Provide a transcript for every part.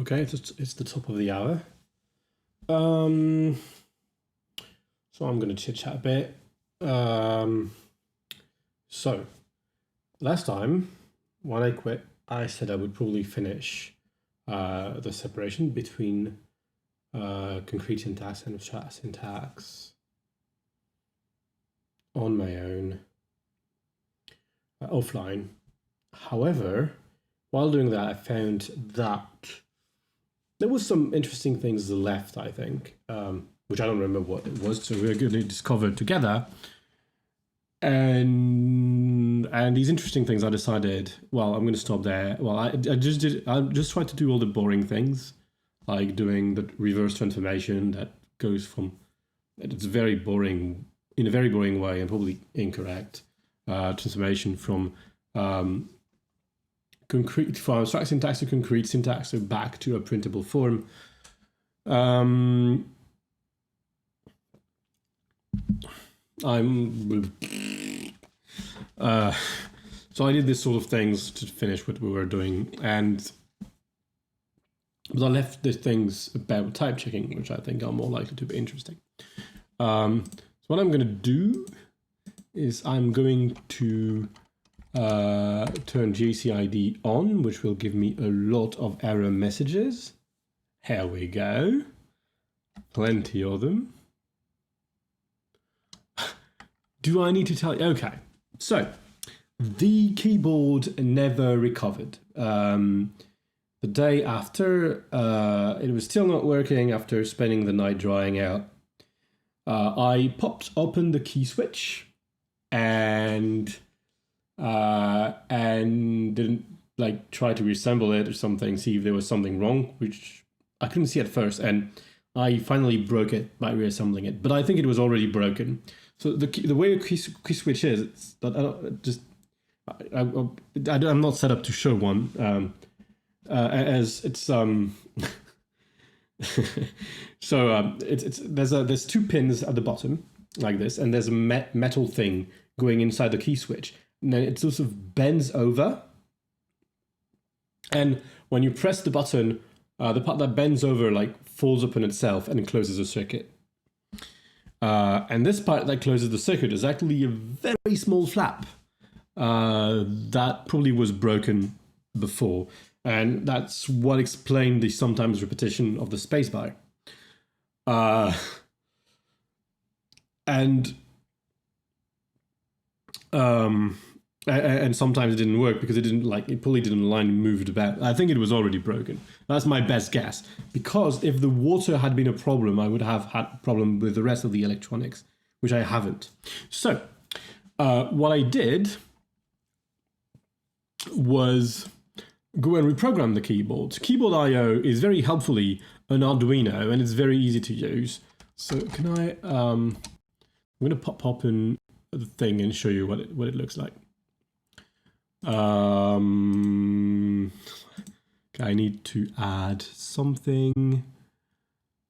Okay, it's the top of the hour. So I'm going to chit chat a bit. So last time when I quit, I said I would probably finish the separation between concrete syntax and abstract syntax on my own offline. However, while doing that, I found that there was some interesting things left, I think, which I don't remember what it was, so we're going to discover together. And these interesting things, I decided, well, I'm going to stop there. Well, I just tried to do all the boring things, like doing the reverse transformation that goes from, it's very boring, in a very boring way and probably incorrect, transformation from concrete, from abstract syntax to concrete syntax, so back to a printable form. So I did this sort of things to finish what we were doing, but I left the things about type checking, which I think are more likely to be interesting. So what I'm going to do is I'm going to turn GCID on, which will give me a lot of error messages. Here we go. Plenty of them. Do I need to tell you? Okay, so the keyboard never recovered. The day after, it was still not working after spending the night drying out. I popped open the key switch and didn't like try to reassemble it or something, see if there was something wrong, which I couldn't see at first. And I finally broke it by reassembling it, but I think it was already broken. So the way a key switch is, it's I'm not set up to show one, as it's so there's two pins at the bottom like this, and there's a metal thing going inside the key switch, and then it sort of bends over, and when you press the button, the part that bends over like folds up on itself and closes the circuit. And this part that closes the circuit is actually a very small flap that probably was broken before. And that's what explained the sometimes repetition of the spacebar. And sometimes it didn't work because it probably didn't align and moved about. I think it was already broken. That's my best guess. Because if the water had been a problem, I would have had a problem with the rest of the electronics, which I haven't. So what I did was go and reprogram the keyboard. Keyboard I/O is very helpfully an Arduino, and it's very easy to use. So can I? I'm going to pop in the thing and show you what it looks like. Okay, I need to add something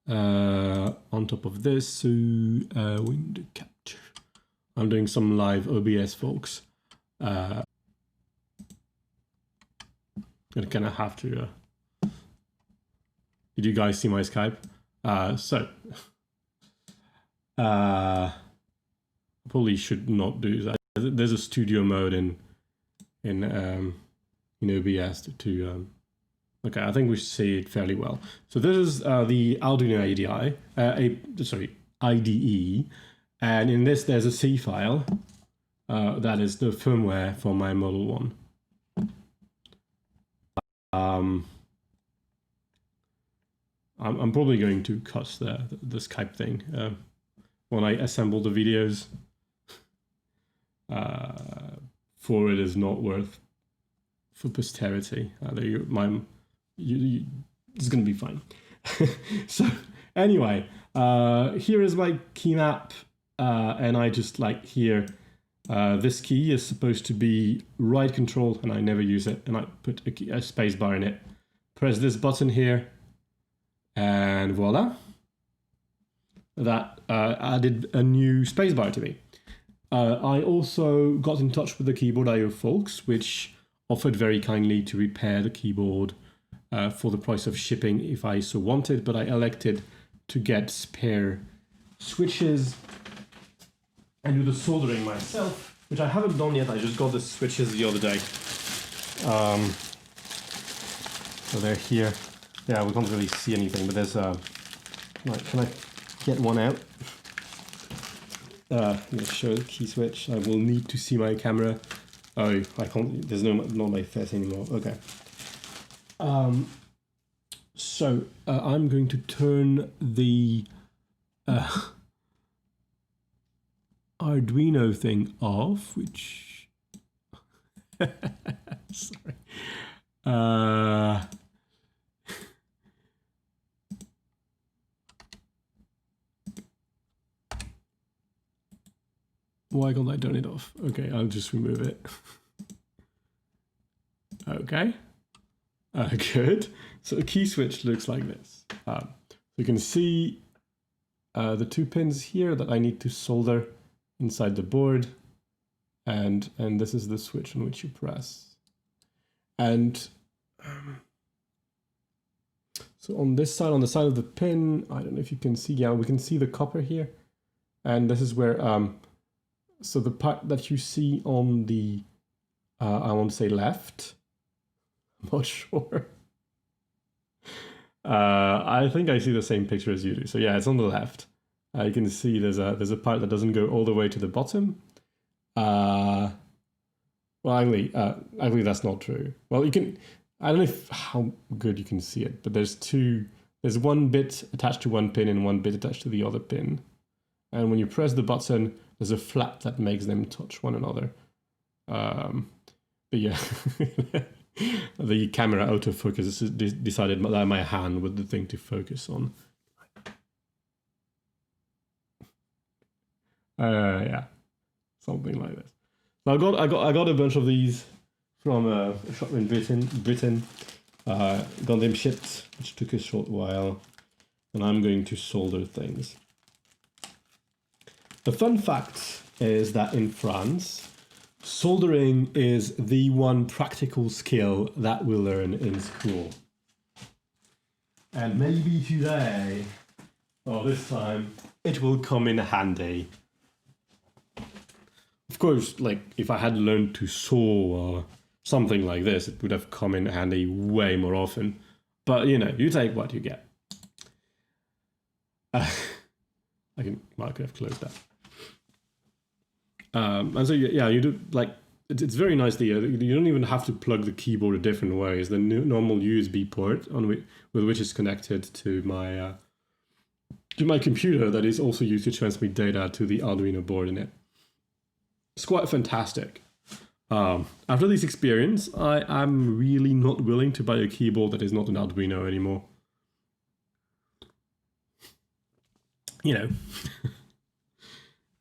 on top of this. So window capture. I'm doing some live OBS, folks. I'm gonna have to. Did you guys see my Skype? Probably should not do that. There's a studio mode in OBS to okay, I think we see it fairly well. So this is the Arduino IDE, and in this there's a C file that is the firmware for my Model 1. I'm probably going to cut the Skype thing when I assemble the videos. For it is not worth for posterity. It's going to be fine. So anyway, here is my key map, and I just like here. This key is supposed to be right control, and I never use it. And I put a space bar in it. Press this button here, and voila. That added a new space bar to me. I also got in touch with the Keyboard I/O folks, which offered very kindly to repair the keyboard for the price of shipping if I so wanted, but I elected to get spare switches and do the soldering myself, which I haven't done yet. I just got the switches the other day. So they're here. Yeah, we can't really see anything, but there's a... can I get one out? I'm going to show the key switch. I will need to see my camera. Oh, I can't... There's not my face anymore. Okay. So I'm going to turn the Arduino thing off, which... Sorry. Why can't I turn it off? Okay, I'll just remove it. Okay. Good. So the key switch looks like this. So you can see the 2 pins here that I need to solder inside the board. And this is the switch on which you press. And so on this side, on the side of the pin, I don't know if you can see, yeah, we can see the copper here. And this is where, so the part that you see on the, I want to say left, I'm not sure. I think I see the same picture as you do. So yeah, it's on the left. You can see there's a part that doesn't go all the way to the bottom. Well, actually that's not true. Well, you can, I don't know how good you can see it, but there's one bit attached to one pin and one bit attached to the other pin. And when you press the button, there's a flap that makes them touch one another. But yeah, the camera autofocus decided that my hand was the thing to focus on. Yeah, something like this. So I got a bunch of these from a shop in Britain. Got them shipped, which took a short while, and I'm going to solder things. The fun fact is that in France, soldering is the one practical skill that we learn in school. And maybe today, or this time, it will come in handy. Of course, like, if I had learned to sew or something like this, it would have come in handy way more often. But, you know, you take what you get. I could have closed that. And so, yeah, you do, like, it's very nice that you don't even have to plug the keyboard a different way. It's the normal USB port with which is connected to my computer that is also used to transmit data to the Arduino board in it. It's quite fantastic. After this experience, I'm really not willing to buy a keyboard that is not an Arduino anymore. You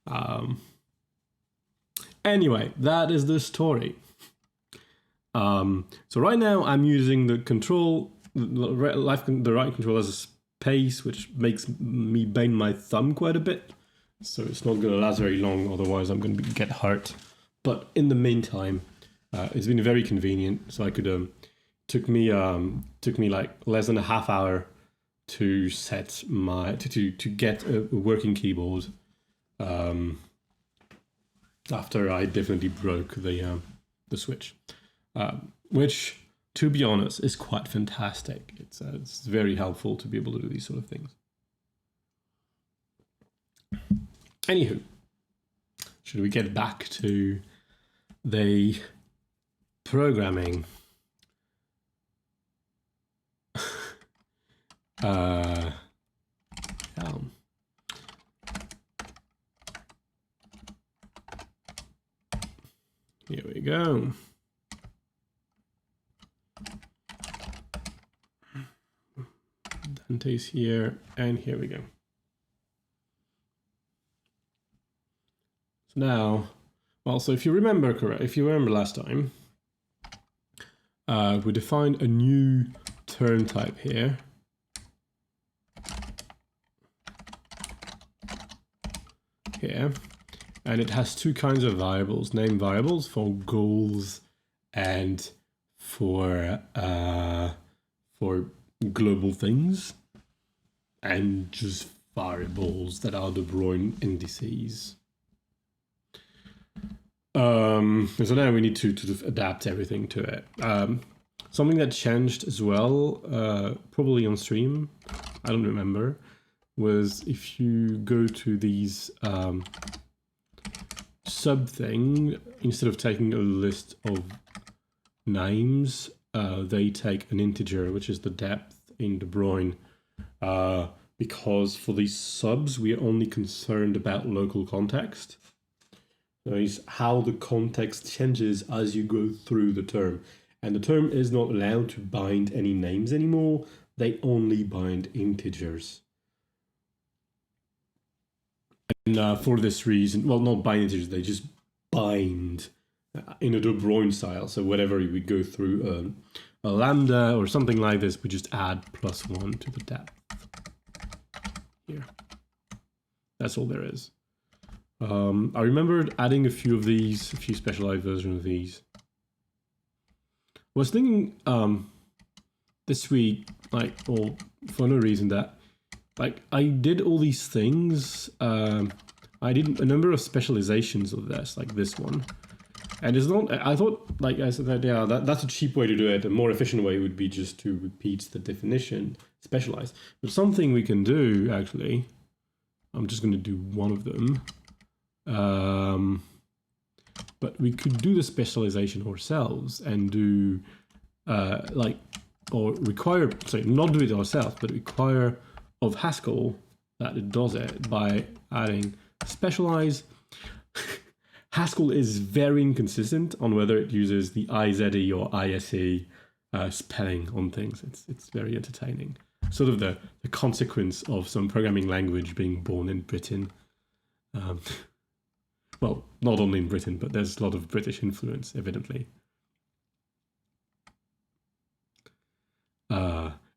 know. Anyway, that is the story. So right now I'm using the right control as a space, which makes me bang my thumb quite a bit. So it's not going to last very long, otherwise I'm going to get hurt. But in the meantime, it's been very convenient. So I could took me like less than a half hour to set my to get a working keyboard. After I definitely broke the switch, which, to be honest, is quite fantastic. It's very helpful to be able to do these sort of things. Anywho, should we get back to the programming? Here we go. Dante's here, and here we go. So now, well, so if you remember last time, we defined a new turn type here. And it has two kinds of variables, name variables for goals and for global things and just variables that are De Bruyne indices. So now we need to adapt everything to it. Something that changed as well, probably on stream, I don't remember, was if you go to these sub thing, instead of taking a list of names, they take an integer, which is the depth in De Bruyne, because for these subs, we are only concerned about local context. So it's how the context changes as you go through the term. And the term is not allowed to bind any names anymore. They only bind integers. And for this reason, well, not bind integers, they just bind in a De Bruyne style. So whenever we go through a lambda or something like this, we just add +1 to the depth here. That's all there is. I remembered adding a few of these, a few specialized versions of these. I was thinking this week, like, or for no reason, that like I did all these things. I did a number of specializations of this, like this one. And it's not, I thought, like I said, that, yeah, that's a cheap way to do it. A more efficient way would be just to repeat the definition, specialize. But something we can do, actually, I'm just going to do one of them. But we could do the specialization ourselves and do, or require, sorry, not do it ourselves, but require of Haskell that it does it by adding specialize. Haskell is very inconsistent on whether it uses the IZE or ISE spelling on things. It's very entertaining. Sort of the consequence of some programming language being born in Britain. Well, not only in Britain, but there's a lot of British influence, evidently.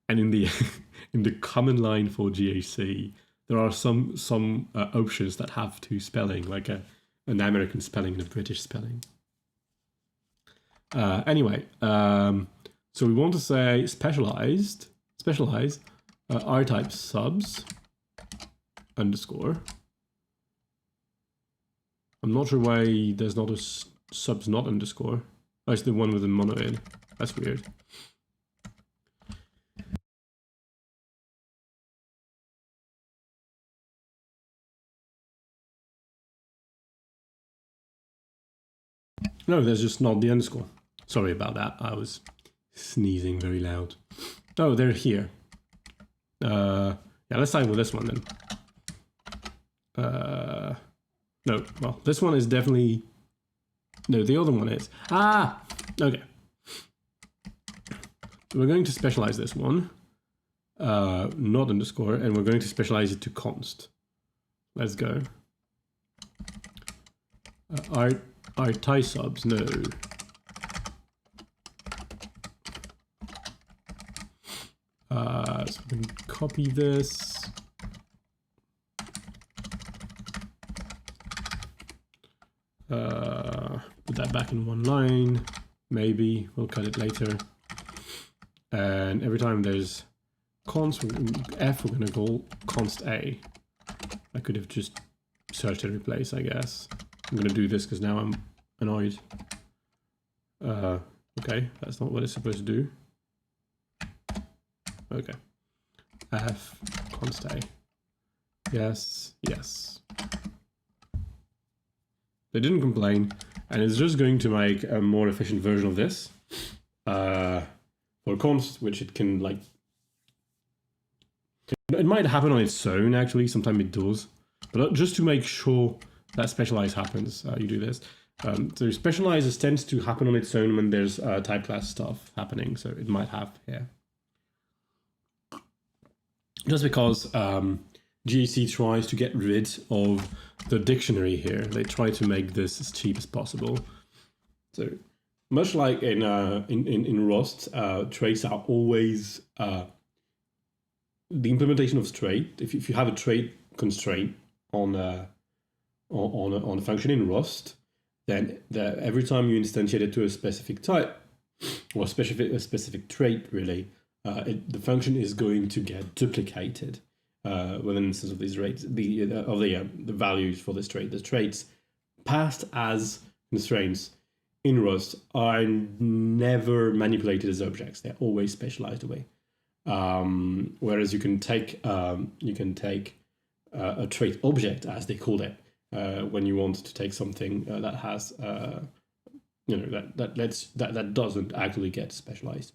And in the in the command line for GHC, there are some options that have two spelling, like an American spelling and a British spelling. Anyway, so we want to say specialize R-type subs underscore. I'm not sure why there's not a subs not underscore. Oh, it's the one with the monoid. That's weird. No, there's just not the underscore. Sorry about that. I was sneezing very loud. Oh, they're here. Yeah, let's start with this one then. No, well, this one is definitely... No, the other one is. Ah! Okay. We're going to specialize this one. Not underscore, and we're going to specialize it to const. Let's go. Our tie subs, no. So we can copy this. Put that back in one line. Maybe we'll cut it later. And every time there's const F, we're going to call const A. I could have just searched and replaced, I guess. I'm going to do this because now I'm annoyed. Okay, that's not what it's supposed to do. Okay. F const A. Yes, yes. They didn't complain, and it's just going to make a more efficient version of this. For const, which it can, like... It might happen on its own, actually. Sometimes it does. But just to make sure that specialize happens, you do this. So specialize tends to happen on its own when there's type class stuff happening. So it might have here. Just because GEC tries to get rid of the dictionary here. They try to make this as cheap as possible. So much like in Rust, traits are always the implementation of trait. If you have a trait constraint on a function in Rust, then every time you instantiate it to a specific type or a specific trait, really, the function is going to get duplicated with an instance of these rates, the values for this trait. The traits passed as constraints in Rust are never manipulated as objects. They're always specialized away. Whereas you can take a trait object, as they call it, when you want to take something that has that doesn't actually get specialized.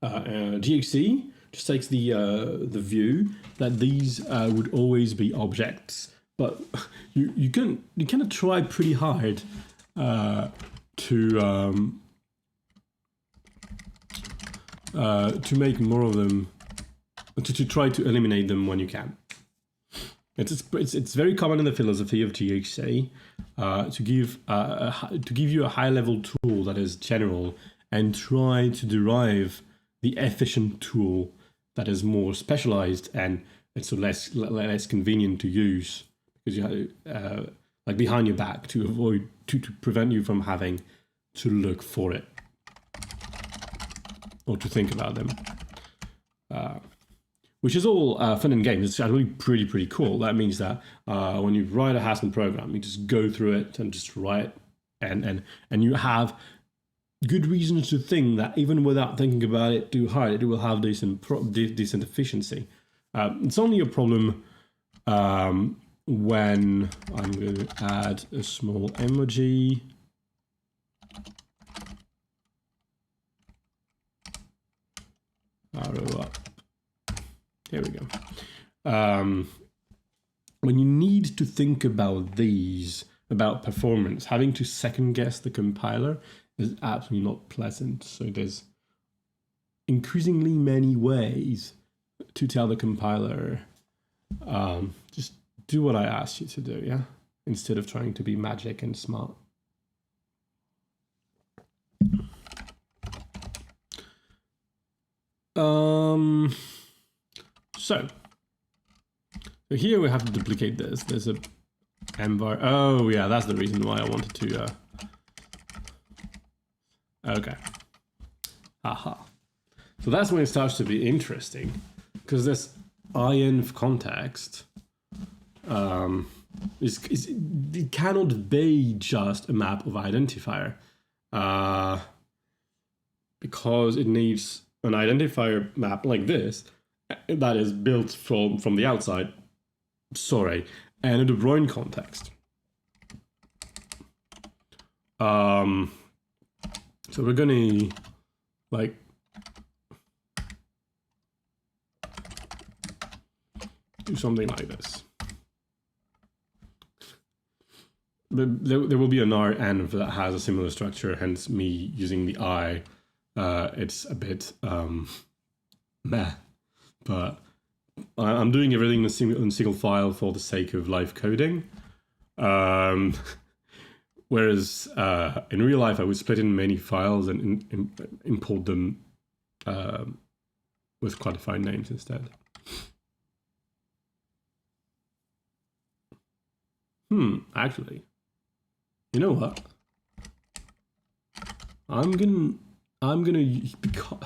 GHC just takes the view that these would always be objects, but you kind of try pretty hard to make more of them, to try to eliminate them when you can. It's very common in the philosophy of GHC to give you a high level tool that is general and try to derive the efficient tool that is more specialized and it's less convenient to use, because you have like behind your back to avoid to prevent you from having to look for it or to think about them, which is all fun and games. It's actually pretty cool. That means that when you write a Haskell program, you just go through it and just write, and you have good reasons to think that even without thinking about it too hard, it will have decent efficiency. It's only a problem when I'm going to add a small emoji. Arrow up. There we go. When you need to think about about performance, having to second guess the compiler is absolutely not pleasant. So there's increasingly many ways to tell the compiler, just do what I asked you to do, yeah? Instead of trying to be magic and smart. So here we have to duplicate this. There's a mvar. Oh yeah, that's the reason why I wanted to. Okay. Aha. So that's when it starts to be interesting, because this inf context it cannot be just a map of identifier, because it needs an identifier map like this that is built from the outside, and a De Bruyne context. So we're gonna do something like this. There will be an RN that has a similar structure, hence me using the I. It's a bit meh, but I'm doing everything in a single file for the sake of live coding. Whereas in real life, I would split in many files and import them with quantified names instead. Actually, you know what? I'm gonna because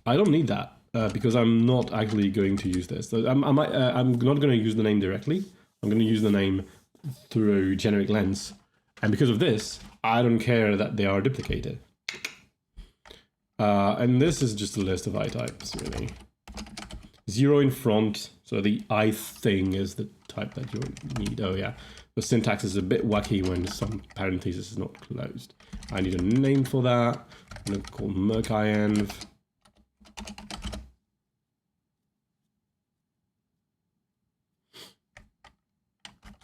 I don't need that because I'm not actually going to use this. I'm not going to use the name directly. I'm going to use the name through generic lens, and because of this, I don't care that they are duplicated. And this is just a list of I types, really. 0 in front, so the I thing is the type that you need. Oh yeah, the syntax is a bit wacky when some parenthesis is not closed. I need a name for that. I'm going to call mercinv.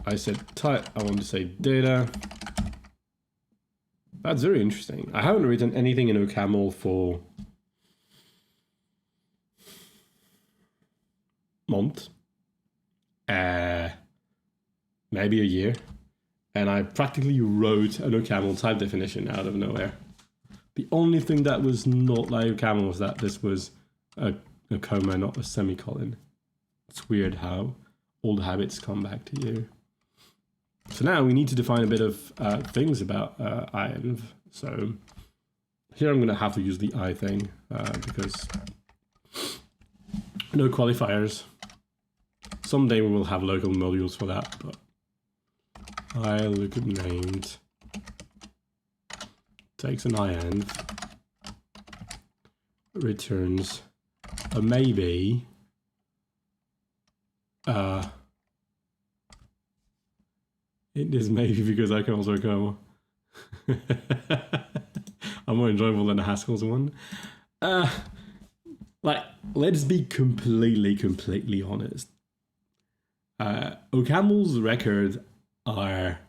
I said type, I want to say data. That's very interesting. I haven't written anything in OCaml for month, maybe a year, and I practically wrote an OCaml type definition out of nowhere. The only thing that was not like OCaml was that this was a comma, not a semicolon. It's weird how old habits come back to you. So now we need to define a bit of things about INV. So here I'm going to have to use the I thing because no qualifiers. Someday we will have local modules for that, but I look at named takes an INV, returns a maybe. It is maybe because I can also go. I'm more enjoyable than the Haskell's one. Let's be completely honest. OCaml's records are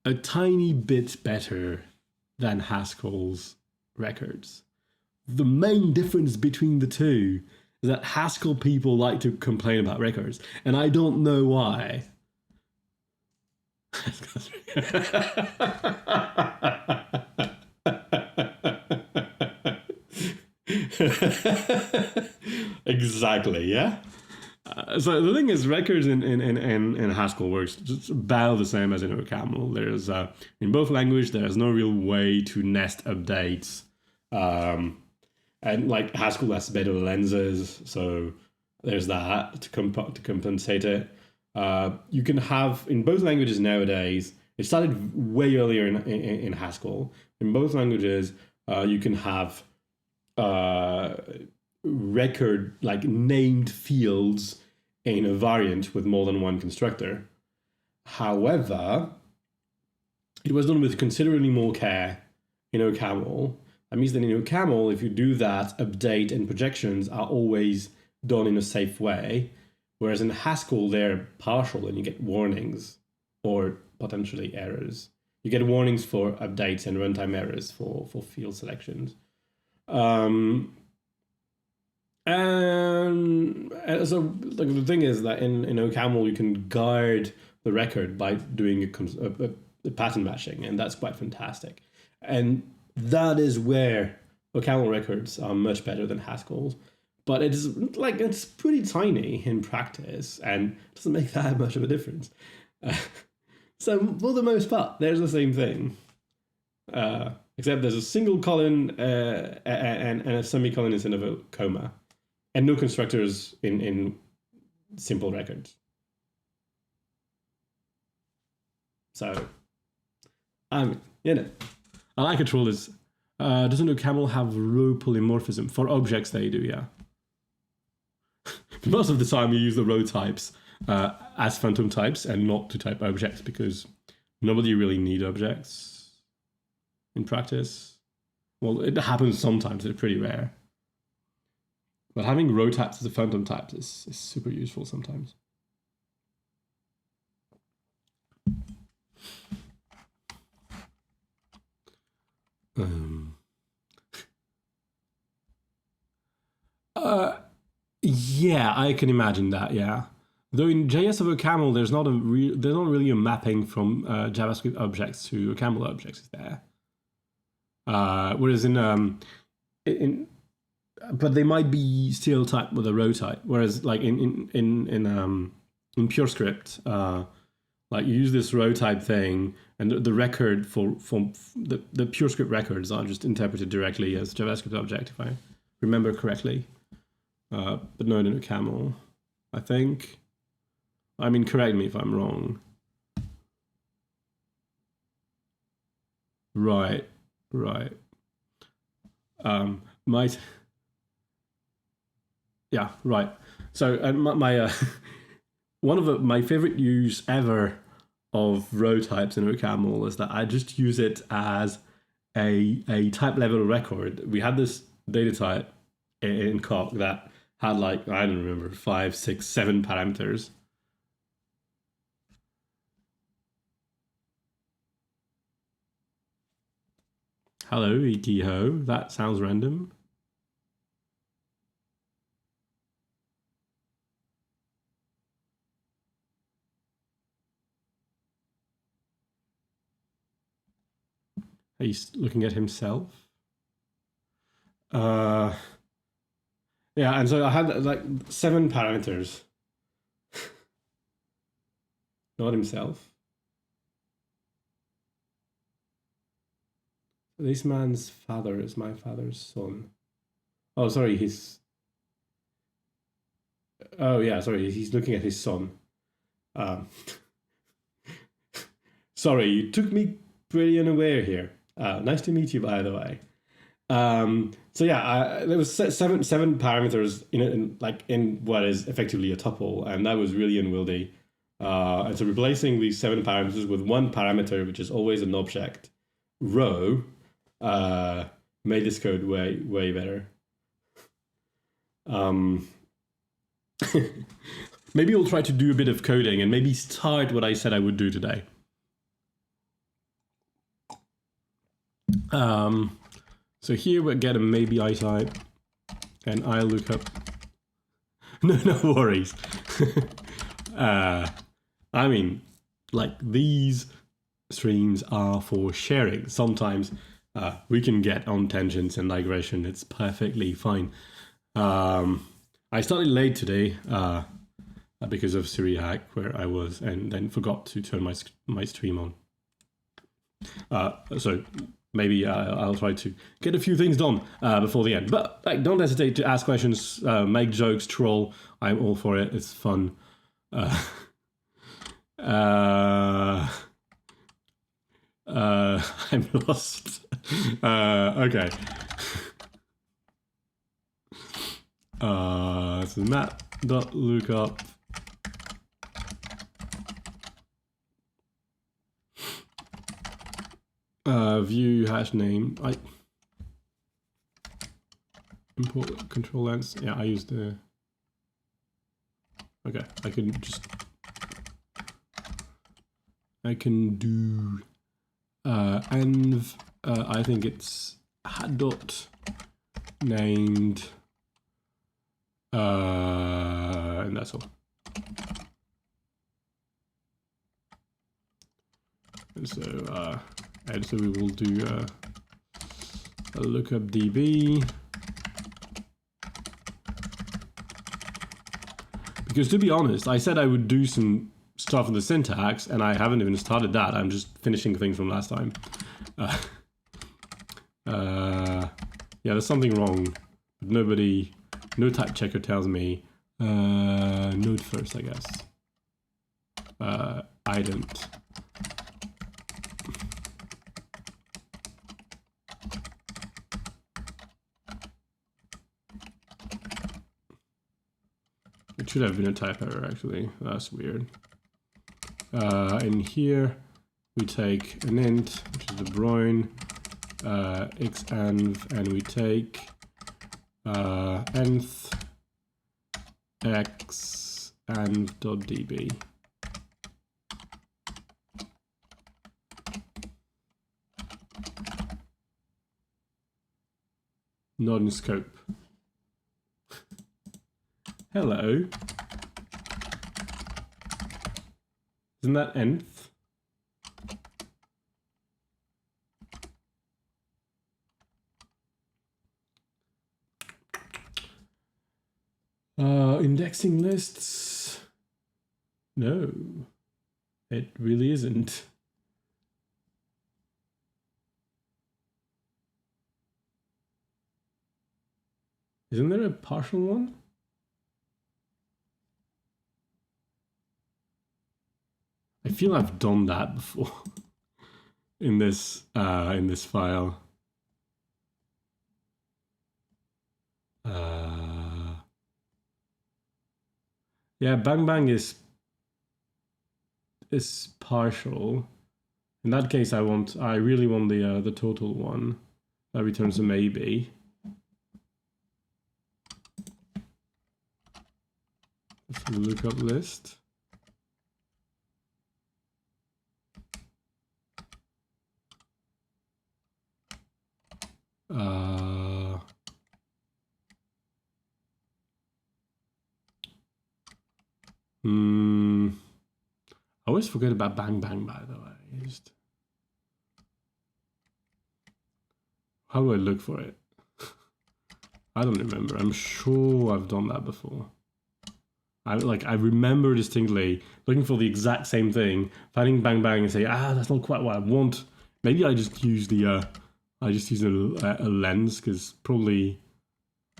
a tiny bit better than Haskell's records. The main difference between the two is that Haskell people like to complain about records, and I don't know why. Exactly, yeah. So the thing is, records in Haskell works just about the same as in OCaml. There's in both languages there's no real way to nest updates, and like Haskell has better lenses, so there's that to compensate it. You can have in both languages nowadays. It started way earlier in Haskell. In both languages, you can have record like named fields in a variant with more than one constructor. However, it was done with considerably more care in OCaml. That means that in OCaml, if you do that, update and projections are always done in a safe way. Whereas in Haskell, they're partial and you get warnings or potentially errors. You get warnings for updates and runtime errors for field selections. And so like the thing is that in OCaml, you can guard the record by doing a pattern matching, and that's quite fantastic. And that is where OCaml records are much better than Haskell's. But it's pretty tiny in practice and doesn't make that much of a difference. So for the most part, there's the same thing. Except there's a single colon and a semicolon instead of a comma. And no constructors in simple records. So, I like controllers. Doesn't OCaml have row polymorphism? For objects they do, yeah. Most of the time you use the row types as phantom types and not to type objects because nobody really need objects in practice. Well, it happens sometimes, it's pretty rare. But having row types as a phantom type is super useful sometimes. Yeah, I can imagine that. Yeah, though in JS of OCaml, there's not really a mapping from JavaScript objects to OCaml objects. Is there? Whereas but they might be still typed with a row type. Whereas like in PureScript, like you use this row type thing, and the record for the PureScript records are just interpreted directly as JavaScript object, if I remember correctly. But no, in OCaml, I think. I mean, correct me if I'm wrong. Right. Might. Yeah, right. So, and my one of my favorite use ever of row types in OCaml is that I just use it as a type level record. We had this data type in Coq that had like, I don't remember, 5, 6, 7 parameters. Hello, Ikiho. That sounds random. He's looking at himself. Yeah, and so I had like 7 parameters. not himself. This man's father is my father's son. Oh, sorry, oh yeah, sorry, he's looking at his son. Um, sorry, you took me pretty unaware here. Nice to meet you, by the way. So yeah, there was seven parameters in what is effectively a tuple, and that was really unwieldy. And so replacing these 7 parameters with one parameter, which is always an object, row, made this code way better. Maybe we'll try to do a bit of coding and maybe start what I said I would do today. So here we get a maybe I type, and I look up. No worries. I mean, like, these streams are for sharing. Sometimes we can get on tangents and digression. It's perfectly fine. I started late today because of Syriac, where I was, and then forgot to turn my stream on. So maybe I'll try to get a few things done before the end. But like, don't hesitate to ask questions, make jokes, troll. I'm all for it. It's fun. I'm lost. Okay. So map.lookup. View hash name. I import control lens. Yeah, I used the. Okay, I can do env. I think it's dot named, and that's all. And so we will do a lookup DB. Because to be honest, I said I would do some stuff in the syntax, and I haven't even started that. I'm just finishing things from last time. Yeah, there's something wrong. No type checker tells me. Node first, I guess. Ident. It should have been a type error, actually. That's weird. In here, we take an int, which is the Broin, xenv, and we take nth x env.db. Not in scope. Hello. Isn't that nth? Indexing lists. No, it really isn't. Isn't there a partial one? I feel I've done that before in this file. Yeah, bang bang is partial. In that case, I really want the total one that returns a maybe. That's the lookup list. I always forget about bang bang, by the way. How do I look for it? I don't remember. I'm sure I've done that before. I remember distinctly looking for the exact same thing, finding bang bang, and say, that's not quite what I want. Maybe I just use I just use a lens, because probably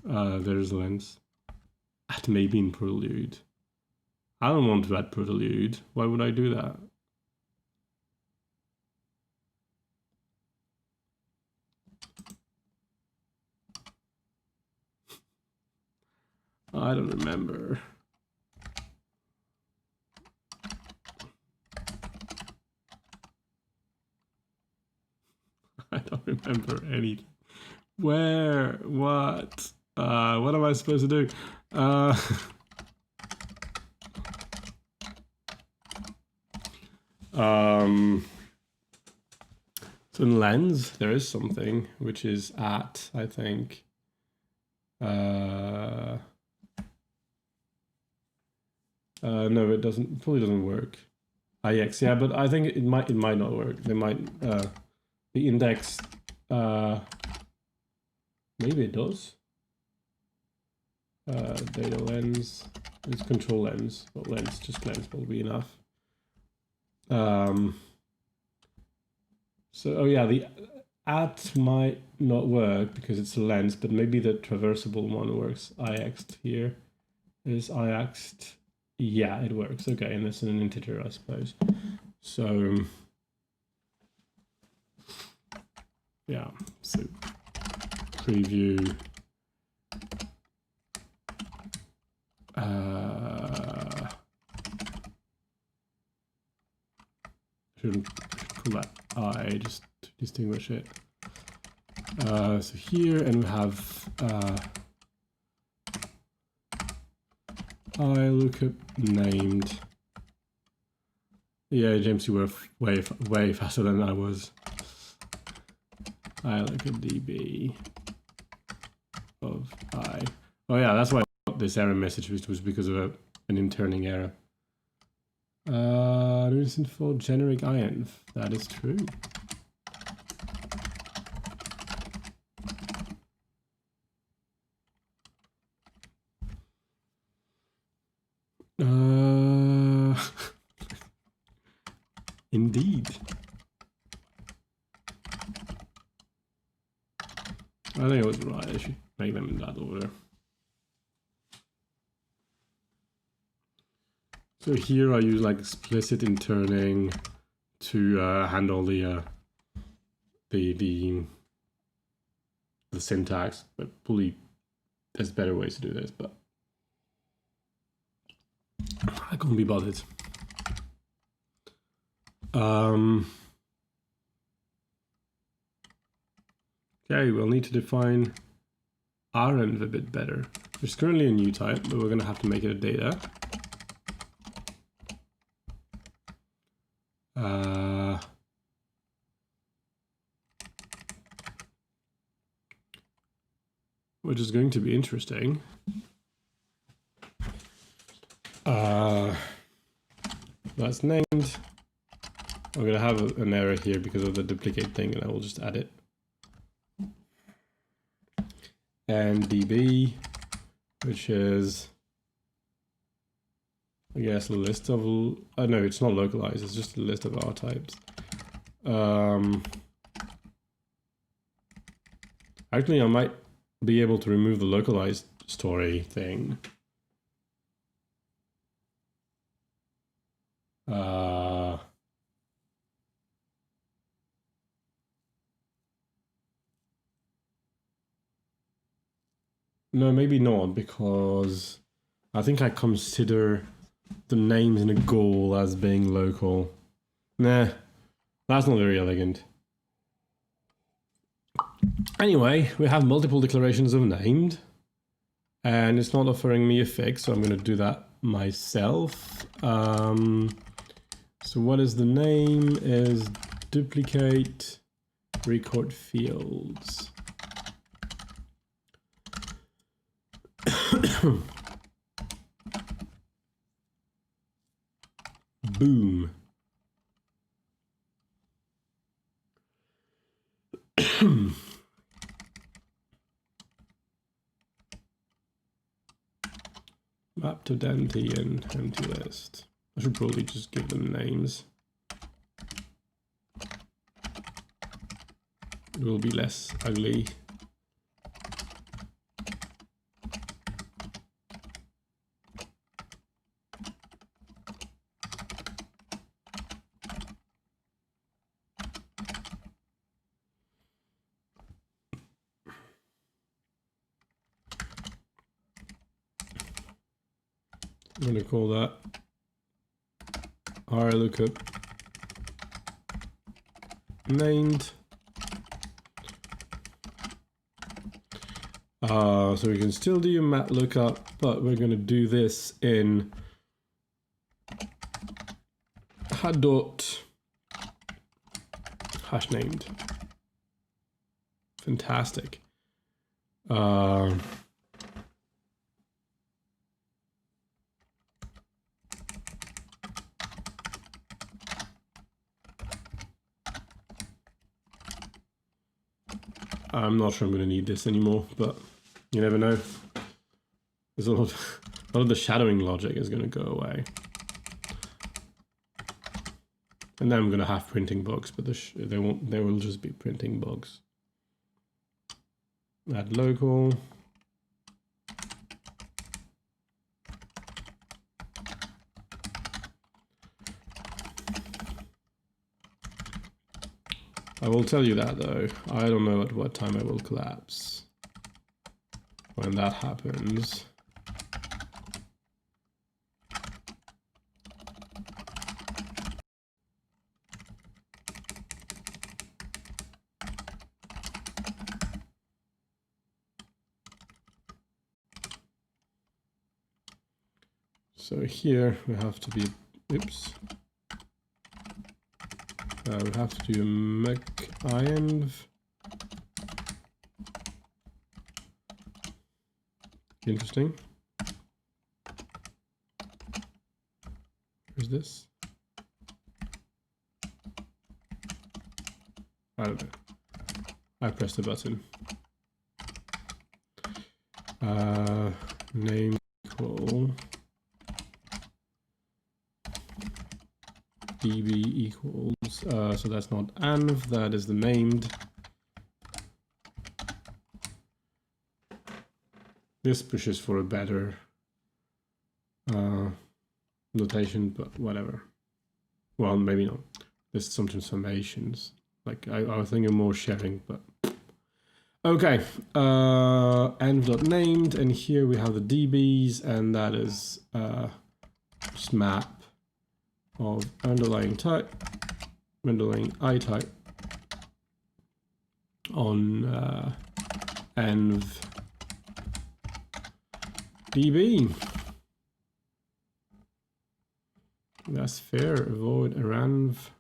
there's a lens. Add maybe in prelude. I don't want to add prelude. Why would I do that? I don't remember. I don't remember anything. Where? What? What am I supposed to do? So in lens, there is something which is at, I think. No, it doesn't. Probably doesn't work. IX, yeah, but I think it might not work. They might the index. Maybe it does. Data lens. It's control lens, not lens. Just lens will be enough. So, oh yeah, the at might not work because it's a lens, but maybe the traversable one works. IXed here is IXed. Yeah, it works. Okay, and it's an integer, I suppose. So, yeah, so preview. Should call that I just to distinguish it. So here, and we have I lookup named. Yeah, James, you were way faster than I was. I lookup DB of I. Oh yeah, that's why I got this error message, which was because of an interning error. Reason for generic INF. That is true. Indeed. I think it was right. I should make them in that order. So here I use like explicit interning to handle the syntax, but probably there's better ways to do this, but I couldn't be bothered. Okay, we'll need to define renv a bit better. There's currently a new type, but we're going to have to make it a data. Which is going to be interesting. That's named. I'm going to have an error here because of the duplicate thing, and I will just add it. And db, which is, I guess, a list of, no, it's not localized, it's just a list of R types. Actually, I might be able to remove the localized story thing. No, maybe not, because I think I consider the names in a goal as being local. Nah, that's not very elegant. Anyway, we have multiple declarations of named, and it's not offering me a fix, so I'm going to do that myself. So what is the name? Is duplicate record fields. Boom. map to empty and empty list. I should probably just give them names. It will be less ugly. I'm going to call that R lookup named. So we can still do a map lookup, but we're going to do this in dot hash named. Fantastic. I'm not sure I'm going to need this anymore, but you never know. There's a lot of the shadowing logic is going to go away. And then I'm going to have printing bugs, but they will just be printing bugs. Add local. I will tell you that though, I don't know at what time I will collapse. When that happens, so here we have to be, oops. We have to do a mec-inv. Interesting. Where's this? I don't know. I pressed the button. Name equal db equals, so that's not anv, that is the named. This pushes for a better notation, but whatever. Well, maybe not. There's some transformations. Like I was thinking more sharing, but okay. Env.named, and here we have the DBs, and that is just map of underlying type, underlying I type on env DB. That's fair. Avoid aranv.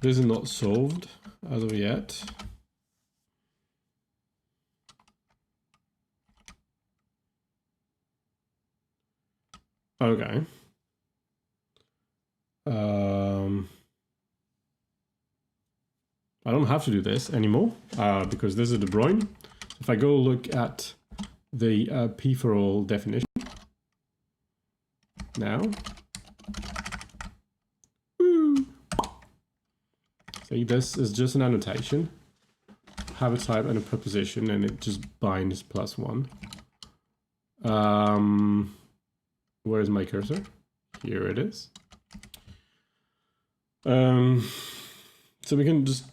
This is not solved as of yet. Okay. I don't have to do this anymore because this is De Bruyne. If I go look at the P for all definition now, see, this is just an annotation, have a type and a preposition, and it just binds +1. Where is my cursor? Here it is. So we can just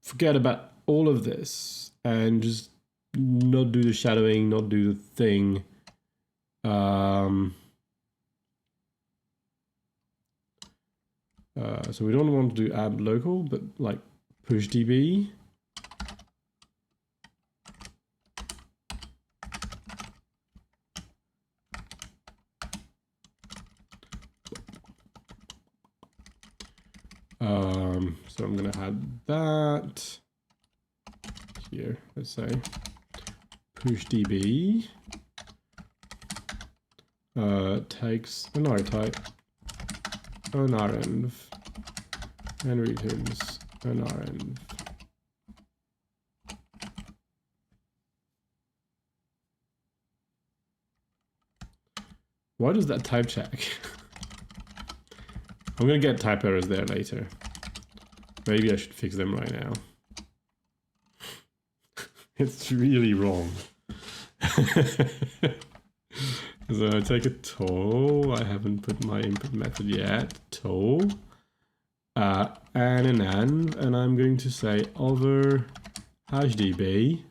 forget about all of this and just not do the shadowing, not do the thing. So we don't want to do add local, but like push db. So I'm going to add that here. Let's say push db takes an archetype, an renv, and returns an renv. Why does that type check? I'm gonna get type errors there later. Maybe I should fix them right now. It's really wrong. So I take a toll. I haven't put my input method yet. Toll. And an env, and I'm going to say over hashdb.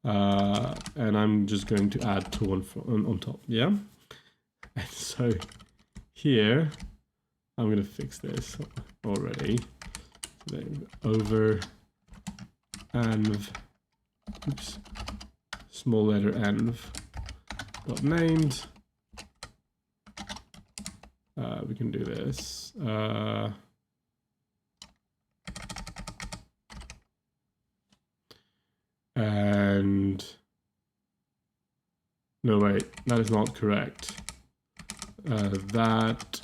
And I'm just going to add tool on top. Yeah. And so here, I'm going to fix this already. Then over env, oops, small letter env dot named. We can do this. And no, wait, that is not correct. That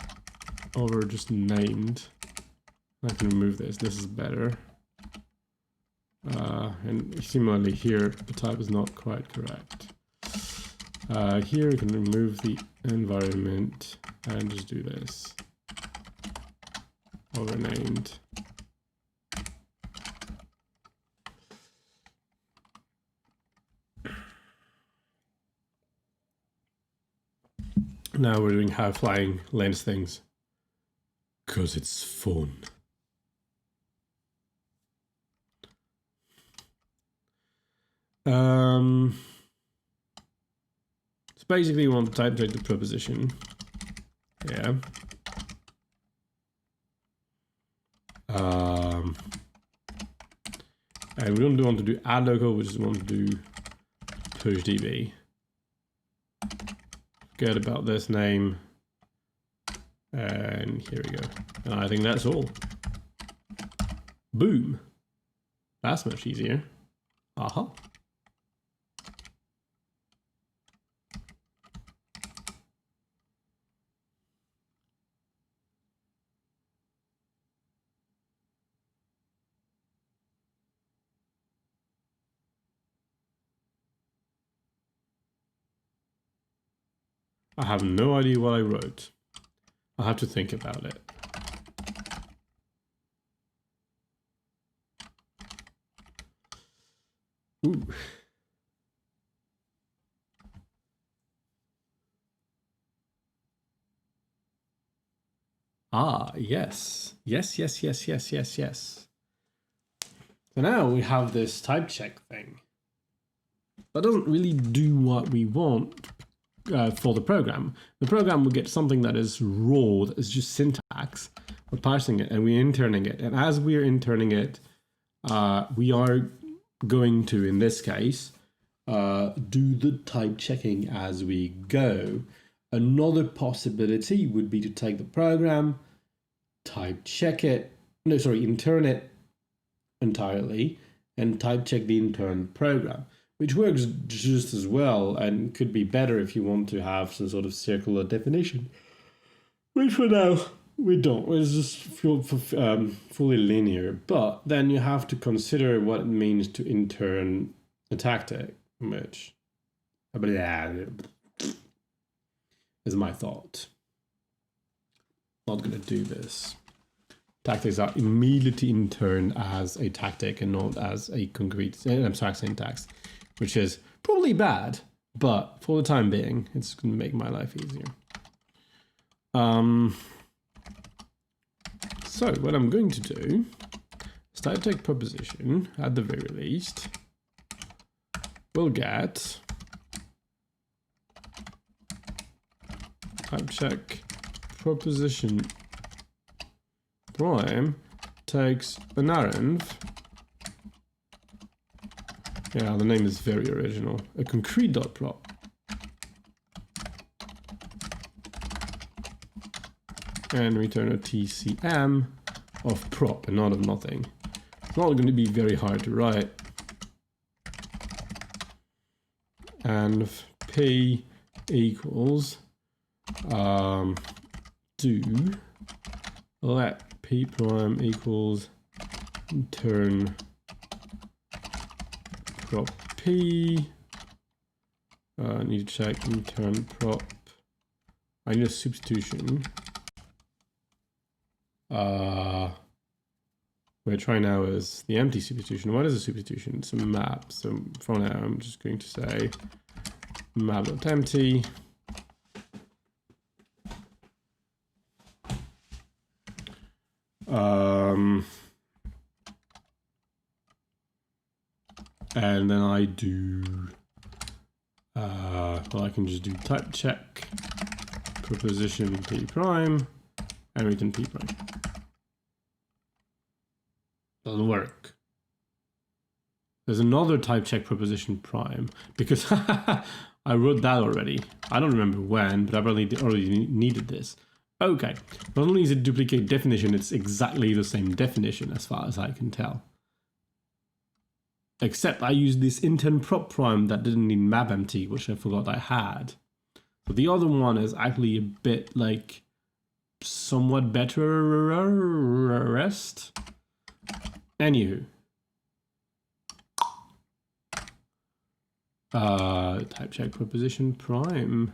over just named. I can remove this. This is better. And similarly here, the type is not quite correct. Here we can remove the environment and just do this. Over named. Now we're doing high flying lens things. 'Cause it's fun. So basically you want to type check the proposition. Yeah. And we don't want to do add local, we just want to do push db. Forget about this name. And here we go. And I think that's all. Boom. That's much easier. Aha. I have no idea what I wrote. I'll have to think about it. Ooh. Ah, yes. Yes. So now we have this type check thing. That doesn't really do what we want for the program. The program will get something that is raw, that is just syntax. We're parsing it and we're interning it. And as we're interning it, we are going to, in this case, do the type checking as we go. Another possibility would be to take the program, type check it, intern it entirely, and type check the intern program, which works just as well and could be better if you want to have some sort of circular definition. Which for now, we don't. It's just fully linear. But then you have to consider what it means to intern a tactic, which is my thought. Not going to do this. Tactics are immediately interned as a tactic and not as a concrete abstract syntax, which is probably bad, but for the time being, it's going to make my life easier. So what I'm going to do is type check proposition at the very least. We'll get type check proposition prime takes an renv. Yeah, the name is very original. A concrete.prop. And return a TCM of prop and not of nothing. It's not going to be very hard to write. and p equals do let p prime equals turn prop p. I need to check turn prop. I need a substitution. We're trying now is the empty substitution. What is a substitution? It's a map. So for now, I'm just going to say map.empty. And then I do, well, I can just do type check proposition p prime and return p prime. Doesn't work. There's another type check proposition prime because I wrote that already. I don't remember when, but I already needed this. Okay, not only is it duplicate definition, it's exactly the same definition as far as I can tell. Except I used this intern prop prime that didn't need map empty, which I forgot I had. But the other one is actually a bit like somewhat better rest. Anywho. Type check proposition prime.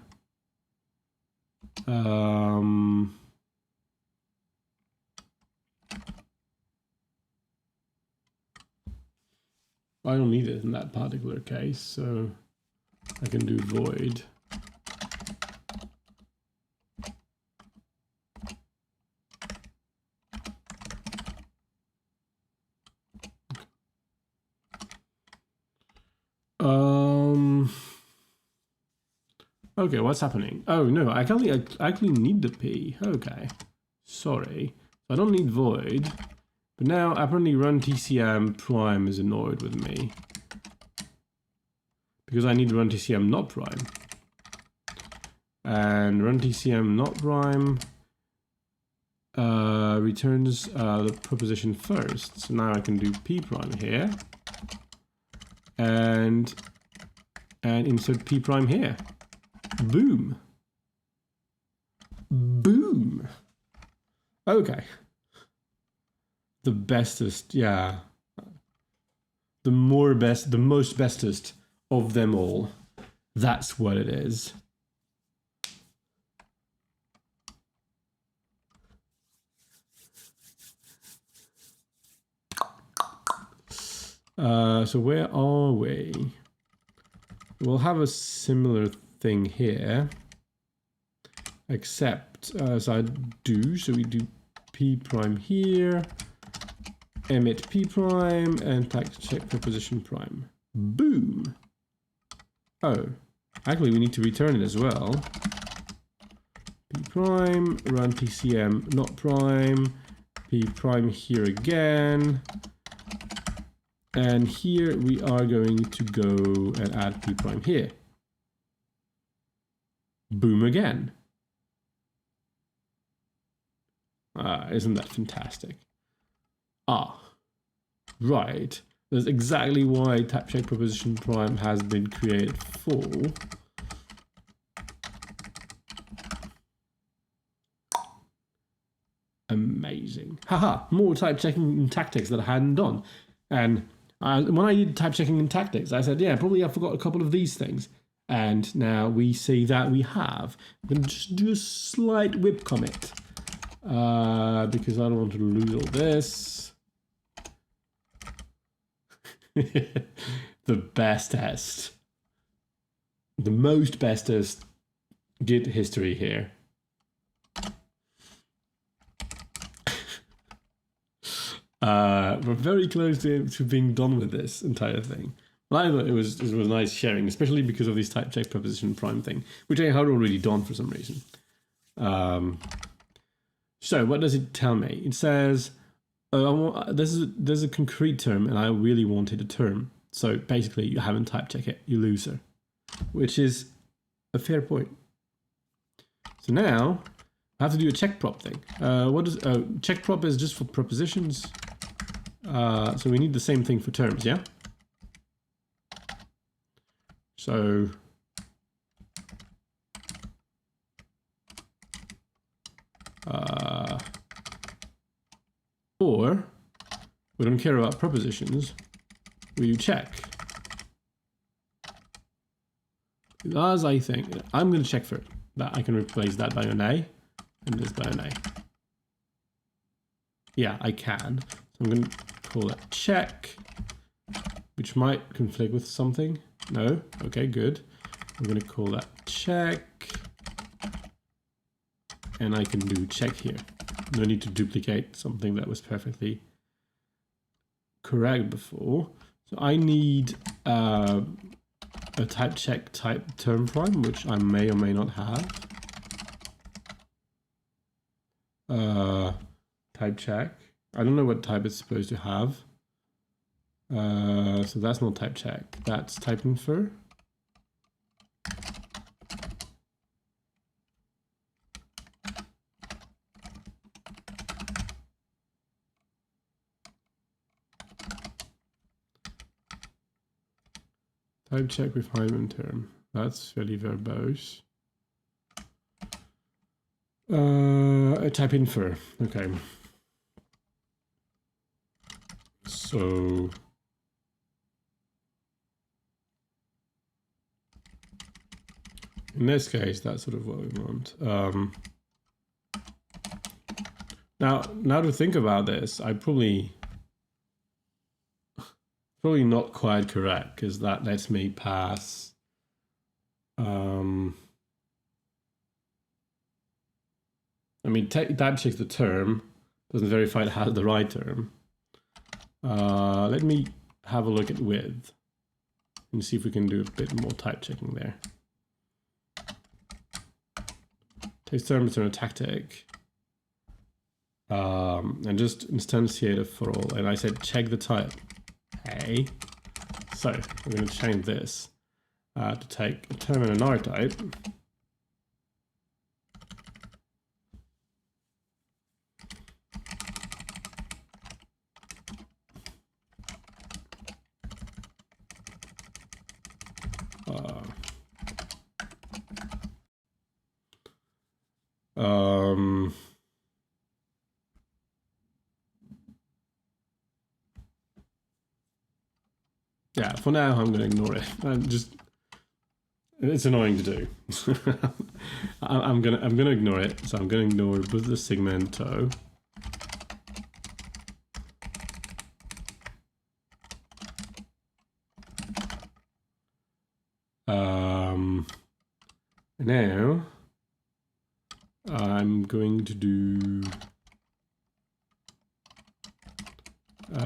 I don't need it in that particular case, so I can do void. Okay, what's happening? Oh no, I actually need the P. Okay, sorry. I don't need void. But now, apparently run TCM prime is annoyed with me. Because I need run TCM not prime. And run TCM not prime returns the proposition first. So now I can do P prime here. And insert P prime here. Boom. Boom. Okay. The bestest, yeah. The most bestest of them all. That's what it is. So where are we? We'll have a similar thing here. Except, as I do, so we do P prime here. Emit P prime and type check proposition prime. Boom. Oh, actually we need to return it as well. P prime, run TCM not prime, P prime here again. And here we are going to go and add P prime here. Boom again. Isn't that fantastic? Right. That's exactly why type check proposition prime has been created for. Amazing. Haha, more type checking in tactics that I hadn't done. And when I did type checking in tactics, I said, yeah, probably I forgot a couple of these things. And now we see that we have. I'm going to just do a slight whip commit. Because I don't want to lose all this. The bestest. The most bestest Git history here. We're very close to being done with this entire thing. But I thought it was nice sharing, especially because of this type check proposition prime thing, which I had already done for some reason. So what does it tell me? It says, there's a concrete term and I really wanted a term. So basically you haven't type checked it, you loser, which is a fair point. So now I have to do a check prop thing. Check prop is just for propositions. So we need the same thing for terms, yeah? So or we don't care about prepositions, we do check. Because I think I'm going to check for it, that I can replace that by an A and this by an A. Yeah, I can. So I'm going to call that check, which might conflict with something. No? Okay, good. I'm going to call that check. And I can do check here. No need to duplicate something that was perfectly correct before. So I need a type check type term prime, which I may or may not have. Type check. I don't know what type it's supposed to have. So that's not type check. That's type infer. Type check refinement term. That's fairly verbose. Type infer. Okay. So in this case, that's sort of what we want. Now to think about this, I probably not quite correct, because that lets me pass I mean, type checks the term, doesn't verify it has the right term. Let me have a look at width and see if we can do a bit more type checking there. Takes term return a tactic. And just instantiate it for all. And I said check the type. Okay. So we're going to change this to take a term and an R type. Yeah, for now I'm going to ignore it. It's annoying to do. I'm gonna ignore it. So I'm gonna ignore both the segmento. Now I'm going to do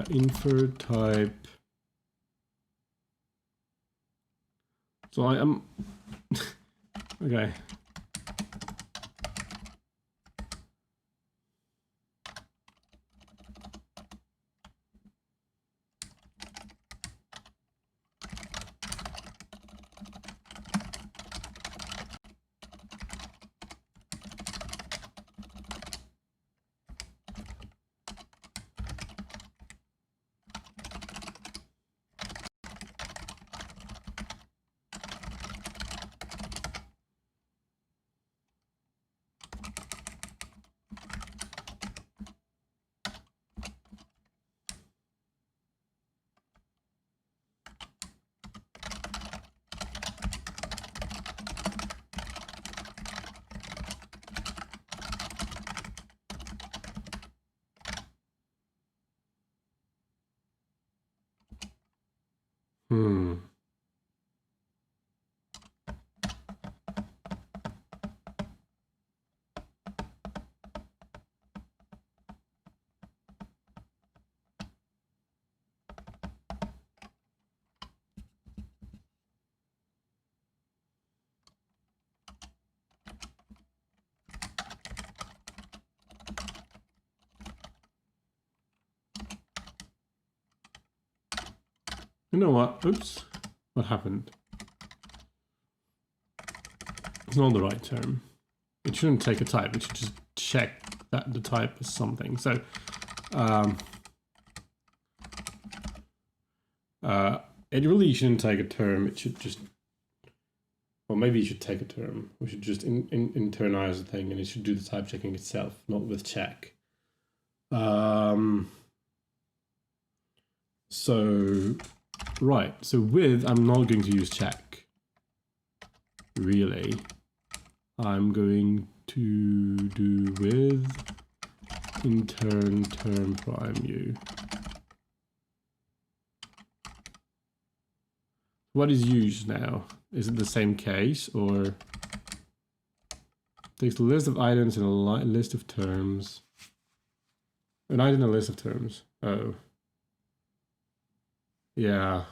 infer type. So I am okay. You know what? Oops. What happened? It's not the right term. It shouldn't take a type. It should just check that the type is something. So it really shouldn't take a term. It should just Or maybe you should take a term. We should just internalize the thing and it should do the type checking itself, not with check. So, right. So with, I'm not going to use check. Really. I'm going to do with intern term prime u. What is used now? Is it the same case or takes a list of items and a list of terms? An item and a list of terms. Oh. Yeah.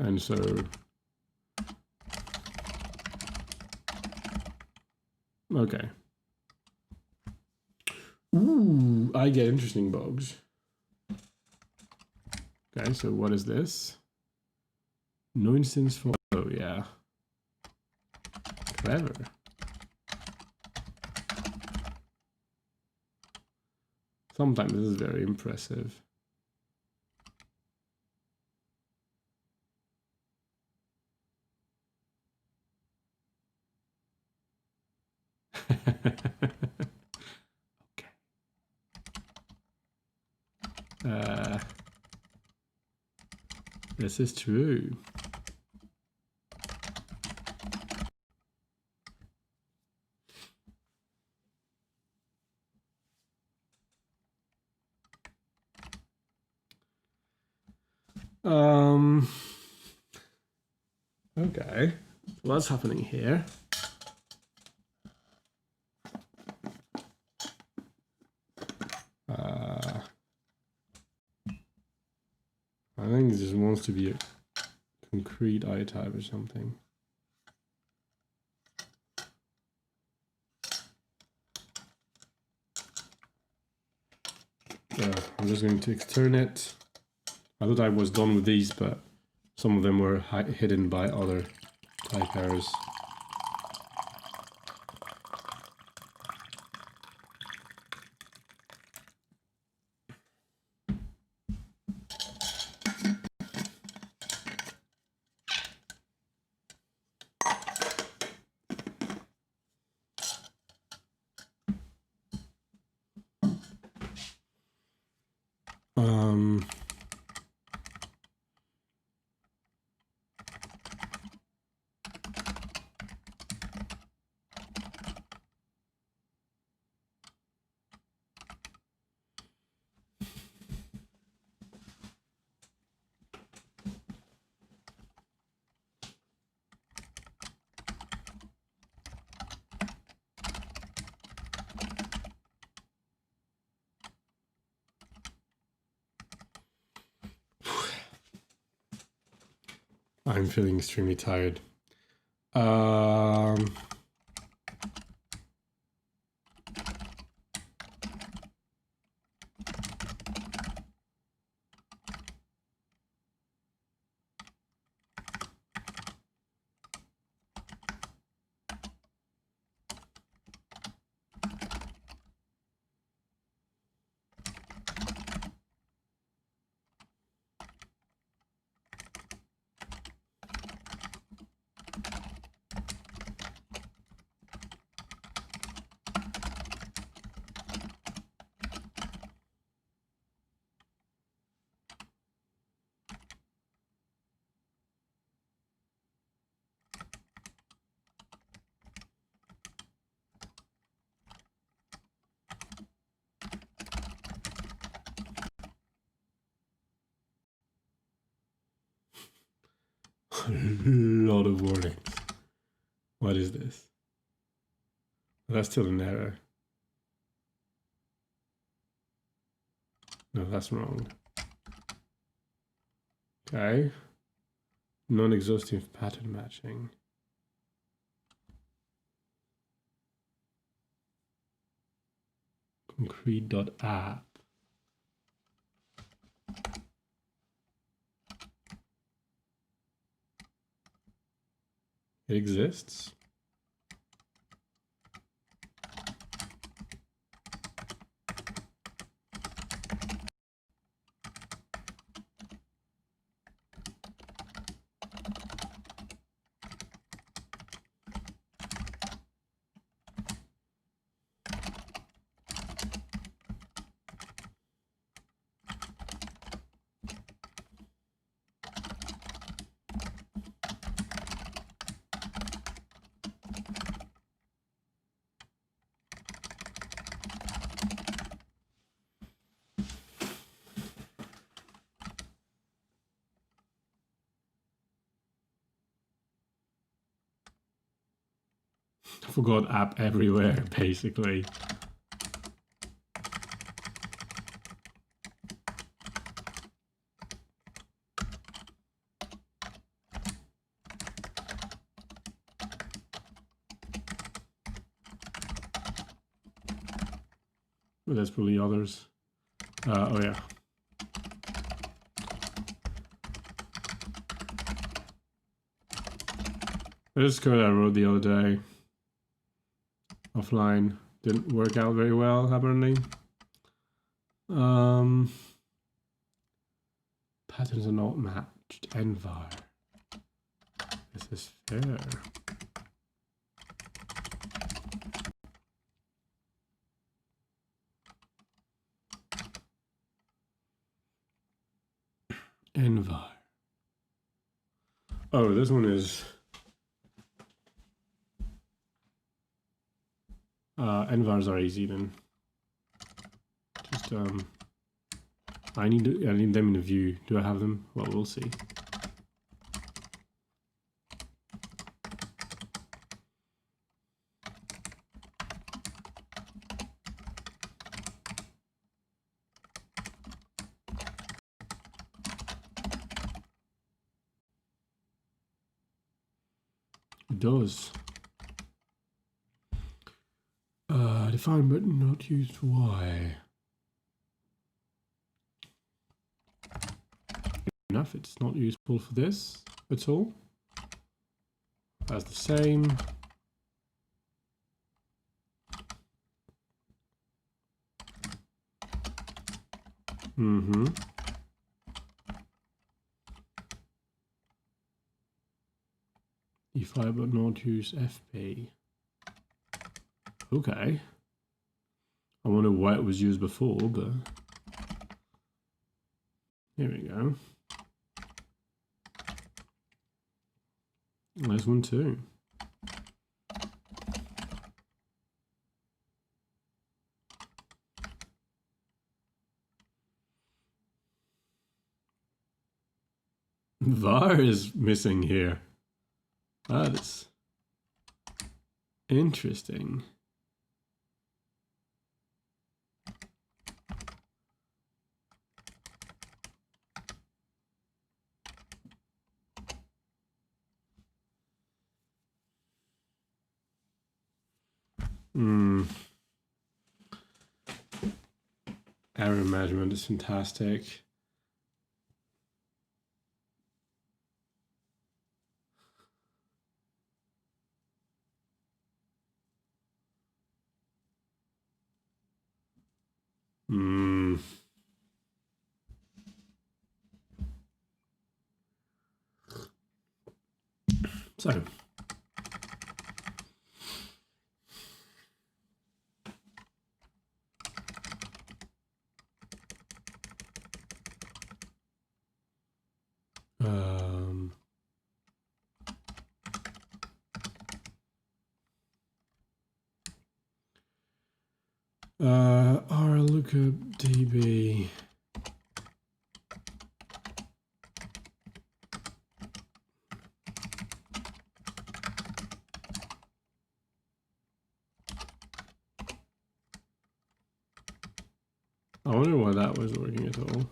And so, okay. Ooh, I get interesting bugs. Okay, so what is this? No instance for, oh yeah. Clever. Sometimes this is very impressive. Okay. This is true. Okay, what's happening here? I think it just wants to be a concrete I type or something. I'm just going to extern it. I thought I was done with these, but some of them were hidden by other type errors. I'm feeling extremely tired. A lot of warnings. What is this? That's still an error. No, that's wrong. Okay. Non-exhaustive pattern matching. concrete.app. It exists. I forgot app everywhere, basically. Well, there's probably others. Oh yeah. This code I wrote the other day. Offline. Didn't work out very well, apparently. Patterns are not matched. Envar. This is fair. Envar. Oh, this one is envars are easy then. Just I need them in the view. Do I have them? Well, we'll see. It does. Define but not used. Why? Enough. It's not useful for this at all. That's the same. Define but not use FP. Okay. I wonder why it was used before, but here we go. There's one too. var is missing here. That is interesting. Error measurement is fantastic. So R lookup DB. I wonder why that was working at all.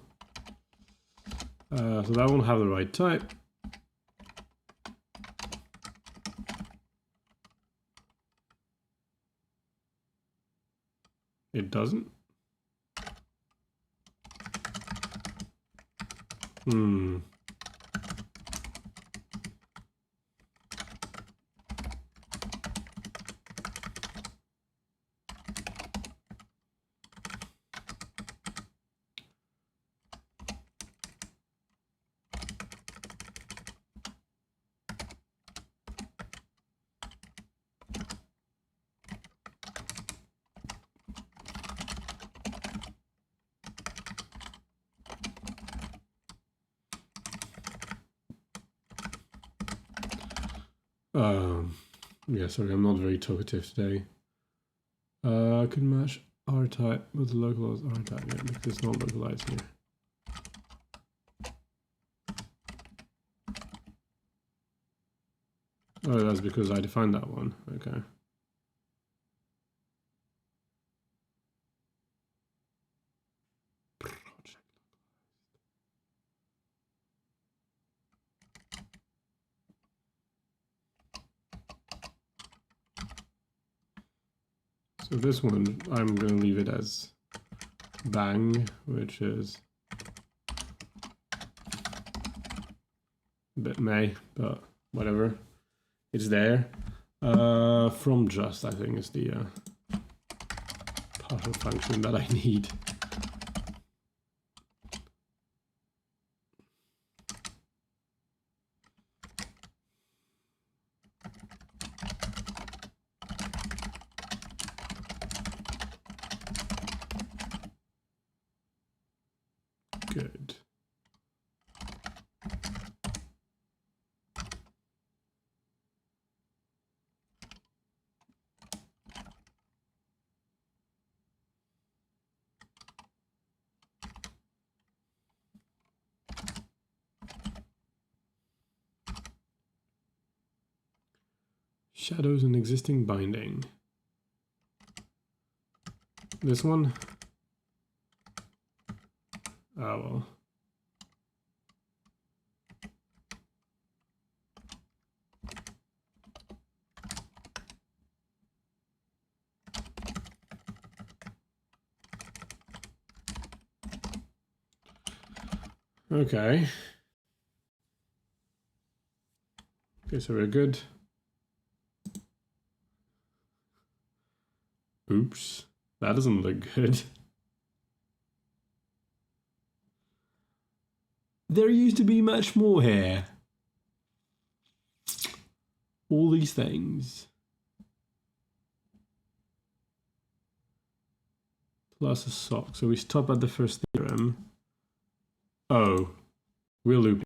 So that won't have the right type. It doesn't. Hmm. Yeah, sorry, I'm not very talkative today. I could match R-type with localized R-type, yeah, because it's not localized here. Oh, that's because I defined that one. Okay. So this one, I'm going to leave it as bang, which is a bit meh, but whatever. It's there. From just, I think, is the partial function that I need. Good. Shadows and existing binding. This one? Oh well. Okay. Okay, so we're good. Oops. That doesn't look good. There used to be much more here. All these things. Plus a sock. So we stop at the first theorem. Oh, we're looping.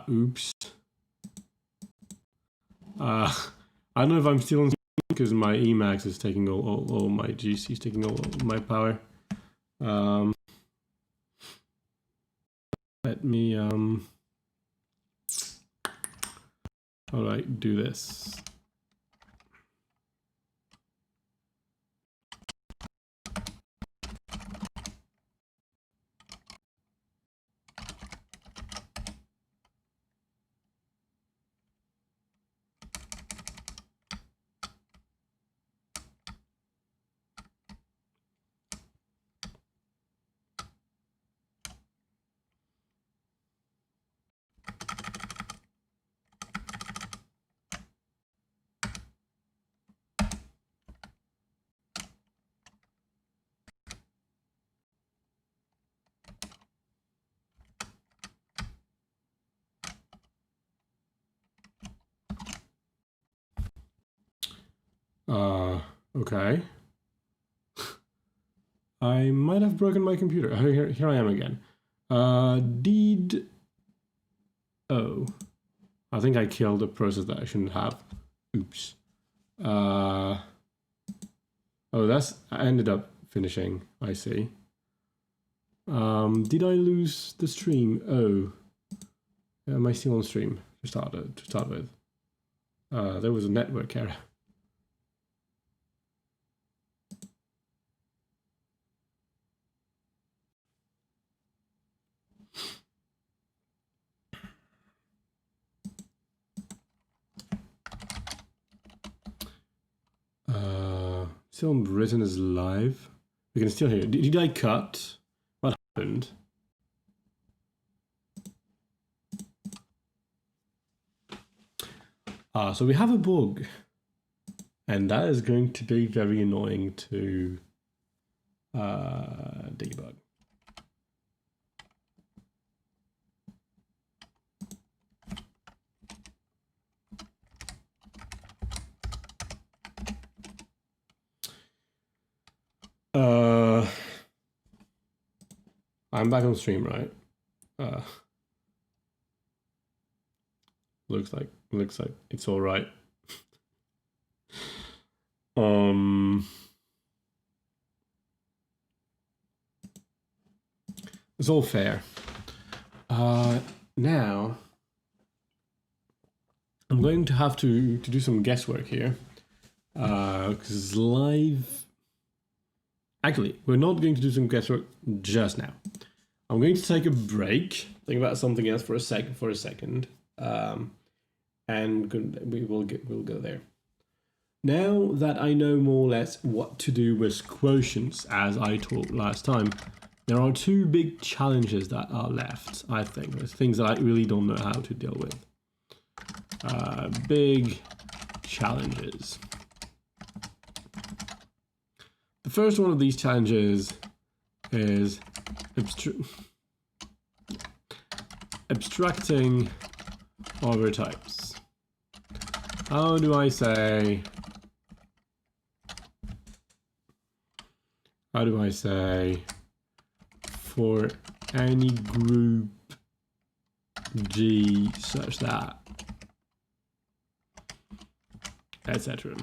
Oops. I don't know if I'm still on because my Emacs is taking all my GC is taking all my power. Let me how do I do this? Okay. I might have broken my computer. Here I am again. Did... Oh. I think I killed a process that I shouldn't have. Oops. Oh, I ended up finishing. I see. Did I lose the stream? Oh. Am I still on stream to start with? There was a network error. still written as live. We can still hear it. Did I cut? What happened? So we have a bug. And that is going to be very annoying to debug. I'm back on stream, right? Looks like it's all right. It's all fair. Now I'm going to have to do some guesswork here, because live. Actually, we're not going to do some guesswork just now. I'm going to take a break, think about something else for a second, and we'll go there. Now that I know more or less what to do with quotients, as I talked last time, there are two big challenges that are left, I think. There's things that I really don't know how to deal with. Big challenges. The first one of these challenges is abstracting over types. How do I say for any group G such that, etc.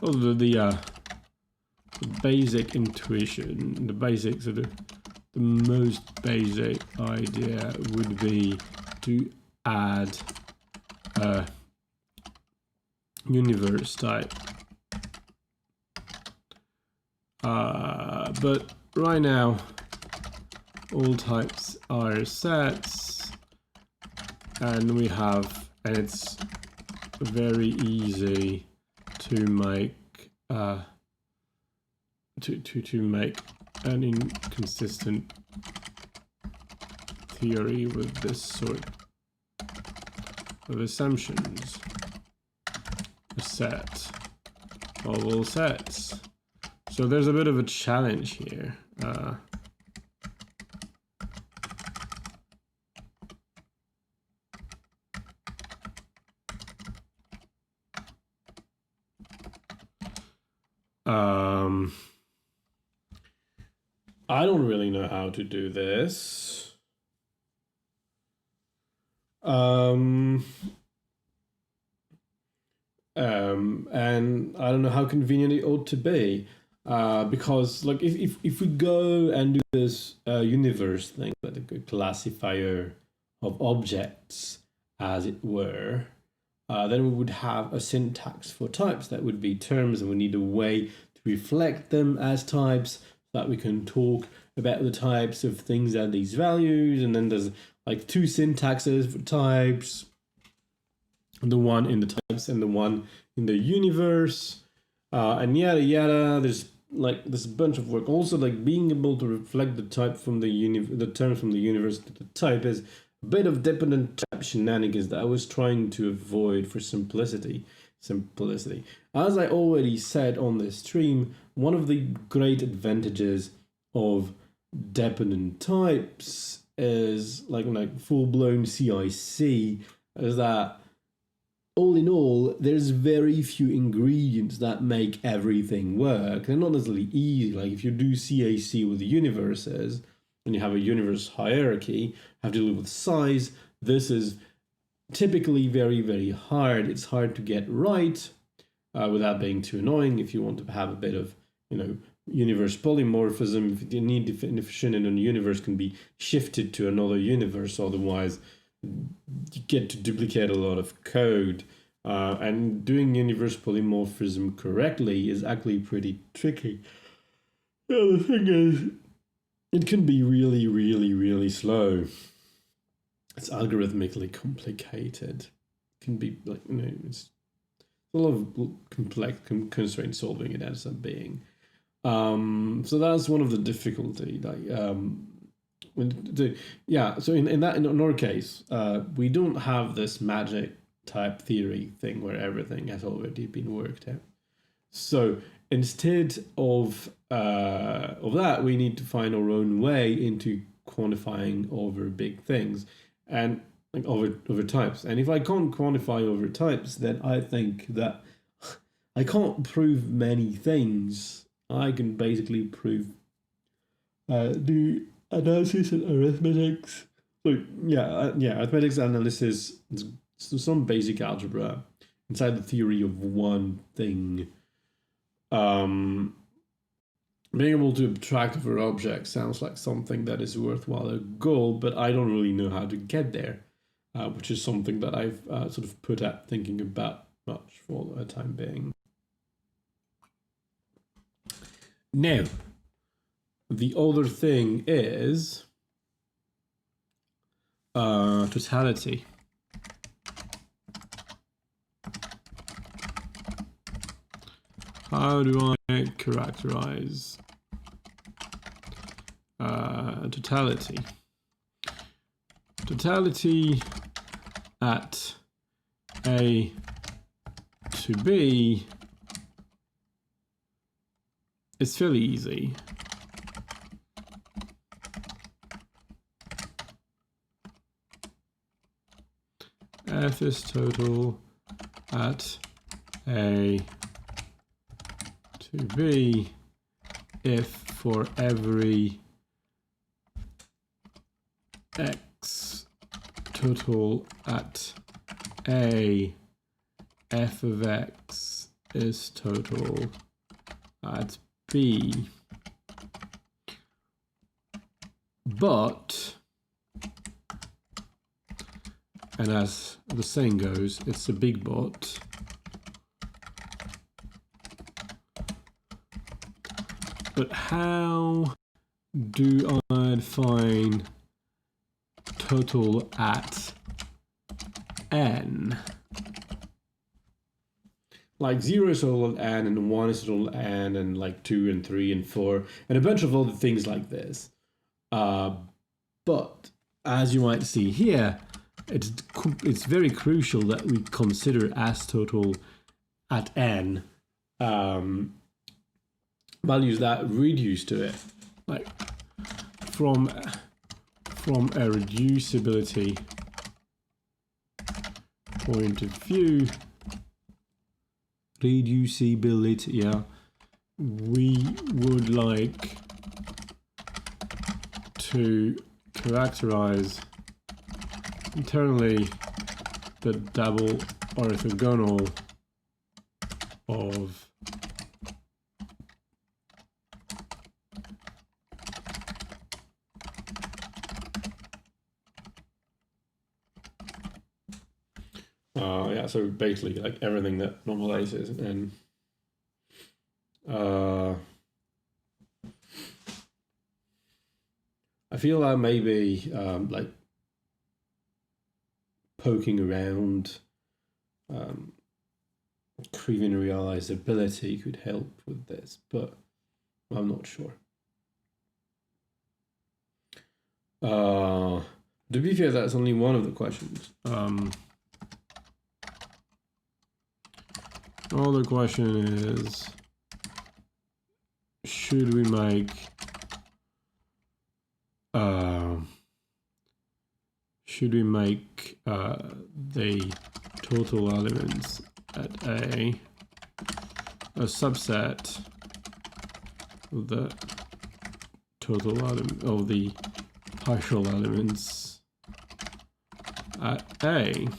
Oh, the basic intuition, the basic sort of the most basic idea would be to add a universe type. But right now, all types are sets, and it's very easy to make to make an inconsistent theory with this sort of assumptions. A set of all sets. So there's a bit of a challenge here. I don't really know how to do this. And I don't know how convenient it ought to be, because like if we go and do this universe thing, like a classifier of objects, as it were, then we would have a syntax for types that would be terms, and we need a way to reflect them as types so that we can talk about the types of things at these values. And then there's like two syntaxes for types, the one in the types and the one in the universe, and yada yada. There's like this bunch of work. Also, like being able to reflect the type from the terms from the universe to the type is a bit of dependent type shenanigans that I was trying to avoid for simplicity. As I already said on this stream, one of the great advantages of dependent types is like full-blown CIC, is that all in all, there's very few ingredients that make everything work. They're not necessarily easy. Like if you do CAC with the universes and you have a universe hierarchy, have to deal with size, this is typically very, very hard. It's hard to get right without being too annoying. If you want to have a bit of, universe polymorphism, if you need definition in a universe can be shifted to another universe, otherwise you get to duplicate a lot of code. And doing universe polymorphism correctly is actually pretty tricky. The thing is, it can be really, really, really slow. It's algorithmically complicated. can be like, it's a lot of complex constraint solving it ends up being. So that's one of the difficulty. So in our case, we don't have this magic type theory thing where everything has already been worked out. So instead of that, we need to find our own way into quantifying over big things and like over types. And if I can't quantify over types, then I think that I can't prove many things. I can basically prove the analysis and arithmetics. So arithmetics analysis, some basic algebra inside the theory of one thing. Being able to abstract over objects sounds like something that is worthwhile a goal, but I don't really know how to get there, which is something that I've sort of put at thinking about much for the time being. Now, the other thing is totality. How do I characterize totality? Totality at A to B is fairly easy. F is total at A to B if for every x total at A, f of x is total at B. But, and as the saying goes, it's a big but. But how do I define total at n? Like 0 is total at n, and 1 is total at n, and like 2 and 3 and 4, and a bunch of other things like this. But as you might see here, it's very crucial that we consider as total at n values that reduce to it, like from a reducibility point of view. Reducibility, yeah, we would like to characterize internally the double orthogonal of so basically like everything that normalizes, and I feel that maybe like poking around Krivine realizability could help with this, but I'm not sure. To be fair, that's only one of the questions. Other question is, should we make the total elements at A a subset of the total element of the partial elements at A?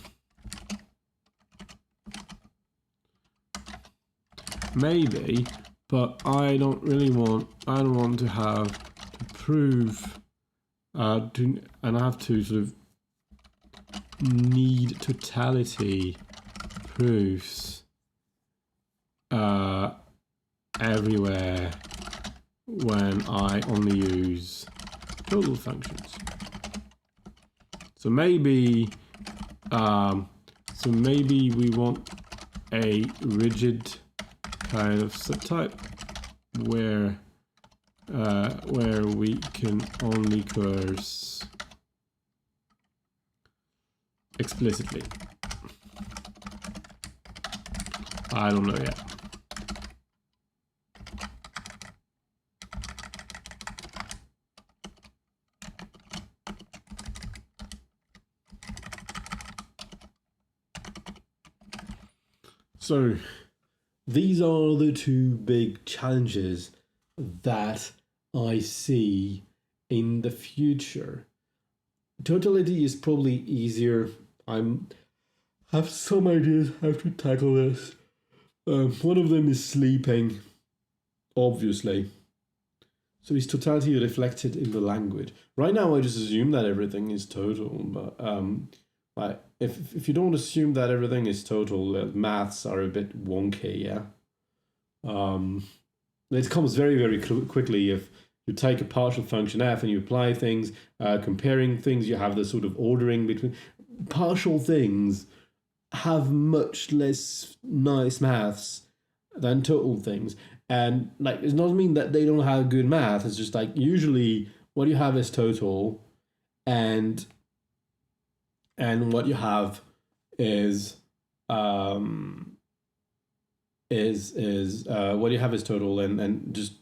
Maybe, but I don't want to have to prove and I have to sort of need totality proofs everywhere when I only use total functions. So maybe So maybe we want a rigid kind of subtype where we can only curse explicitly. I don't know yet. So these are the two big challenges that I see in the future. Totality is probably easier. I have some ideas how to tackle this. One of them is sleeping, obviously. So is totality reflected in the language? Right now, I just assume that everything is total, but like if you don't assume that everything is total, maths are a bit wonky, yeah. It comes very, very quickly if you take a partial function f and you apply things, comparing things, you have the sort of ordering between partial things have much less nice maths than total things. And like, it doesn't mean that they don't have good math. It's just like usually what you have is total, and what you have is what you have is total, and just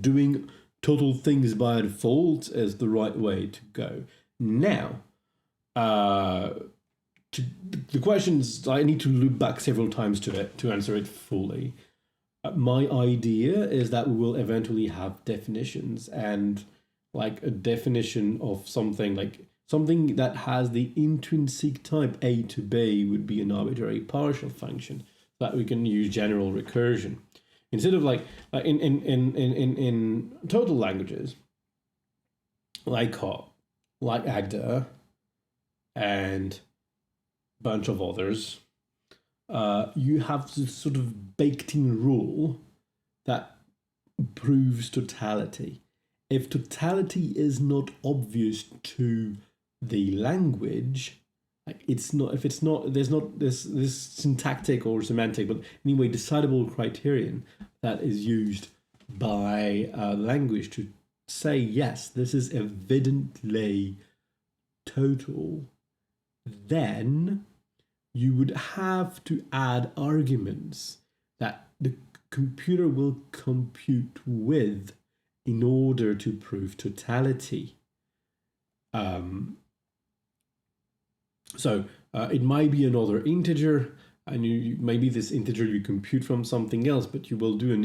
doing total things by default is the right way to go. Now, the questions, I need to loop back several times to it to answer it fully. My idea is that we will eventually have definitions, and like a definition of something, like something that has the intrinsic type a to b would be an arbitrary partial function that we can use general recursion. Instead of like in total languages, like COP, like Agda, and a bunch of others, you have this sort of baked-in rule that proves totality. If totality is not obvious to the language, like there's not this syntactic or semantic, but anyway decidable criterion that is used by language to say yes, this is evidently total, then you would have to add arguments that the computer will compute with in order to prove totality. So it might be another integer, and maybe this integer you compute from something else, but you will do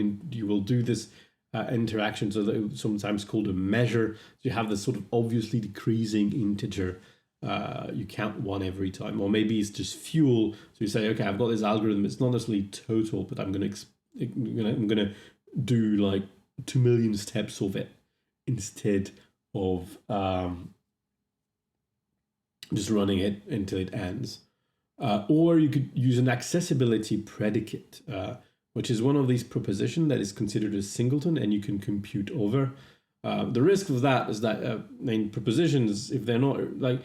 this interaction, so that it's sometimes called a measure. So you have this sort of obviously decreasing integer. You count one every time, or maybe it's just fuel. So you say, okay, I've got this algorithm. It's not necessarily total, but I'm gonna do like 2 million steps of it instead of just running it until it ends. Or you could use an accessibility predicate, which is one of these propositions that is considered a singleton and you can compute over. The risk of that is that propositions, if they're not, like,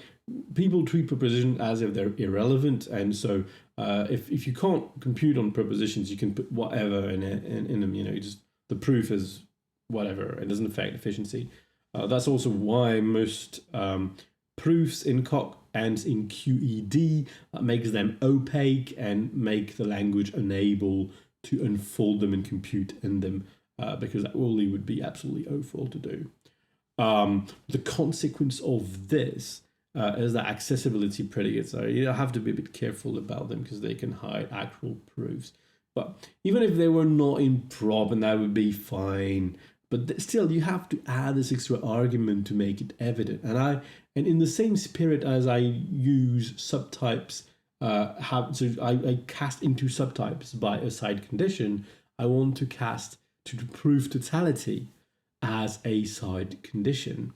people treat propositions as if they're irrelevant, and so if you can't compute on propositions, you can put whatever in them. Just the proof is whatever. It doesn't affect efficiency. That's also why most proofs in Coq and in QED makes them opaque and make the language unable to unfold them and compute in them, because that really would be absolutely awful to do. The consequence of this is that accessibility predicates, you have to be a bit careful about them because they can hide actual proofs. But even if they were not in prop, and that would be fine, but still you have to add this extra argument to make it evident. And in the same spirit as I use subtypes, I cast into subtypes by a side condition, I want to cast to prove totality as a side condition,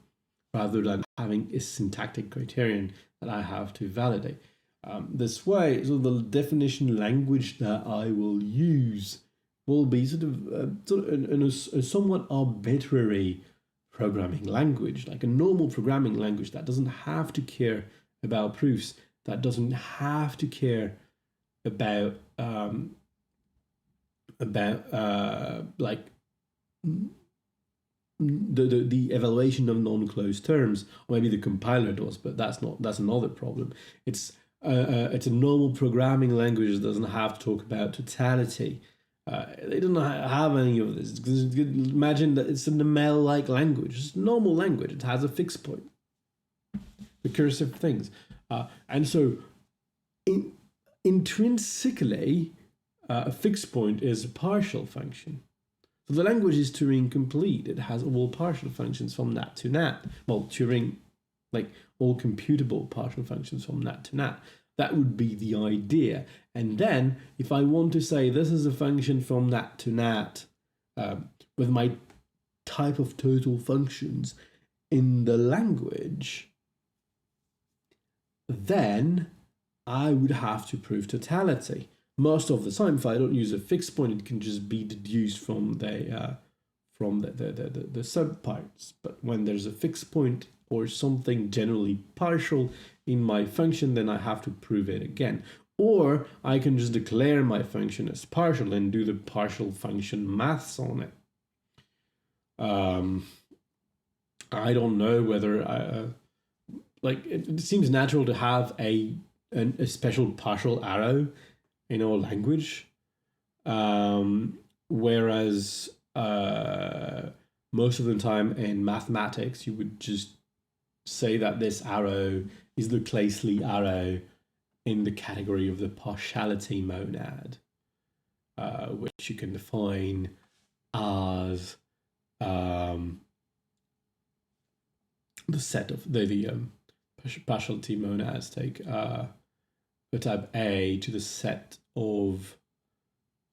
rather than having a syntactic criterion that I have to validate. This way, so the definition language that I will use will be sort of a somewhat arbitrary programming language, like a normal programming language that doesn't have to care about proofs, that doesn't have to care about like the evaluation of non-closed terms. Or maybe the compiler does, but that's another problem. It's a normal programming language that doesn't have to talk about totality. They don't have any of this. Imagine that it's an ML-like language. It's a normal language. It has a fixed point, recursive things, and so intrinsically, a fixed point is a partial function. So the language is Turing complete. It has all partial functions from nat to nat. Well, Turing, like all computable partial functions from nat to nat. That would be the idea. And then if I want to say this is a function from nat to nat with my type of total functions in the language, then I would have to prove totality. Most of the time, if I don't use a fixed point, it can just be deduced from the subparts. But when there's a fixed point or something generally partial in my function, then I have to prove it again. Or I can just declare my function as partial and do the partial function maths on it. I don't know whether it seems natural to have a special partial arrow in our language, whereas most of the time in mathematics you would just say that this arrow is the Claesley arrow in the category of the partiality monad, which you can define as the set of the partiality monads take the type A to the set of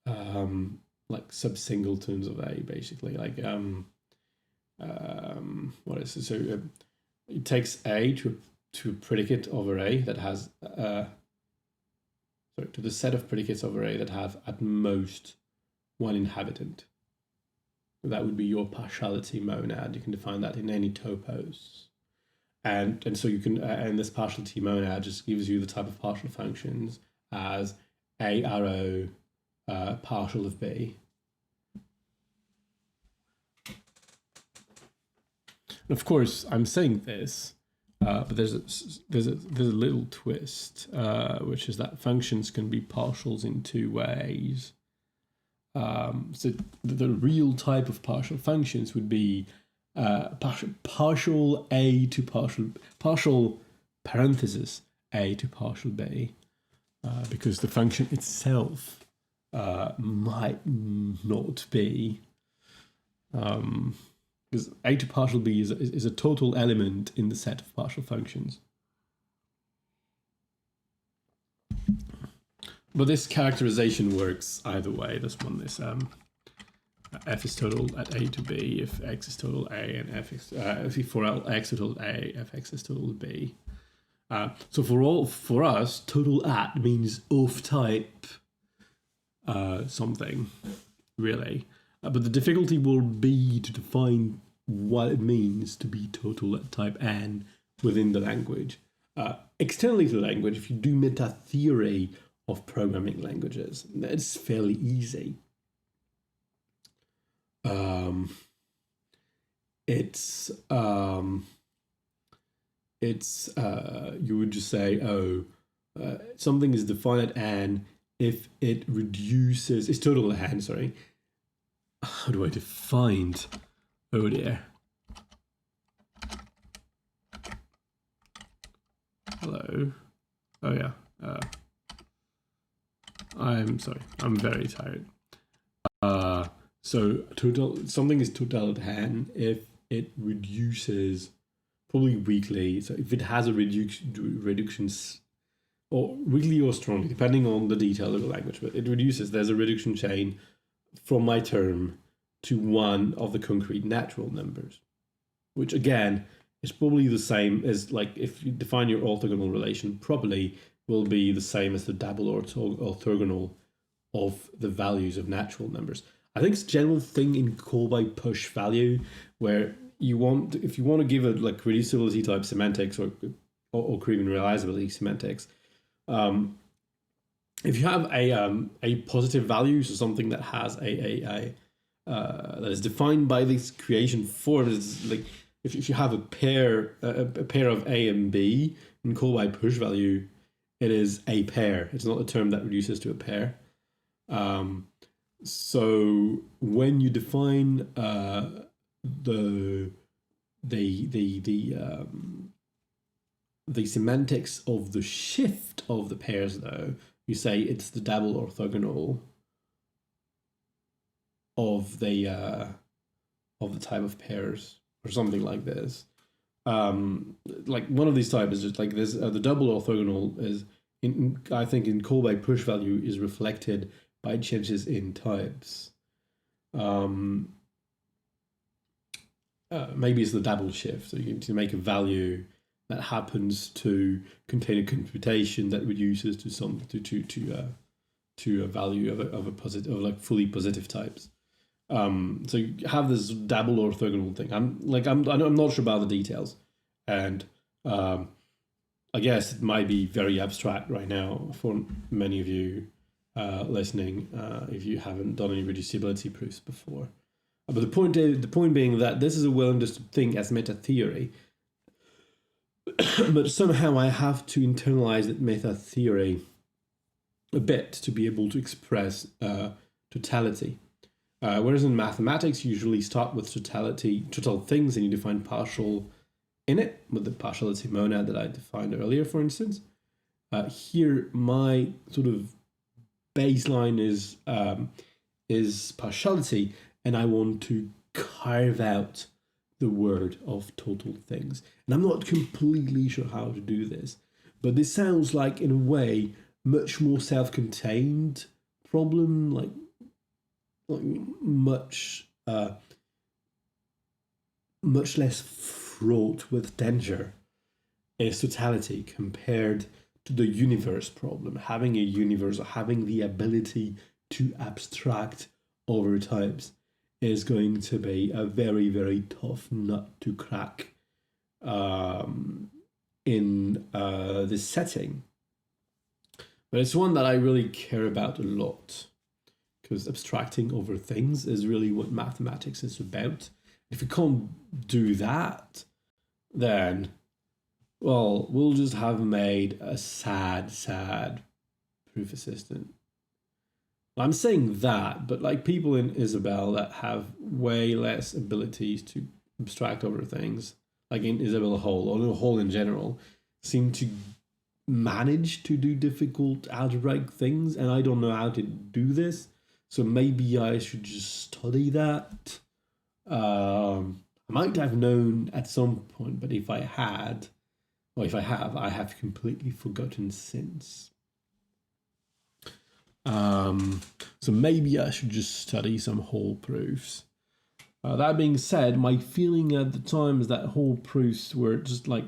like subsingletons of A, basically. Like what is it? So it takes A to a predicate over A that has to the set of predicates over A that have at most one inhabitant. That would be your partiality monad. You can define that in any topos. And so you can, and this partiality monad just gives you the type of partial functions as A arrow partial of B. And of course, I'm saying this, but there's a little twist, which is that functions can be partials in two ways. So the real type of partial functions would be partial A to partial parenthesis A to partial B, because the function itself might not be, because A to partial B is a total element in the set of partial functions. But this characterization works either way. This one is f is total at A to B if x is total A, and f is for x is total A, fx is total B. So for us, total at means of type something, really. But the difficulty will be to define what it means to be total at type n within the language. Externally to the language, if you do meta theory of programming languages, it's fairly easy. You would just say, something is defined at n if it reduces, it's total at n, sorry. How do I define? Oh dear. Hello. Oh yeah. I'm sorry. I'm very tired. So something is total at n if it reduces, probably weakly. So if it has a reductions, or weakly or strongly, depending on the detail of the language, but it reduces. There's a reduction chain from my term to one of the concrete natural numbers, which again is probably the same as, like, if you define your orthogonal relation properly, will be the same as the double orthogonal of the values of natural numbers. I think it's a general thing in call by push value, where if you want to give it like reducibility type semantics or even realizability semantics, If you have a positive value, so something that has a that is defined by this creation form, is like if you have a pair of A and B and call by push value, it is a pair. It's not a term that reduces to a pair. So when you define the semantics of the shift of the pairs, though, you say it's the double orthogonal of the type of pairs or something like this. Like one of these types is just like this. The double orthogonal is, I think, in call by push value is reflected by changes in types. Maybe it's the double shift. So you to make a value that happens to contain a computation that reduces to some to a value of a positive, of like fully positive types. So you have this double orthogonal thing. I'm not sure about the details, and I guess it might be very abstract right now for many of you listening if you haven't done any reducibility proofs before. But the point being that this is a well understood thing as meta theory, but somehow I have to internalize that meta theory a bit to be able to express totality. Whereas in mathematics, you usually start with total things, and you define partial in it with the partiality monad that I defined earlier, for instance. Here, my sort of baseline is partiality, and I want to carve out the word of total things. And I'm not completely sure how to do this, but this sounds like, in a way, much more self-contained problem, like much less fraught with danger is totality compared to the universe problem. Having a universe, or having the ability to abstract over types, is going to be a very, very tough nut to crack in this setting. But it's one that I really care about a lot, because abstracting over things is really what mathematics is about. If we can't do that, then, well, we'll just have made a sad, sad proof assistant. I'm saying that, but like people in Isabelle that have way less abilities to abstract over things, like in Isabelle Hall, or the Hall in general, seem to manage to do difficult algebraic things, and I don't know how to do this. So maybe I should just study that. I might have known at some point, but if I have, I have completely forgotten since. So maybe I should just study some Hall proofs. That being said, my feeling at the time is that Hall proofs were just like,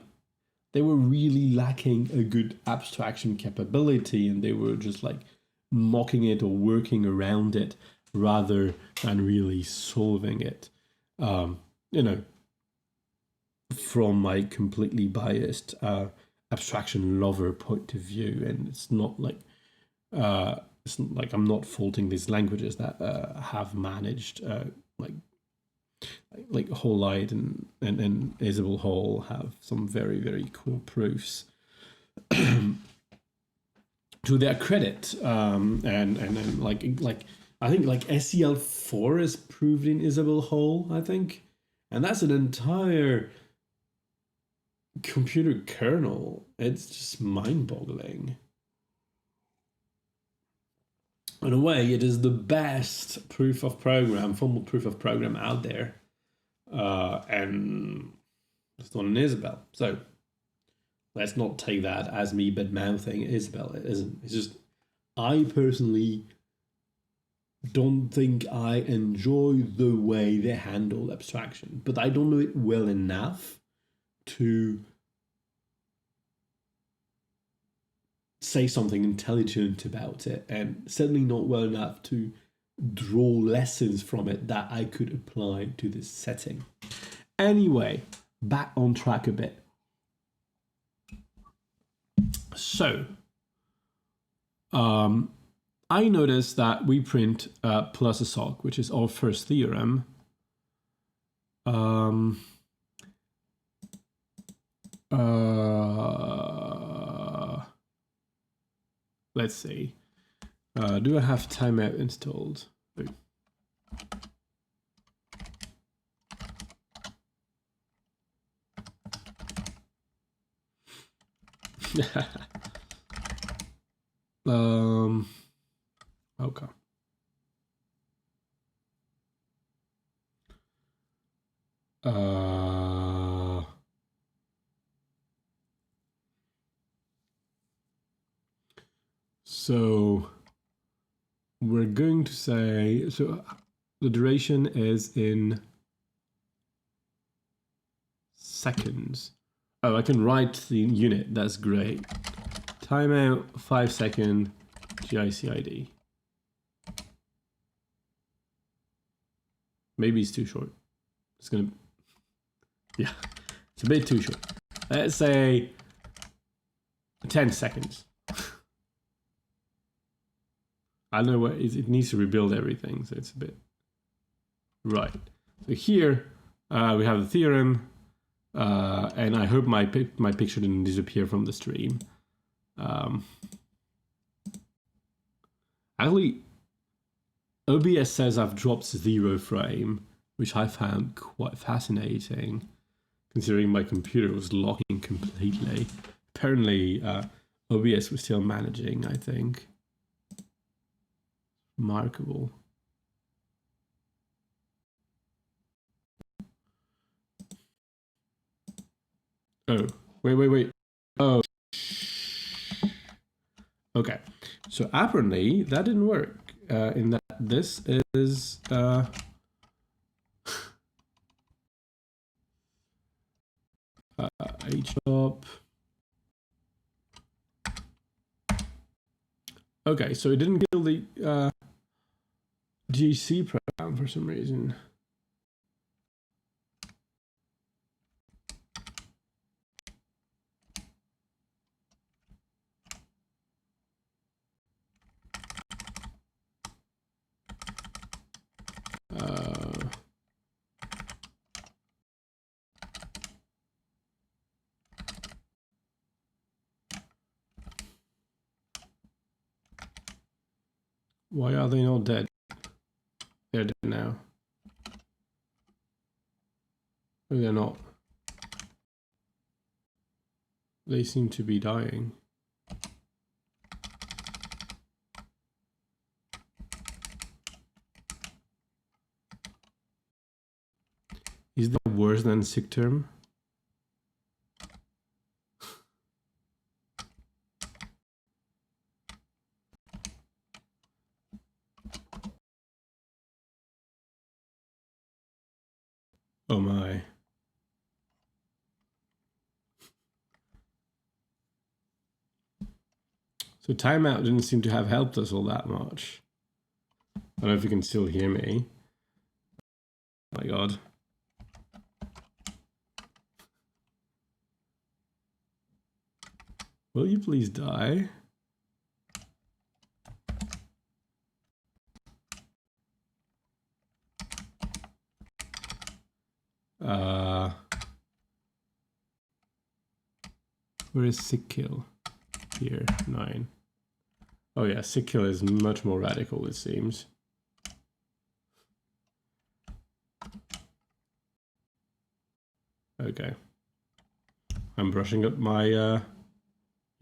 they were really lacking a good abstraction capability, and they were just like mocking it or working around it rather than really solving it. From my completely biased abstraction lover point of view, and it's not like I'm not faulting these languages that have managed like Holite and Isabelle Hall have some very, very cool proofs to their credit. And like I think like SEL4 is proved in Isabelle Hall, I think, and that's an entire computer kernel. It's just mind-boggling. In a way, it is the best formal proof of program out there. And it's not an Isabelle. So let's not take that as me bad-mouthing Isabelle. It isn't. It's just, I personally don't think I enjoy the way they handle abstraction, but I don't know it well enough to say something intelligent about it, and certainly not well enough to draw lessons from it that I could apply to this setting. Anyway, back on track a bit. So, I noticed that we print plus a sock, which is our first theorem. Let's see. Do I have timeout installed? Okay. So we're going to say, so the duration is in seconds. Oh, I can write the unit. That's great. Timeout 5 second GICID. Maybe it's too short. It's gonna, yeah, it's a bit too short. Let's say 10 seconds. I don't know what it needs to rebuild everything, so it's a bit right. So here we have the theorem, and I hope my picture didn't disappear from the stream. Actually, OBS says I've dropped 0 frame, which I found quite fascinating, considering my computer was locking completely. Apparently, OBS was still managing, I think. Remarkable. Oh, wait. Oh. Okay. So apparently that didn't work. In that this is HTOP. Okay, so it didn't kill the GC program for some reason. Why are they not dead? They're dead now. No, they're not. They seem to be dying. Is that worse than sick term? Oh my. So timeout didn't seem to have helped us all that much. I don't know if you can still hear me. Oh my God. Will you please die? Where is sick kill? Here, 9. Oh yeah, sick kill is much more radical, it seems. Okay. I'm brushing up my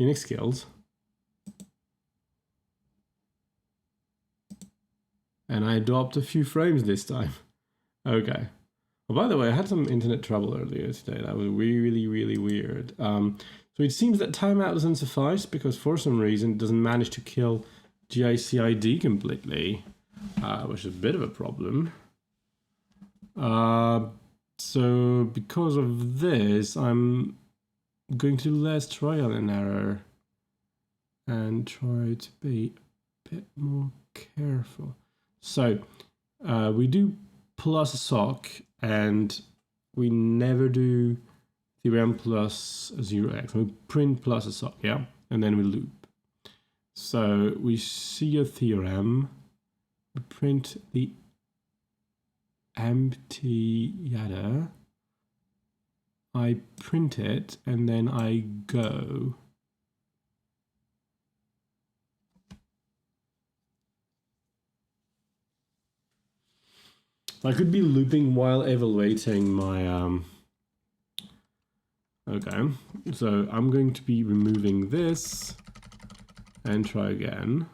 Unix skills. And I dropped a few frames this time. Okay. Well, by the way, I had some internet trouble earlier today. That was really, really weird. So it seems that timeout doesn't suffice because for some reason it doesn't manage to kill GICID completely, which is a bit of a problem. So because of this, I'm going to do less trial and error and try to be a bit more careful. So we do plus a sock and we never do theorem plus 0x. We print plus a sock, yeah, and then we loop. So we see a theorem, we print the empty yada, I print it, and then I go. I could be looping while evaluating my okay, so I'm going to be removing this and try again.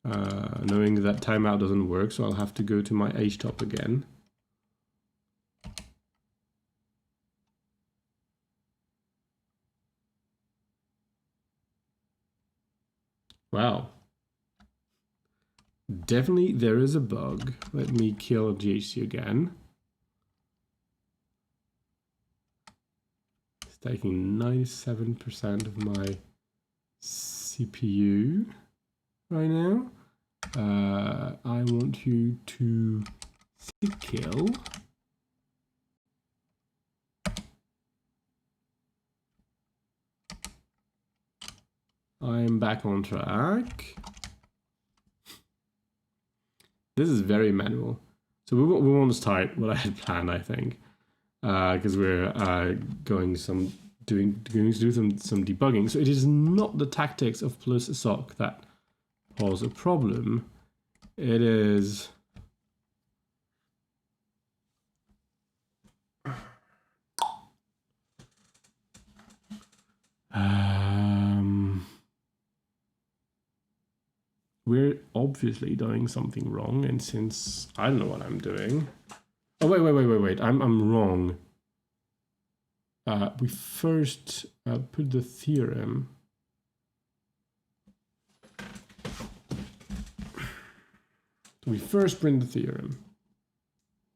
Knowing that timeout doesn't work, so I'll have to go to my htop again. Wow. Definitely there is a bug. Let me kill GHC again. It's taking 97% of my CPU right now. I want you to kill. I'm back on track. This is very manual. So we want to start what I had planned, I think, because we're going to do some debugging. So it is not the tactics of plus sock that pose a problem. It is we're obviously doing something wrong, and since I don't know what I'm doing. Oh wait, I'm wrong. We first put the theorem. We first print the theorem.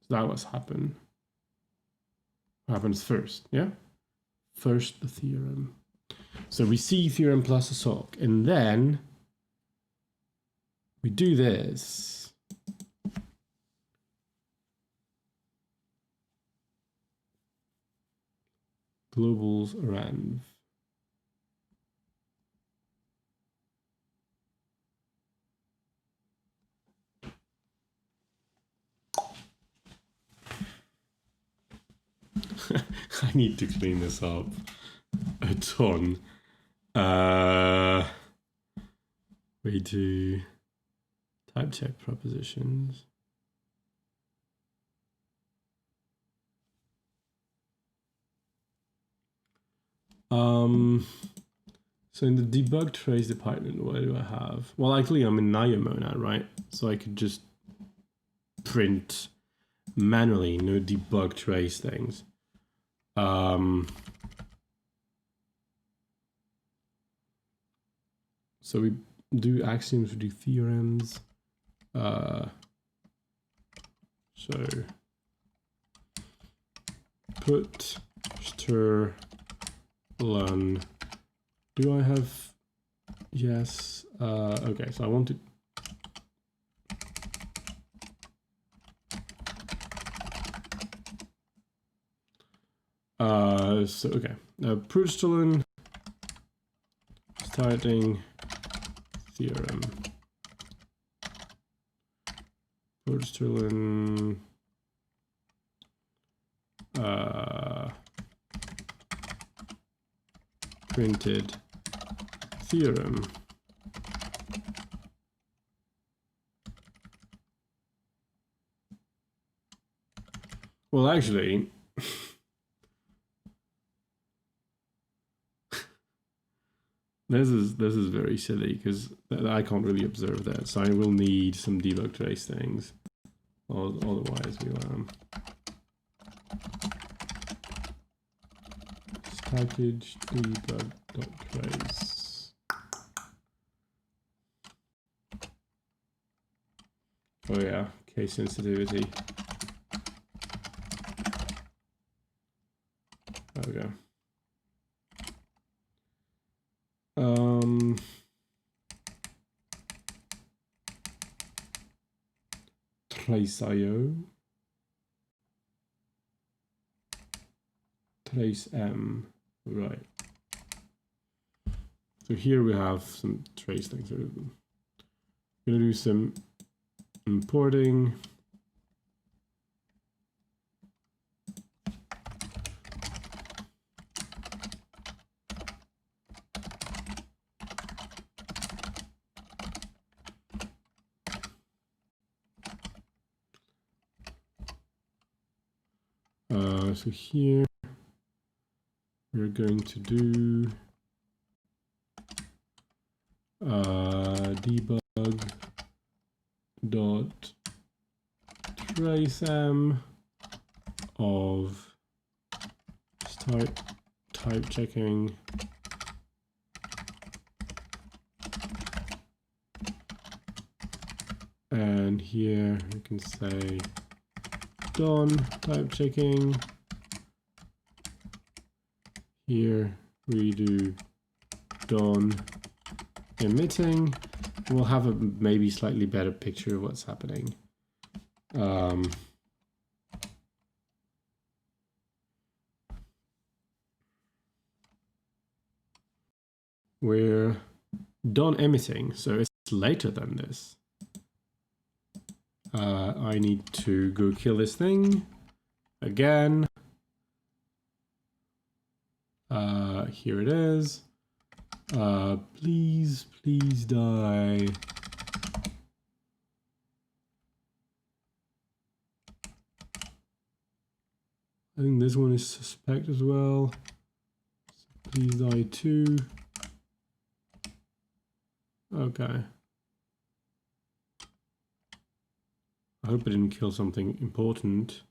So that was happen. What happens first, yeah? First the theorem. So we see theorem plus a sock, and then we do this. Globals around. I need to clean this up a ton. We do type check propositions. So in the debug trace department, what do I have? Well, actually, I'm in Nayamona, right? So I could just print manually, no debug trace things. So we do axioms, we do theorems. So put stir learn. Do I have? Yes. Okay, so I want to. So okay. Prudstolin starting theorem. Prudstolin printed theorem. Well, actually, this is very silly because I can't really observe that, so I will need some debug trace things. Otherwise, we'll package debug.trace. Oh yeah, case sensitivity. There we go. Trace.io. Trace M. Right. So here we have some trace things. So I'm gonna do some importing. So here we're going to do debug dot traceM of start type checking and here we can say done type checking. Here we do done emitting. We'll have a maybe slightly better picture of what's happening. We're done emitting, so it's later than this. I need to go kill this thing again. Here it is. Please, please die. I think this one is suspect as well. So please die too. Okay. I hope I didn't kill something important,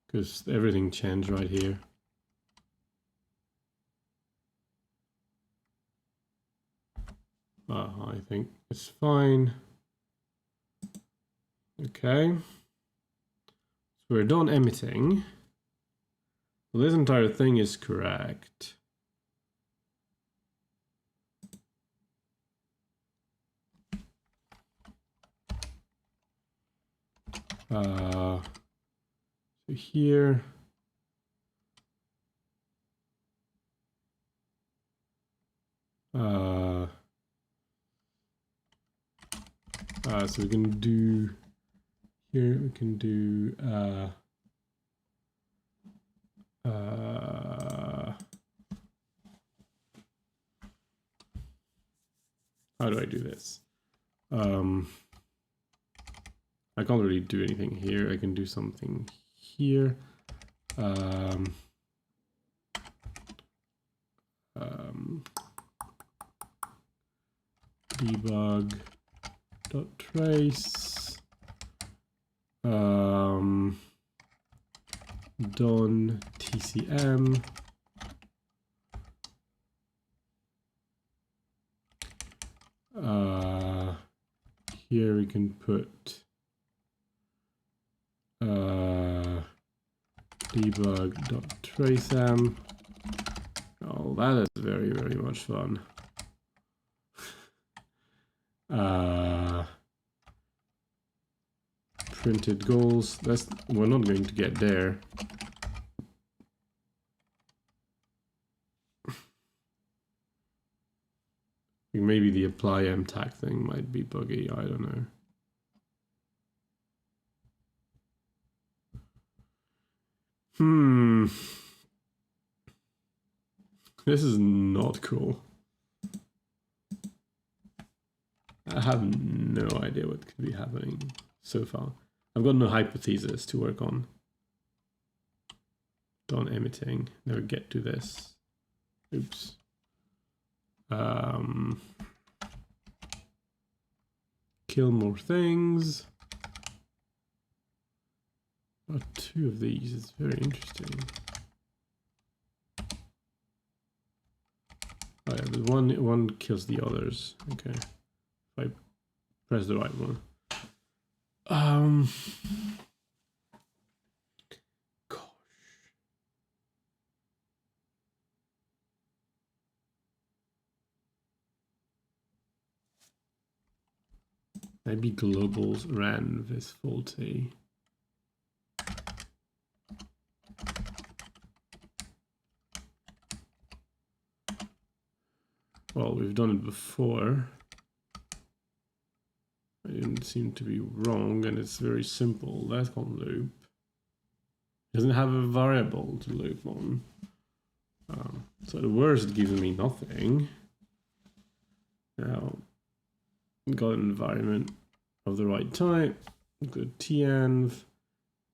because everything changed right here. I think it's fine. Okay. So we're done emitting. Well, this entire thing is correct. So here. So we can do here, we can do how do I do this? I can't really do anything here. I can do something here. Debug dot trace done TCM here we can put debug.traceM. Oh, that is very, very much fun. Printed goals. We're not going to get there. Maybe the apply mtag thing might be buggy. I don't know. This is not cool. I have no idea what could be happening so far. I've got no hypothesis to work on. Done emitting. Never get to this. Oops. Kill more things. Two of these is very interesting. Oh yeah, but one kills the others. Okay. If I press the right one. Gosh. Maybe globals ran this faulty. well, we've done it before. I didn't seem to be wrong, and it's very simple. That's called loop. It doesn't have a variable to loop on. So at worst, it gives me nothing. Now, got an environment of the right type. Good tenv,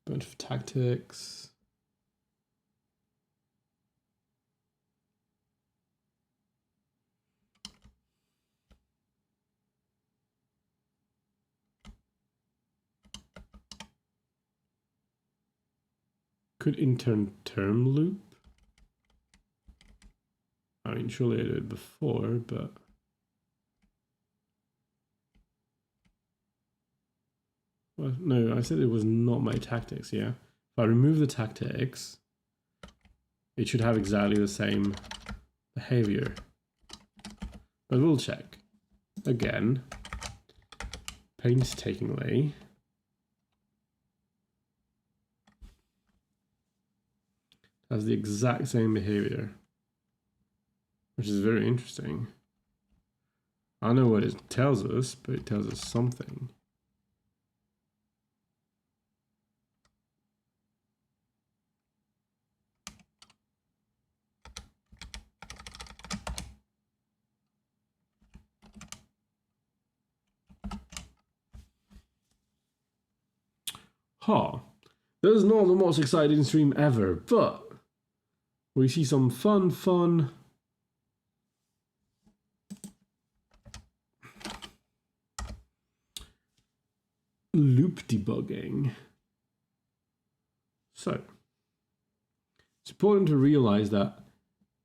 bunch of tactics. Could intern term loop. I mean, surely I did it before, but well, no, I said it was not my tactics. Yeah, if I remove the tactics, it should have exactly the same behavior. But we'll check again, painstakingly. Has the exact same behavior, which is very interesting. I don't know what it tells us, but it tells us something. Huh. This is not the most exciting stream ever, but we see some fun loop debugging. So, it's important to realize that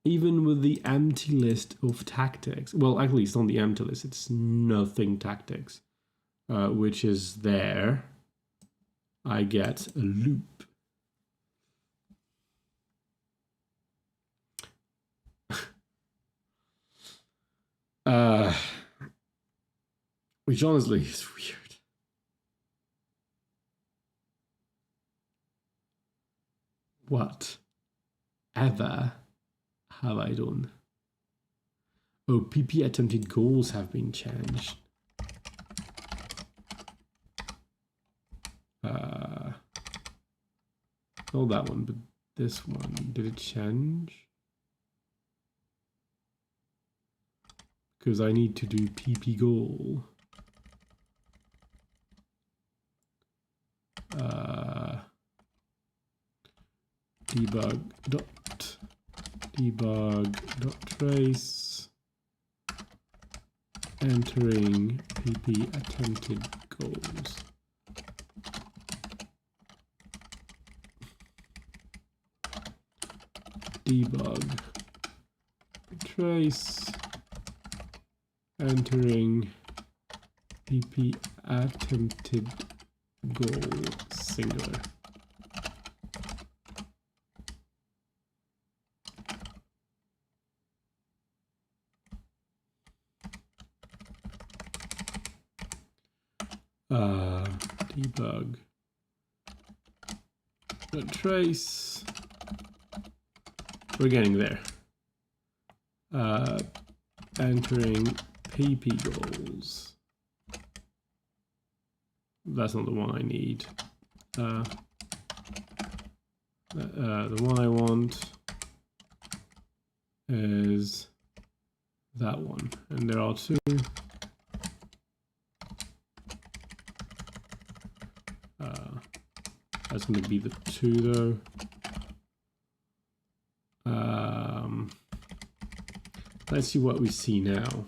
even with the empty list of tactics, well, actually it's not the empty list, it's nothing tactics, which is there, I get a loop. Which honestly is weird. What ever have I done? Oh, PP attempted goals have been changed. Not that one, but this one. Did it change? Because I need to do PP goal. Debug.trace entering PP attempted goals. Debug trace entering PP attempted goal singular. Debug the trace. We're getting there. Entering PP goals. That's not the one I need. The one I want is that one, and there are two. That's going to be the two though. Let's see what we see now.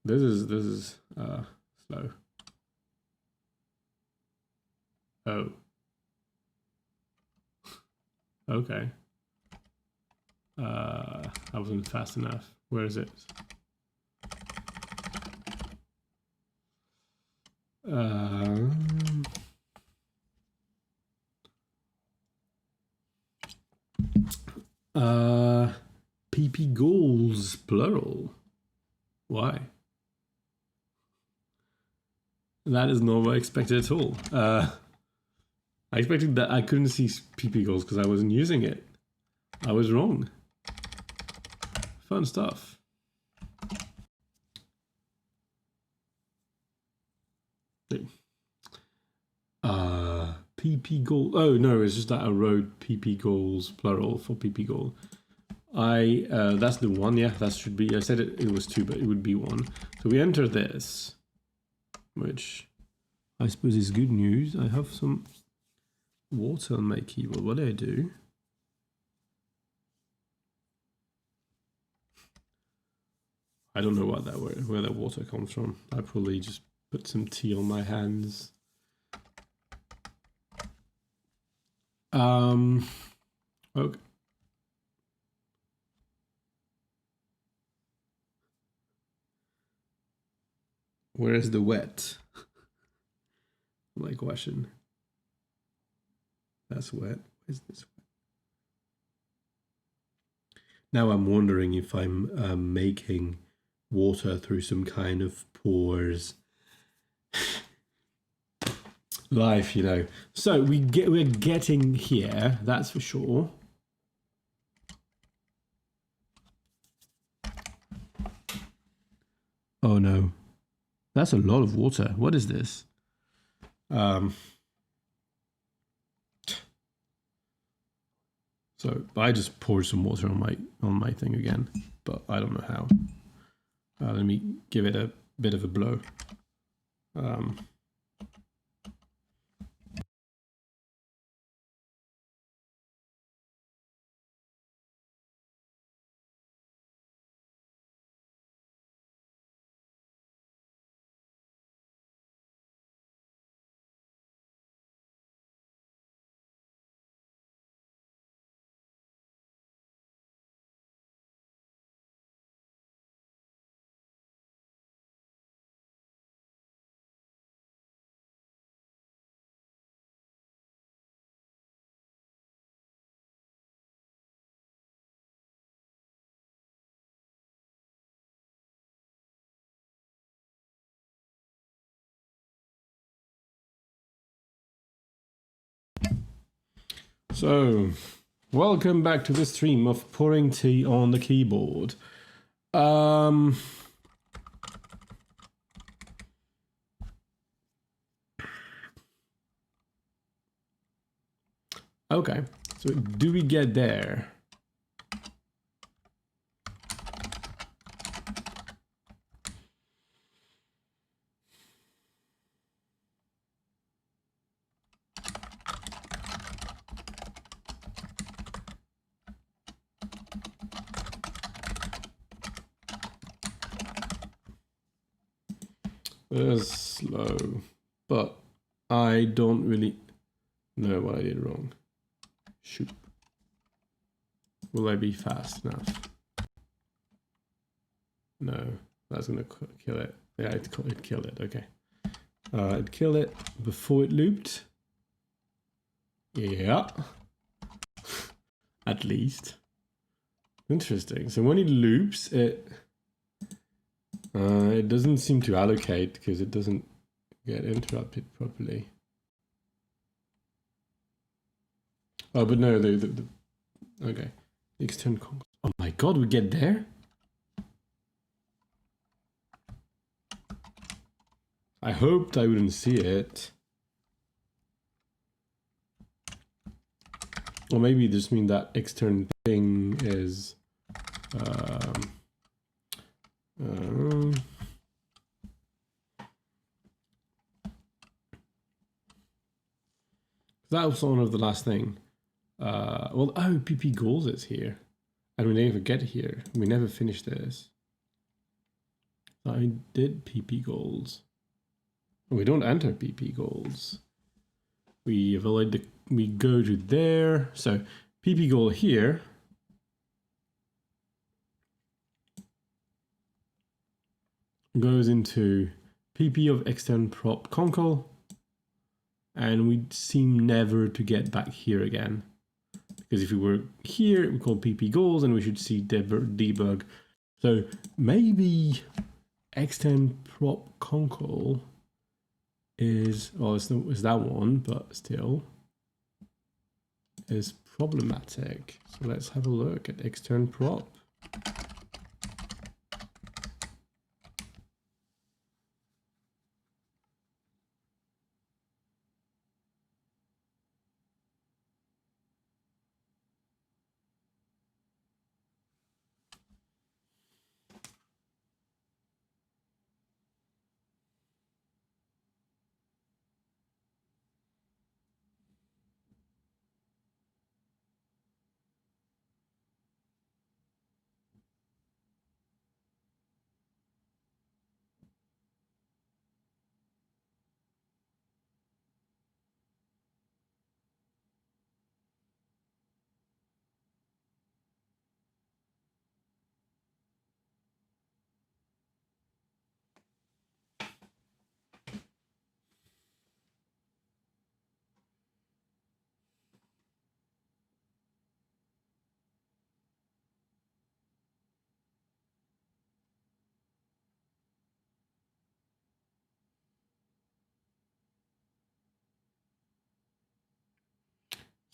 This is slow. Oh. Okay. I wasn't fast enough. Where is it? PP goals plural. Why? That is not what I expected at all. I expected that I couldn't see PP goals because I wasn't using it. I was wrong. fun stuff. PP goal. Oh no, it's just that I wrote PP goals plural for PP goal. That's the one. Yeah, that should be. I said it was 2, but it would be 1. So we enter this, which I suppose is good news. I have some water on my keyboard. What do I do? I don't know what where that water comes from. I probably just put some tea on my hands. Okay. Where is the wet? My question. That's wet. Is this wet? Now I'm wondering if I'm making water through some kind of pores. Life, you know. So we're getting here, that's for sure. Oh no, that's a lot of water. What is this? So I just poured some water on my thing again, but I don't know how. Let me give it a bit of a blow. So, welcome back to the stream of pouring tea on the keyboard. Okay, so do we get there? Slow, but I don't really know what I did wrong. Shoot. Will I be fast enough? No, that's gonna kill it. Yeah, it killed it, okay. It killed it before it looped. Yeah. At least. Interesting. So when it loops, it doesn't seem to allocate because it doesn't get interrupted properly. Oh, but no, okay. External console. Oh my god, we get there? I hoped I wouldn't see it. Or maybe this means that external thing is that was one of the last thing. Well, oh, PP goals is here. And we never get here. We never finished this. I did PP goals. We don't enter PP goals. We avoid the, we go to there. So PP goal here. Goes into PP of extern prop concal. And we seem never to get back here again. Because if we were here, we call PP goals and we should see debug. So maybe extend prop concal is, well, it's that one, but still is problematic. So let's have a look at extern prop.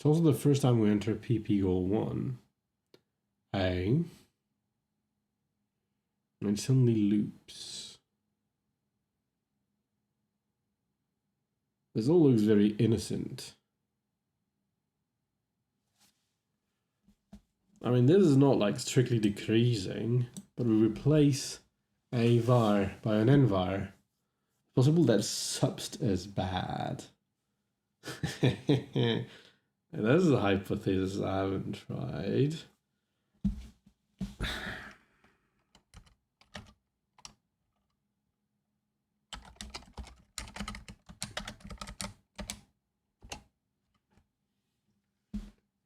It's also the first time we enter PP goal 1. A. And it suddenly loops. This all looks very innocent. I mean, this is not like strictly decreasing, but we replace a var by an nvar. It's possible that subst is bad. This is a hypothesis I haven't tried.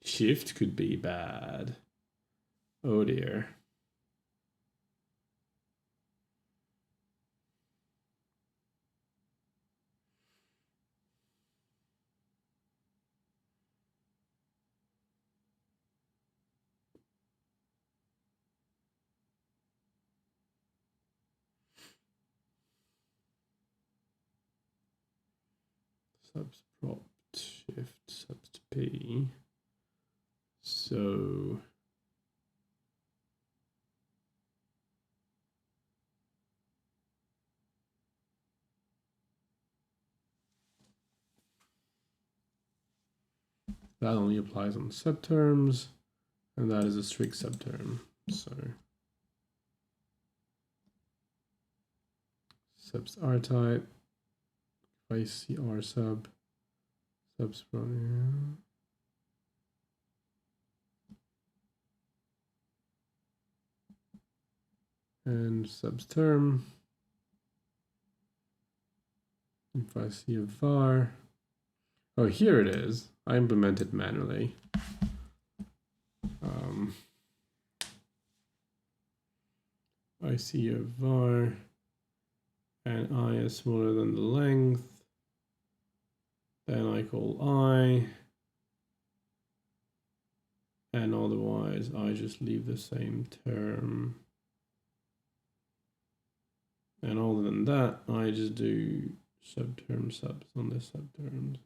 Shift could be bad. Oh dear. Subs propt shift subs p. So that only applies on subterms, and that is a strict subterm. So subs R type. If I see R sub, subs from and subs term. If I see a var, oh, here it is. I implemented manually. I see a var and I is smaller than the length. Then I call I, and otherwise I just leave the same term. And other than that, I just do subterm subs on the subterms.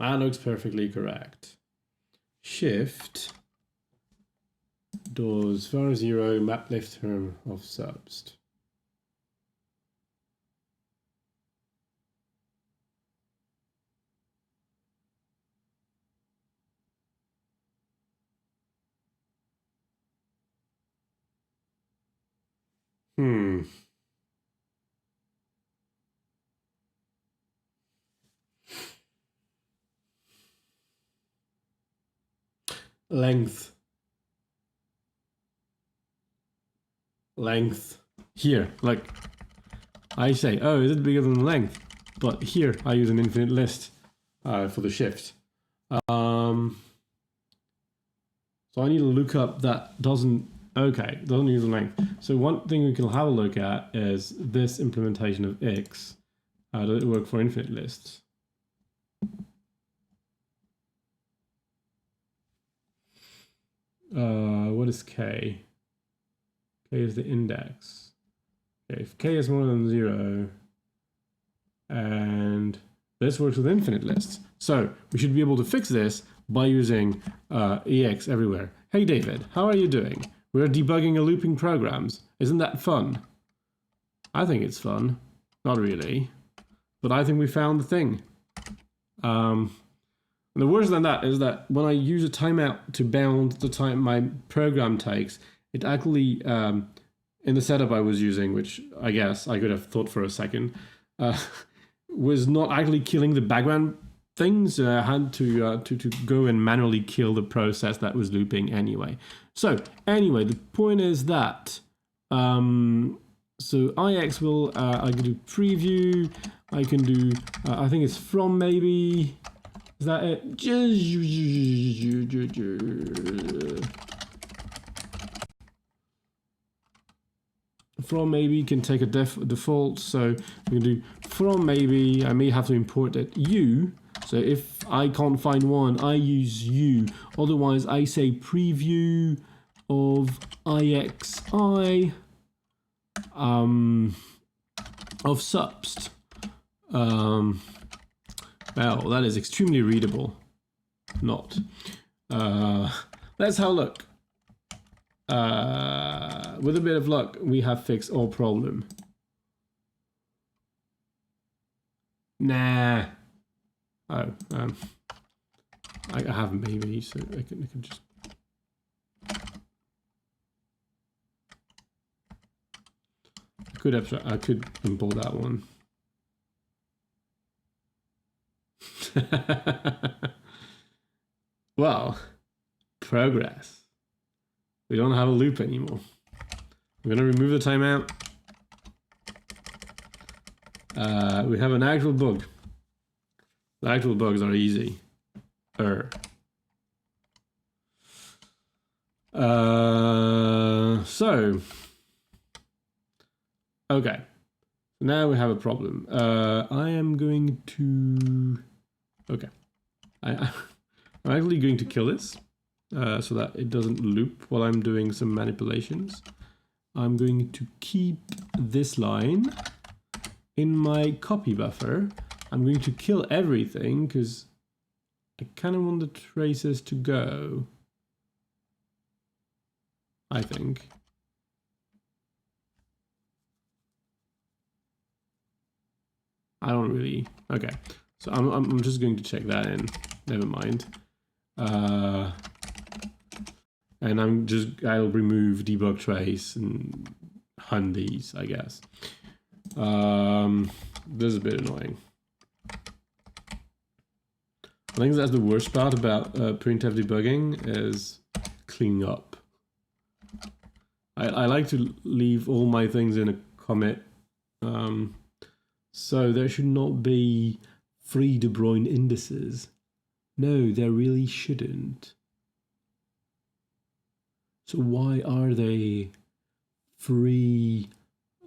That looks perfectly correct. Shift does var 0 map left term of subst. Length. Here, like I say, oh, is it bigger than the length? But here I use an infinite list for the shift. So I need to look up that doesn't use the length. So one thing we can have a look at is this implementation of X. Does it work for infinite lists? What is K? K is the index. Okay, if K is more than 0, and this works with infinite lists. So we should be able to fix this by using EX everywhere. Hey David, how are you doing? We're debugging a looping programs. Isn't that fun? I think it's fun. Not really. But I think we found the thing. And the worse than that is that when I use a timeout to bound the time my program takes, it actually, in the setup I was using, which I guess I could have thought for a second, was not actually killing the background things. I had to go and manually kill the process that was looping anyway. So anyway, the point is that, so IX will, I can do preview, I can do, I think it's from maybe, is that it? From maybe can take a default, so we can do from maybe, I may have to import it U, so if I can't find one, I use U, otherwise I say preview of IXI of subst. Well, that is extremely readable. not. Let's have a look. With a bit of luck, we have fixed all problem. Nah. Oh, I have maybe, so I can just. I could import that one. Well, progress. We don't have a loop anymore. We're gonna remove the timeout. We have an actual bug. The actual bugs are easy. So okay. Now we have a problem. I am going to. Okay. I'm actually going to kill this so that it doesn't loop while I'm doing some manipulations. I'm going to keep this line in my copy buffer. I'm going to kill everything because I kind of want the traces to go. I think. I don't really. Okay, so I'm just going to check that in. Never mind. And I'll remove debug trace and hunt these, I guess. This is a bit annoying. I think that's the worst part about printf debugging is cleaning up. I like to leave all my things in a commit. So there should not be free De Bruyne indices. No, there really shouldn't. So why are they free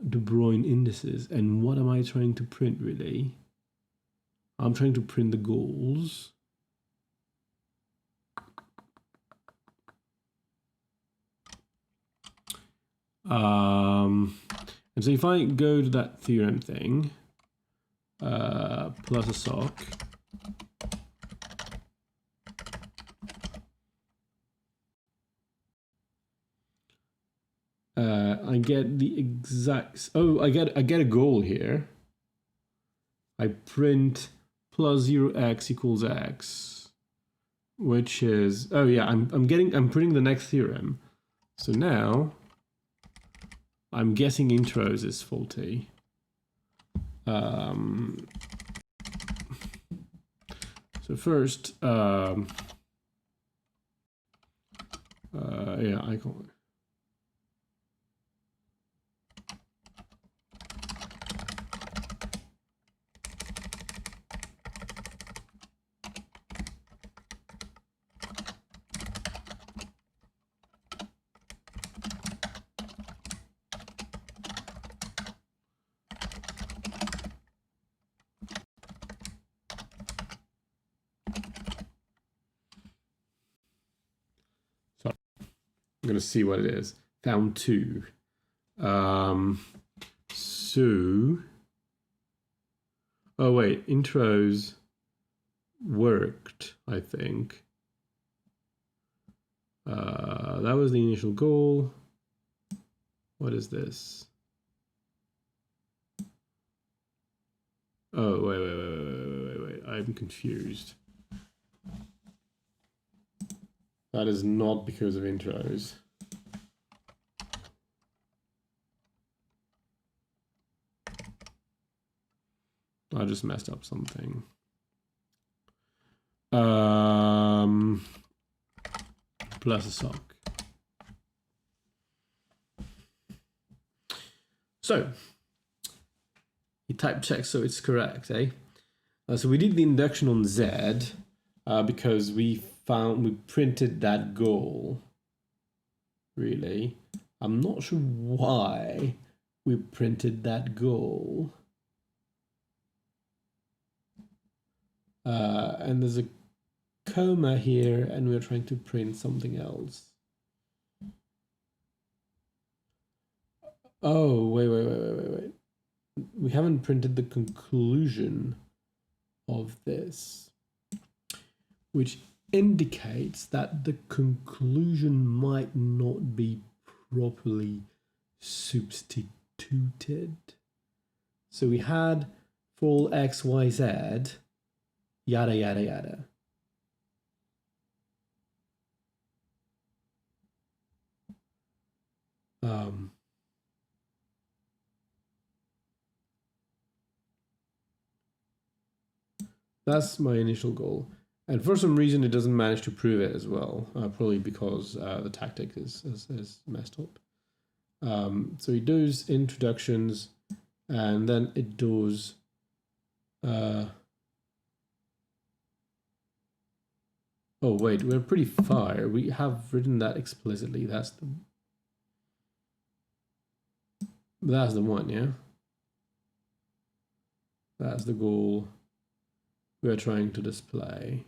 De Bruyne indices? And what am I trying to print really? I'm trying to print the goals. And so if I go to that theorem thing, plus a sock, I get the exact. Oh, I get a goal here. I print plus 0x equals x, which is I'm printing the next theorem. So now I'm guessing intros is faulty. So first, I can't. I'm going to see what it is. Found 2. So, oh wait, intros worked, I think. That was the initial goal. What is this? Oh, wait. I'm confused. That is not because of intros. I just messed up something. Plus a sock. So, you type check so it's correct, eh? So we did the induction on Z because we printed that goal, really. I'm not sure why we printed that goal. And there's a comma here, and we're trying to print something else. Oh, wait. We haven't printed the conclusion of this, which indicates that the conclusion might not be properly substituted. So we had for all x, y, z, yada, yada, yada. That's my initial goal. And for some reason, it doesn't manage to prove it as well, probably because the tactic is messed up. So it does introductions, and then it does oh wait, we're pretty far. We have written that explicitly. That's the one, yeah? That's the goal we're trying to display.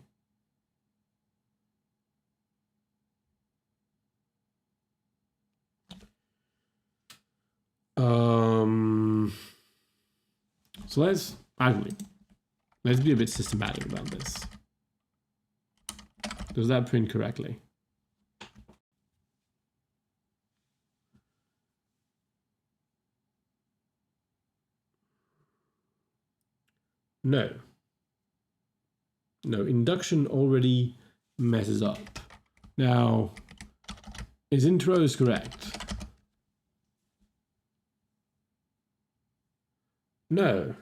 So let's be a bit systematic about this. Does that print correctly? No. No, induction already messes up. Now, is intros correct? No.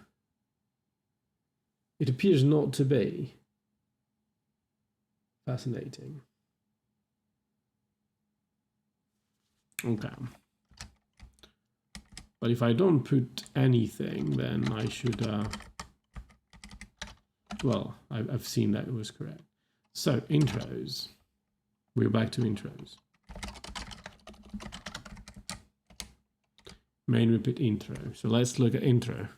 It appears not to be. Fascinating. Okay. But if I don't put anything, then I should... well, I've seen that it was correct. So, intros. We're back to intros. Main repeat intro. So let's look at intro.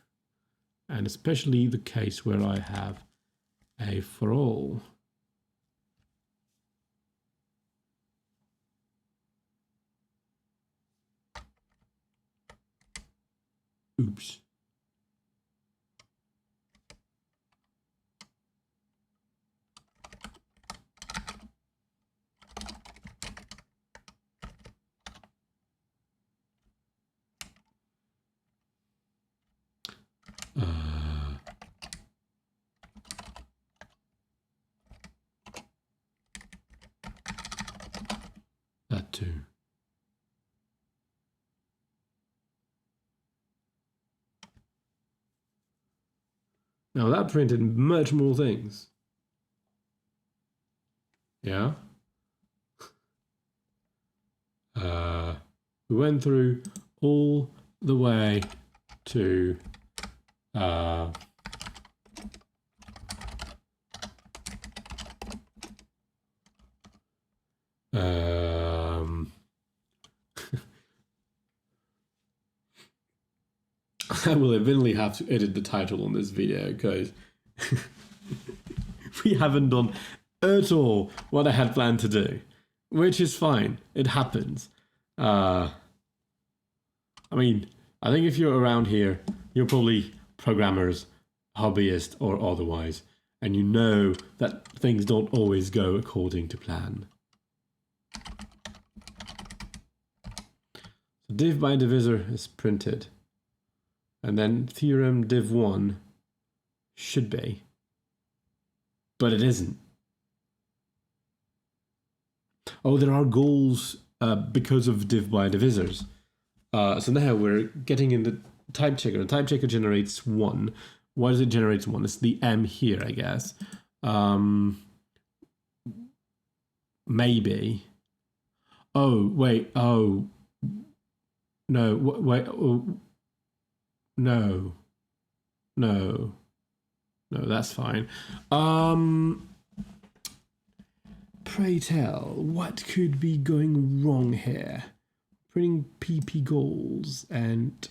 And especially the case where I have a for all. Oops. That too. Now that printed much more things. Yeah. We went through all the way to I will eventually have to edit the title on this video because we haven't done at all what I had planned to do, which is fine. It happens. I mean, I think if you're around here, you're probably programmers, hobbyists, or otherwise, and you know that things don't always go according to plan. So div by divisor is printed. And then theorem div1 should be, but it isn't. Oh, there are goals because of div by divisors. So now we're getting in the type checker. The type checker generates 1. Why does it generate 1? It's the M here, I guess. Maybe. Oh, wait. Oh. No. Wait. Oh. No, that's fine. Pray tell, what could be going wrong here? Printing PP goals and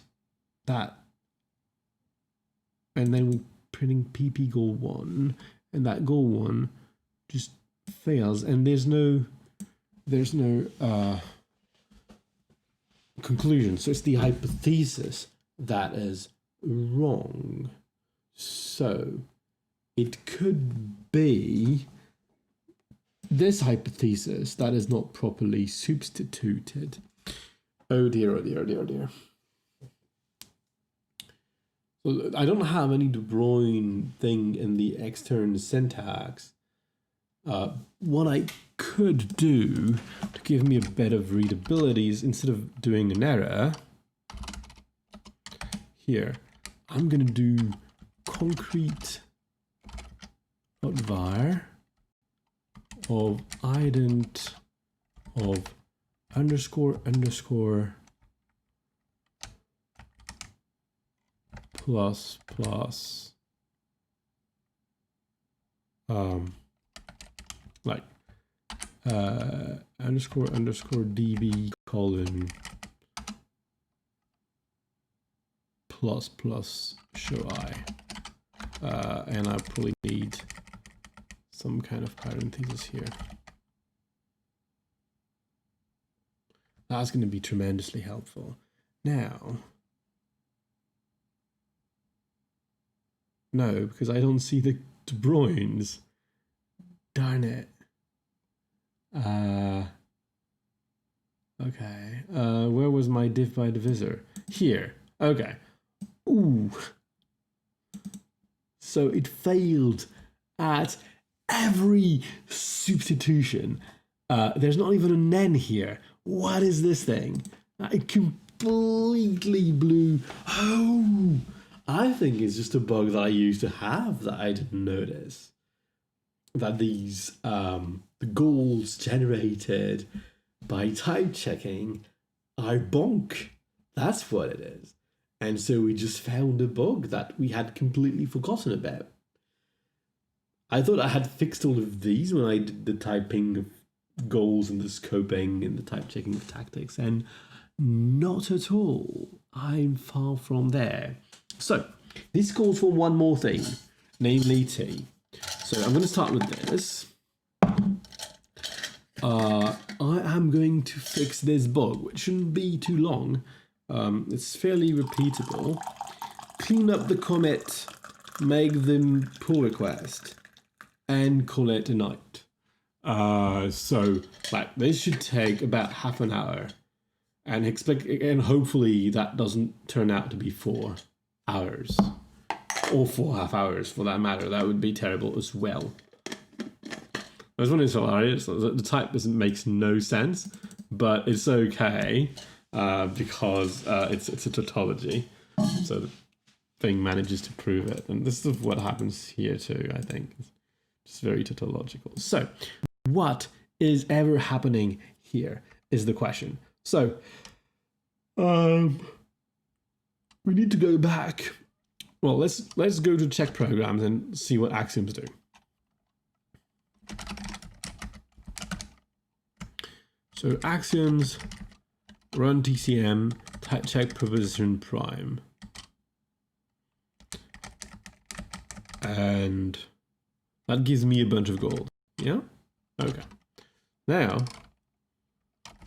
that, and then we're printing PP goal 1, and that goal 1 just fails, and there's no conclusion. So it's the hypothesis that is wrong. So it could be this hypothesis that is not properly substituted. Oh dear, oh dear, oh dear, oh dear. So I don't have any De Bruyne thing in the external syntax. What I could do to give me a bit of readability is, instead of doing an error, here, I'm going to do concrete var of ident of underscore underscore plus plus like underscore underscore db colon plus plus show I, and I probably need some kind of parenthesis here. That's going to be tremendously helpful. Now, no, because I don't see the De Bruyne's. Darn it. Okay. Where was my div by divisor? Here. Okay. Ooh. So it failed at every substitution. There's not even an N here. What is this thing? It completely blew. Oh, I think it's just a bug that I used to have that I didn't notice. That these the goals generated by type checking are bonk. That's what it is. And so we just found a bug that we had completely forgotten about. I thought I had fixed all of these when I did the typing of goals and the scoping and the type checking of tactics, and not at all. I'm far from there. So this calls for one more thing, namely T. So I'm going to start with this. I am going to fix this bug, which shouldn't be too long. It's fairly repeatable. Clean up the commit, make the pull request, and call it a night. So like this should take about half an hour, and hopefully that doesn't turn out to be 4 hours or 4.5 hours for that matter. That would be terrible as well. I was wondering, hilarious. The type makes no sense, but it's okay because it's a tautology. So the thing manages to prove it, and this is what happens here too. I think it's just very tautological. So, what is ever happening here is the question. So, we need to go back. Well, let's go to check programs and see what axioms do. So axioms run TCM check proposition prime, and that gives me a bunch of gold. Yeah. Okay. Now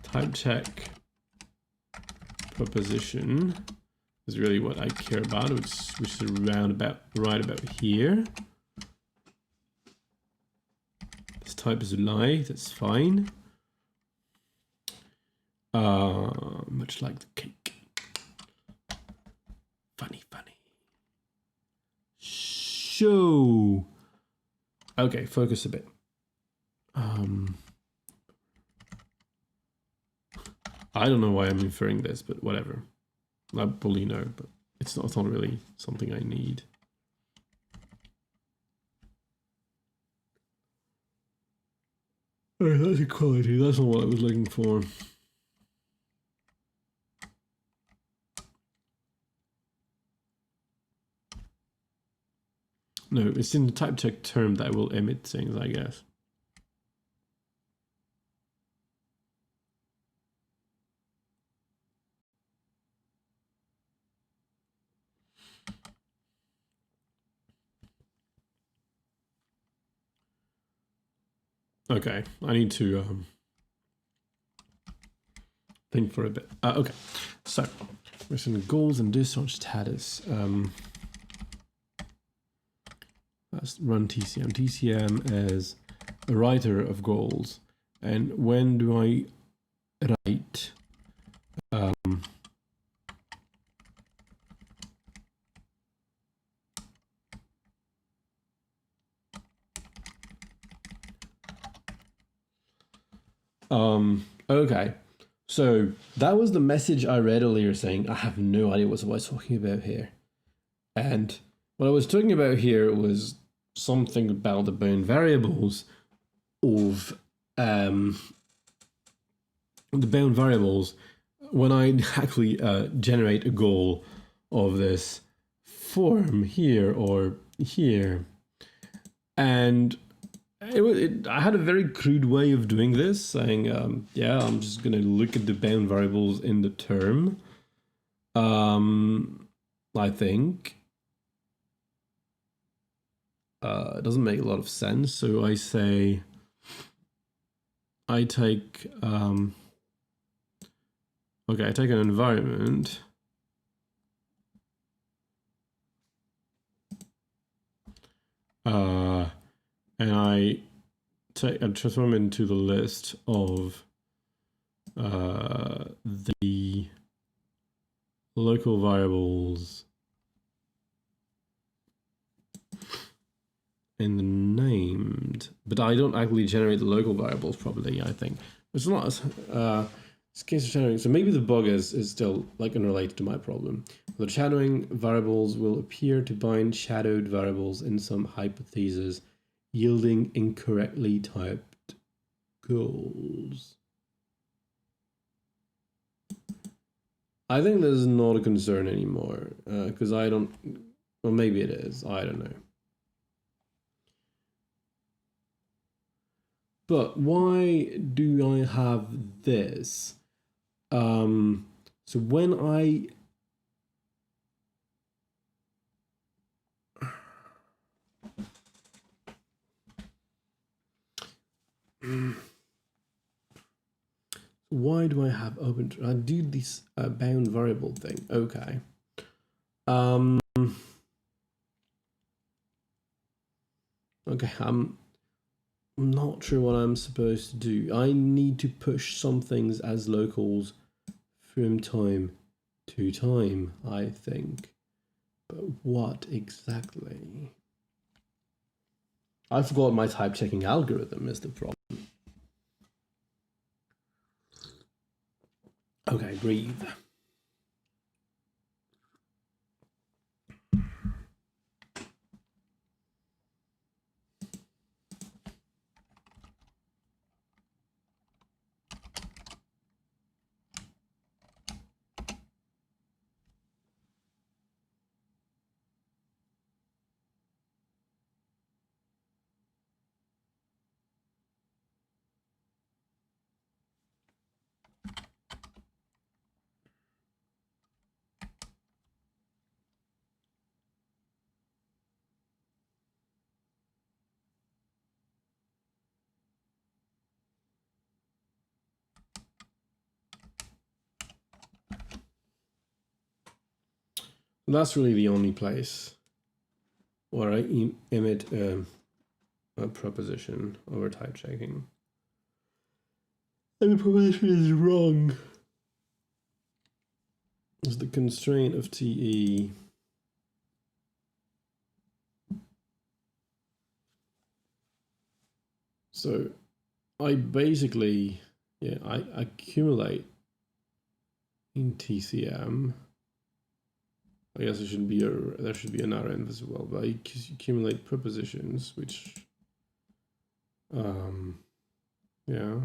type check proposition is really what I care about, which is right about here. This type is a lie. That's fine. Much like the cake. Funny. Show. Okay, focus a bit. I don't know why I'm inferring this, but whatever. I probably know, but it's not really something I need. Okay, that's equality. That's not what I was looking for. No, it's in the type check term that will emit things, I guess. Okay, I need to think for a bit. Okay, so we're some goals and discharge status. Let's run TCM. TCM is a writer of goals. And when do I write okay. So that was the message I read earlier saying I have no idea what I was talking about here. And what I was talking about here was something about the bound variables of the bound variables when I actually generate a goal of this form here or here. And I had a very crude way of doing this, saying, yeah, I'm just going to look at the bound variables in the term. I think. It doesn't make a lot of sense. So I say, I take, okay, I take an environment. And I transform it into the list of the local variables in the named, but I don't actually generate the local variables properly, I think. It's not this case of shadowing. So maybe the bug is still like unrelated to my problem. The shadowing variables will appear to bind shadowed variables in some hypothesis, yielding incorrectly typed goals. I think this is not a concern anymore because I don't, well, maybe it is, I don't know. But why do I have this? So when I why do I have open? I do this bound variable thing. Okay. Okay. I'm not sure what I'm supposed to do. I need to push some things as locals from time to time, I think. But what exactly? I forgot my type checking algorithm is the problem. Okay, breathe. That's really the only place where I emit a proposition over type checking. And the proposition is wrong. It's the constraint of TE. So I basically, yeah, I accumulate in TCM. I guess there should be an RN as well, but I accumulate prepositions, which, yeah,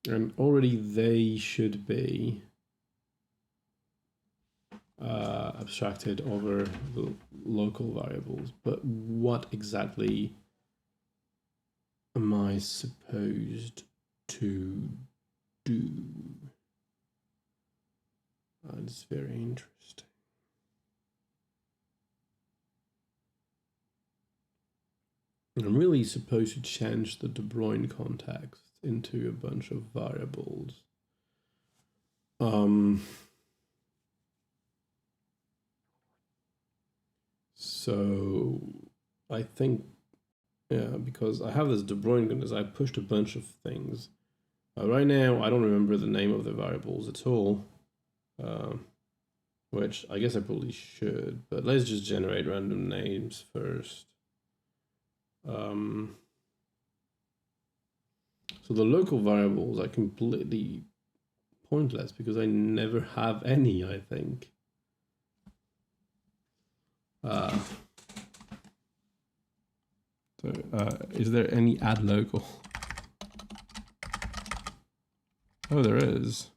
and already they should be abstracted over the local variables. But what exactly am I supposed to do? It's very interesting. I'm really supposed to change the De Bruyne context into a bunch of variables. So I think Yeah, because I have this De Bruyne because I pushed a bunch of things. Right now, I don't remember the name of the variables at all, which I guess I probably should, but let's just generate random names first. So the local variables are completely pointless because I never have any, I think. So is there any add local? Oh, there is.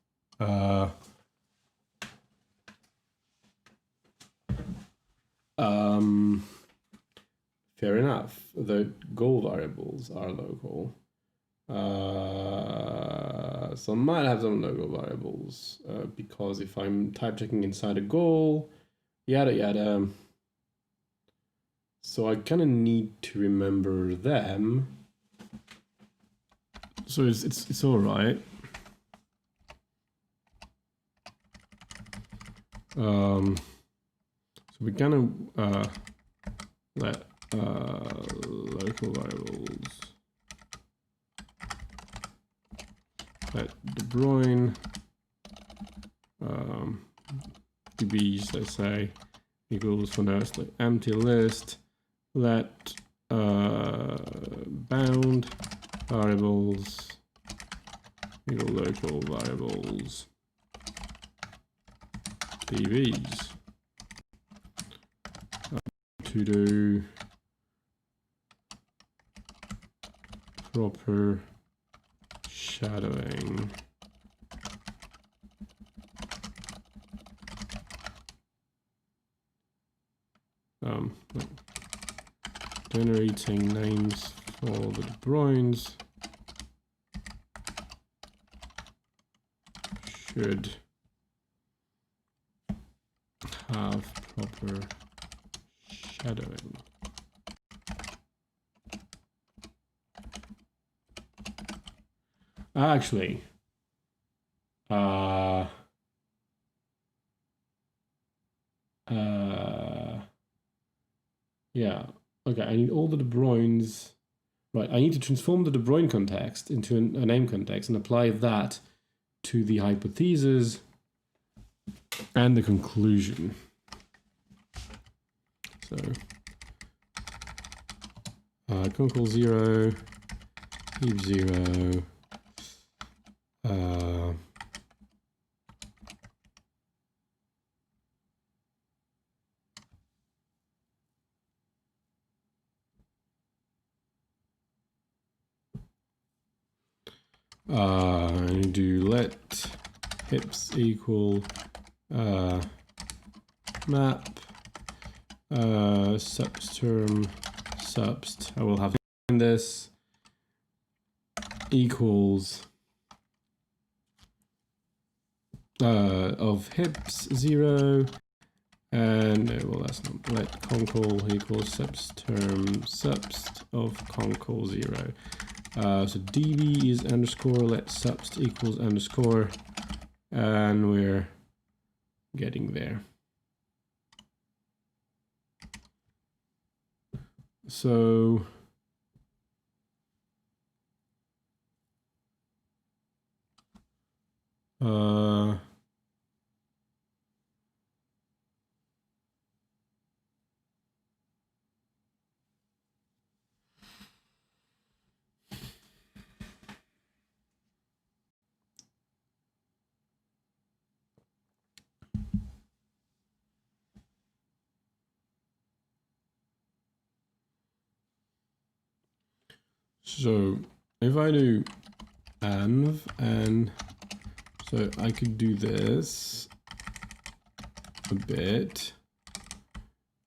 Fair enough. The goal variables are local. So I might have some local variables because if I'm type checking inside a goal, yada yada. So I kind of need to remember them. So it's all right. So we're gonna let local variables let De Bruyne dbs, let's say, equals for now it's like empty list. Let bound variables equal local variables dbs. To do proper shadowing. Generating names for the De Bruynes should have proper shadowing. Actually, yeah, okay, I need all the De Bruynes. Right, I need to transform the De Bruyne context into a name context and apply that to the hypothesis and the conclusion. So, concal 0, heap 0, I do let hips equal map subterm subst. I will have in this equals of hips 0 and no, well that's not, let concal equals subterm subst of concal 0. So db is underscore let subst equals underscore, and we're getting there. So if I do env, and so I could do this a bit.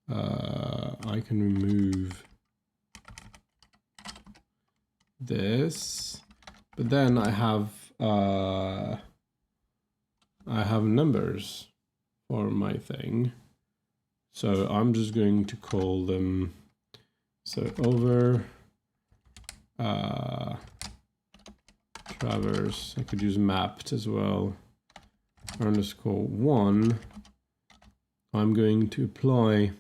I can remove this, but then I have numbers for my thing. So I'm just going to call them, so over traverse, I could use mapped as well, underscore 1. I'm going to apply,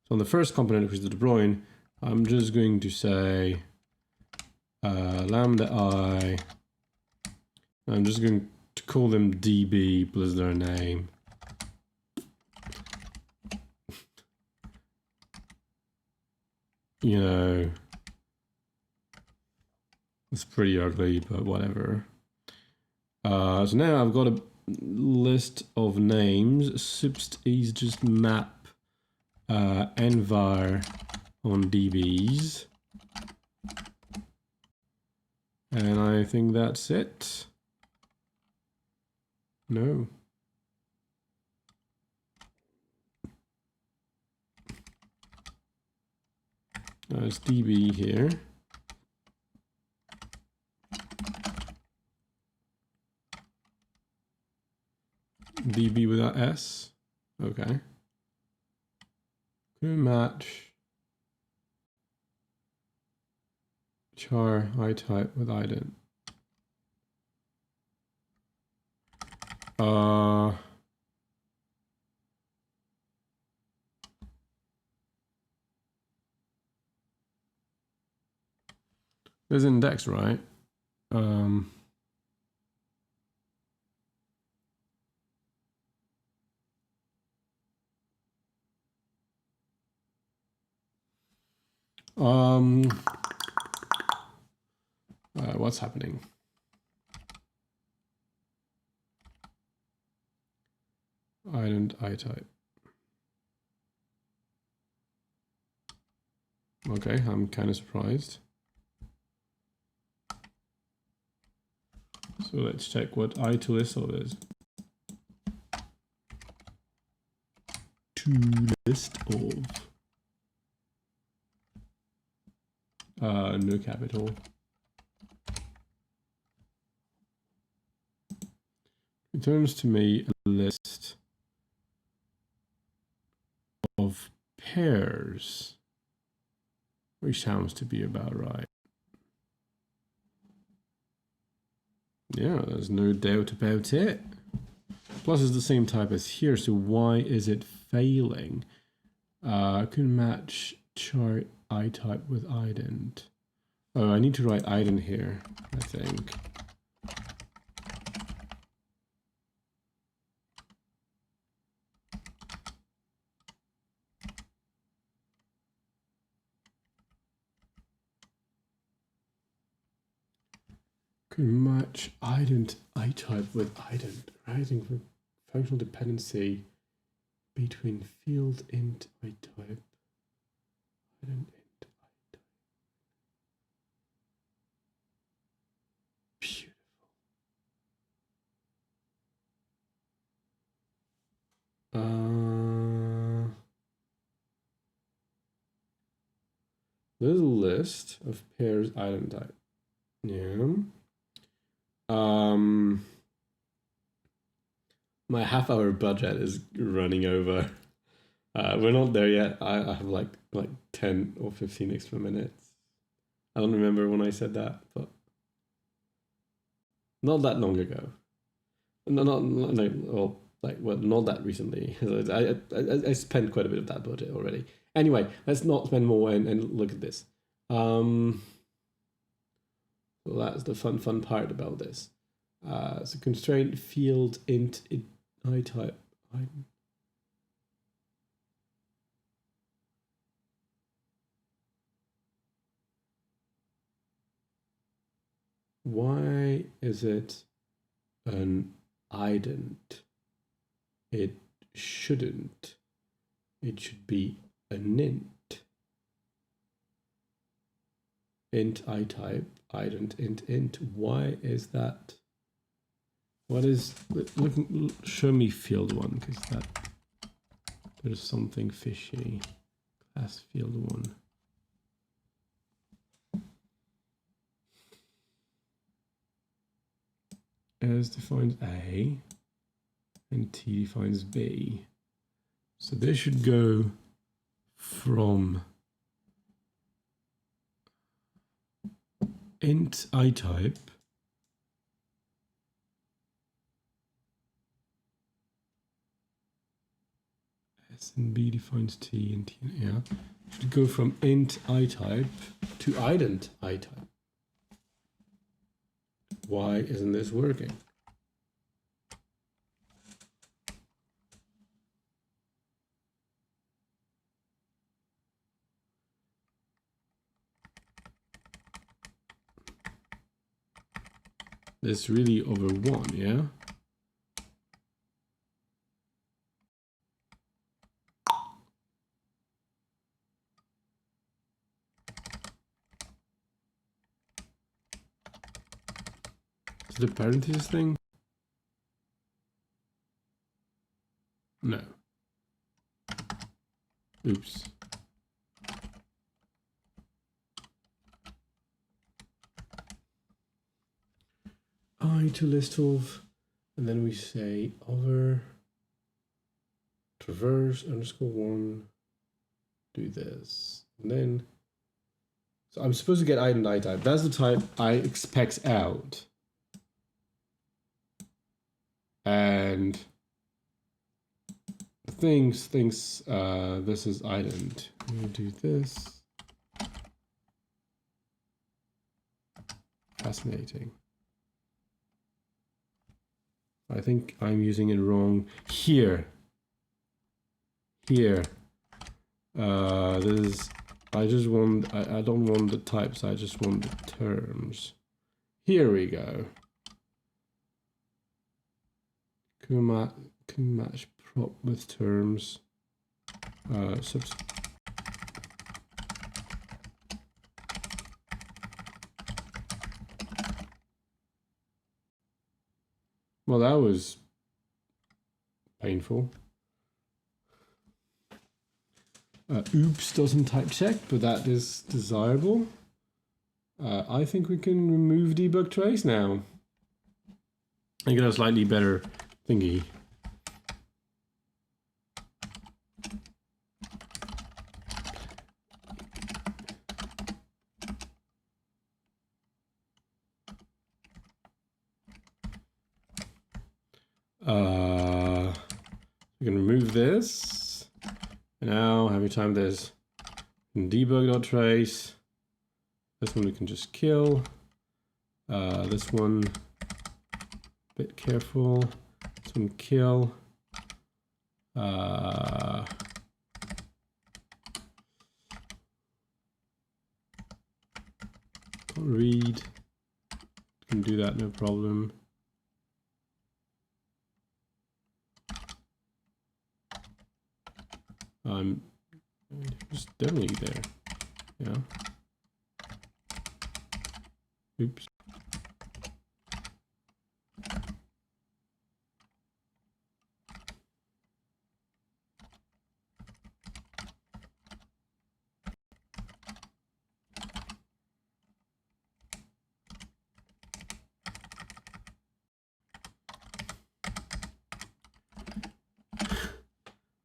so on the first component, which is the De Bruyne, I'm just going to say lambda I. I'm just going to call them db plus their name. You know, it's pretty ugly, but whatever. So now I've got a list of names. Subst is just map envar on dbs. And I think that's it. No. There's db here. db without s. Okay. Can match char itype with ident. There's index, right? What's happening? Ident itype. Okay, I'm kind of surprised. So let's check what itolist is. To list of. No capital. Returns to me a list of pairs, which sounds to be about right. Yeah, there's no doubt about it. Plus it's the same type as here, so why is it failing? Can match chart itype with ident. Oh, I need to write ident here, I think. Can match ident itype with ident, writing for functional dependency between field int itype ident int itype. Beautiful. There's a list of pairs ident type. Yeah. My half-hour budget is running over. We're not there yet. I have like 10 or 15 extra minutes. I don't remember when I said that, but not that long ago. No, well, not that recently. I spent quite a bit of that budget already. Anyway, let's not spend more and look at this. So that's the fun part about this. So constraint field int itype. Why is it an ident? It shouldn't. It should be an int. Int itype, ident int. Why is that? What is, show me field one, because there's something fishy. Class field one. S defines A and T defines B. So this should go from int itype S and B defines T and T and yeah. Should go from int iType to ident iType. Why isn't this working? This really over 1, yeah? Is it the parentheses thing? No. Oops. I to list of, and then we say over traverse underscore 1, do this. And then, so I'm supposed to get ident iType. That's the type I expect out. And things thinks this is ident. I'm gonna do this. Fascinating. I think I'm using it wrong here. Here. This is, I just want, I don't want the types, I just want the terms. Here we go. Can match prop with terms. Well, that was painful. Oops doesn't type check, but that is desirable. I think we can remove debug trace now. I get a slightly better thingy. We can remove this. And now, every time there's debug.trace, this one we can just kill. This one, bit careful. This one kill. Can't read. Can do that, no problem. Just definitely there. Yeah. Oops.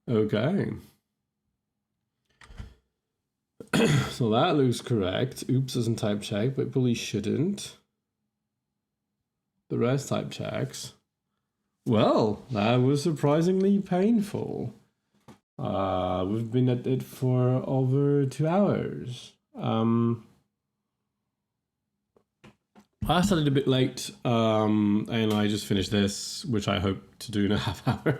Okay. So that looks correct. Oops doesn't type check, but probably shouldn't. The rest type checks. Well, that was surprisingly painful. We've been at it for over 2 hours. I started a bit late, and I just finished this, which I hope to do in a half hour.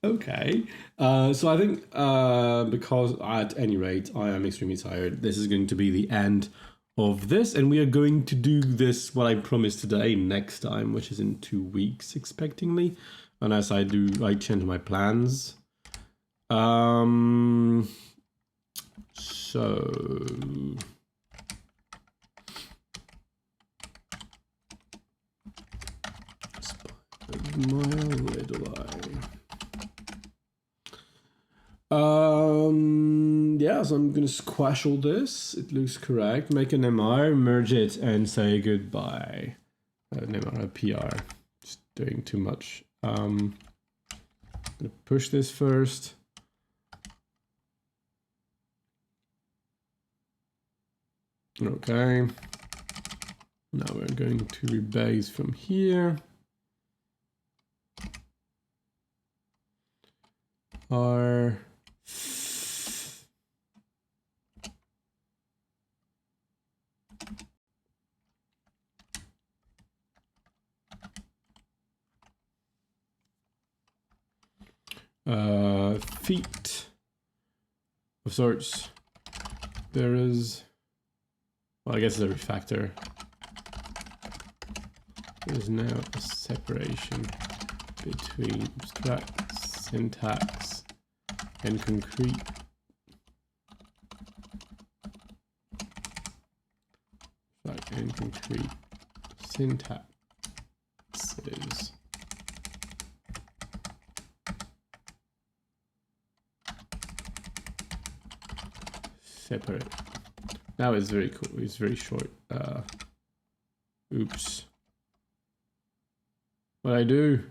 Okay, so I think because at any rate I am extremely tired, this is going to be the end of this, and we are going to do this, what I promised today, next time, which is in 2 weeks, expectingly, unless I change my plans. So where do I? Yeah, so I'm gonna squash all this. It looks correct. Make an MR, merge it, and say goodbye. An MR, a PR. Just doing too much. I'm gonna push this first. Okay. Now we're going to rebase from here. are feet of sorts. There is, well, I guess it's a refactor. There's now a separation between abstract, syntax, and concrete. Abstract and concrete syntaxes. Separate. Now it's very cool. It's very short. Oops. What I do?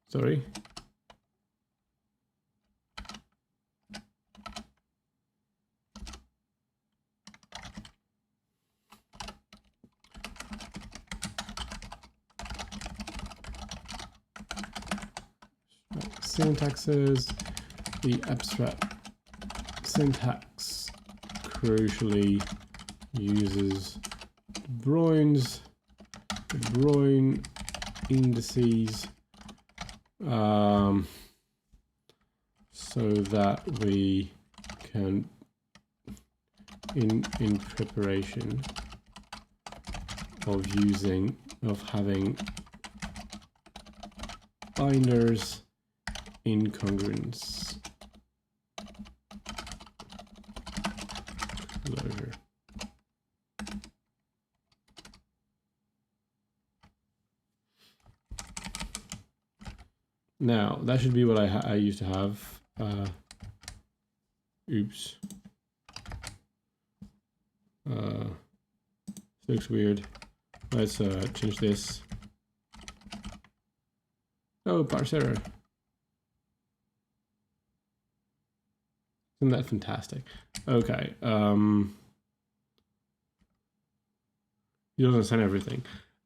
Sorry. Syntaxes, the abstract syntax crucially uses De Bruyne indices so that we can in preparation of having binders incongruence closure. Now that should be what I used to have. Oops. Looks weird. Let's change this. Oh, parse error. Isn't that fantastic? Okay. You don't understand everything.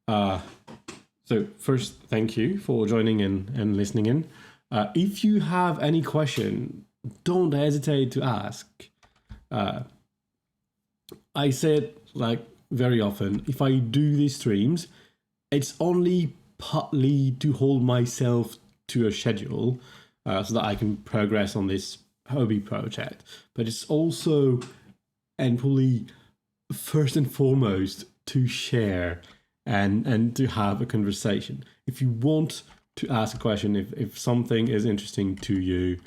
So first, thank you for joining in and listening in. If you have any question, don't hesitate to ask. I say it like very often. If I do these streams, it's only partly to hold myself to a schedule so that I can progress on this hobby project, but it's also and probably first and foremost to share and to have a conversation. If you want to ask a question, if something is interesting to you,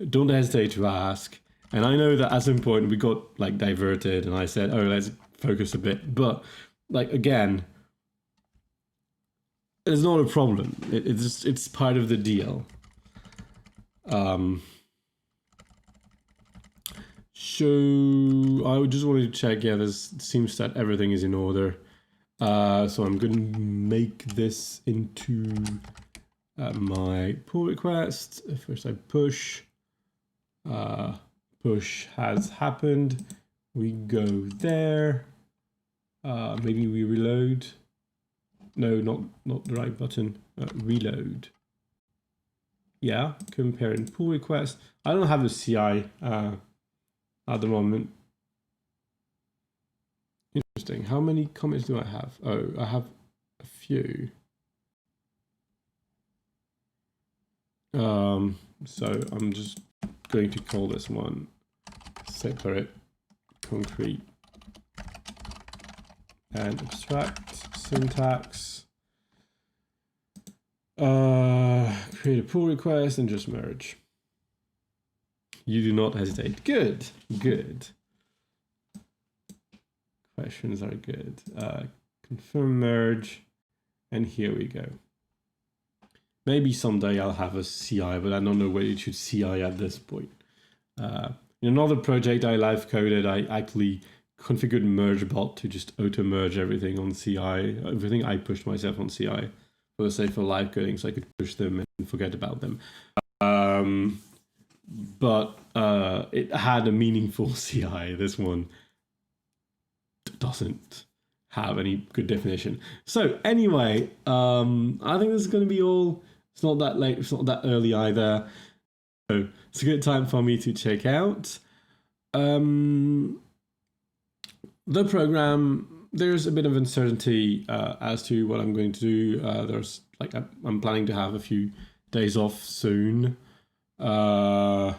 don't hesitate to ask. And I know that at some point we got like diverted and I said, oh, let's focus a bit, but like again, it's not a problem. It's part of the deal. So I just wanted to check. Yeah, this seems that everything is in order. So I'm going to make this into my pull request. First I push. Push has happened. We go there. Maybe we reload. No, not the right button. Reload. Yeah, comparing pull request. I don't have a CI at the moment. Interesting. How many comments do I have? Oh, I have a few. So I'm just going to call this one separate concrete and abstract syntax. Create a pull request and just merge. You do not hesitate. Good, good. Questions are good. Confirm merge, and here we go. Maybe someday I'll have a CI, but I don't know where it should CI at this point. In another project I live coded, I actually configured mergebot to just auto merge everything on CI. Everything I pushed myself on CI for the sake of live coding, so I could push them and forget about them. But it had a meaningful CI. This one doesn't. have any good definition. So anyway, I think this is going to be all. It's not that late. It's not that early either. So it's a good time for me to check out the program. There's a bit of uncertainty as to what I'm going to do. I'm planning to have a few days off soon. So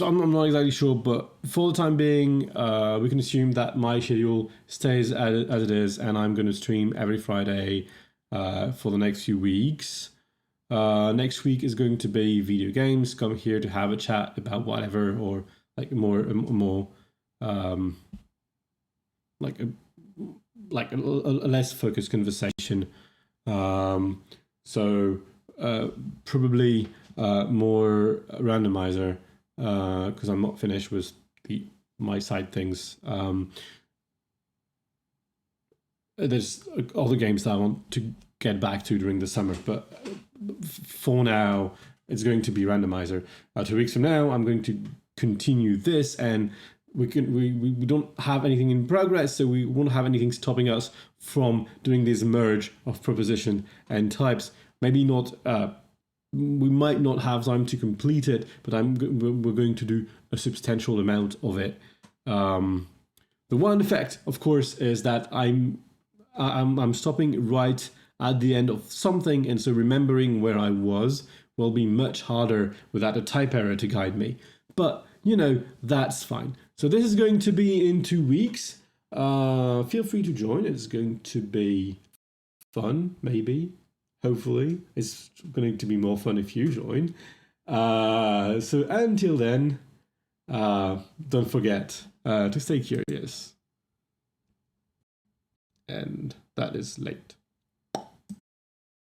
I'm not exactly sure, but for the time being, we can assume that my schedule stays as it is, and I'm going to stream every Friday for the next few weeks. Next week is going to be video games. Come here to have a chat about whatever, or like more like a less focused conversation. So probably more randomizer because I'm not finished with my side things. There's other games that I want to get back to during the summer, but for now it's going to be randomizer. 2 weeks from now I'm going to continue this, and we don't have anything in progress, so we won't have anything stopping us from doing this merge of proposition and types. Maybe not, we might not have time to complete it, but we're going to do a substantial amount of it. The one effect, of course, is that I'm stopping right at the end of something, and so remembering where I was will be much harder without a type error to guide me. But, that's fine. So this is going to be in 2 weeks. Feel free to join. It's going to be fun, maybe. Hopefully. It's going to be more fun if you join. So until then, don't forget to stay curious. And that is late.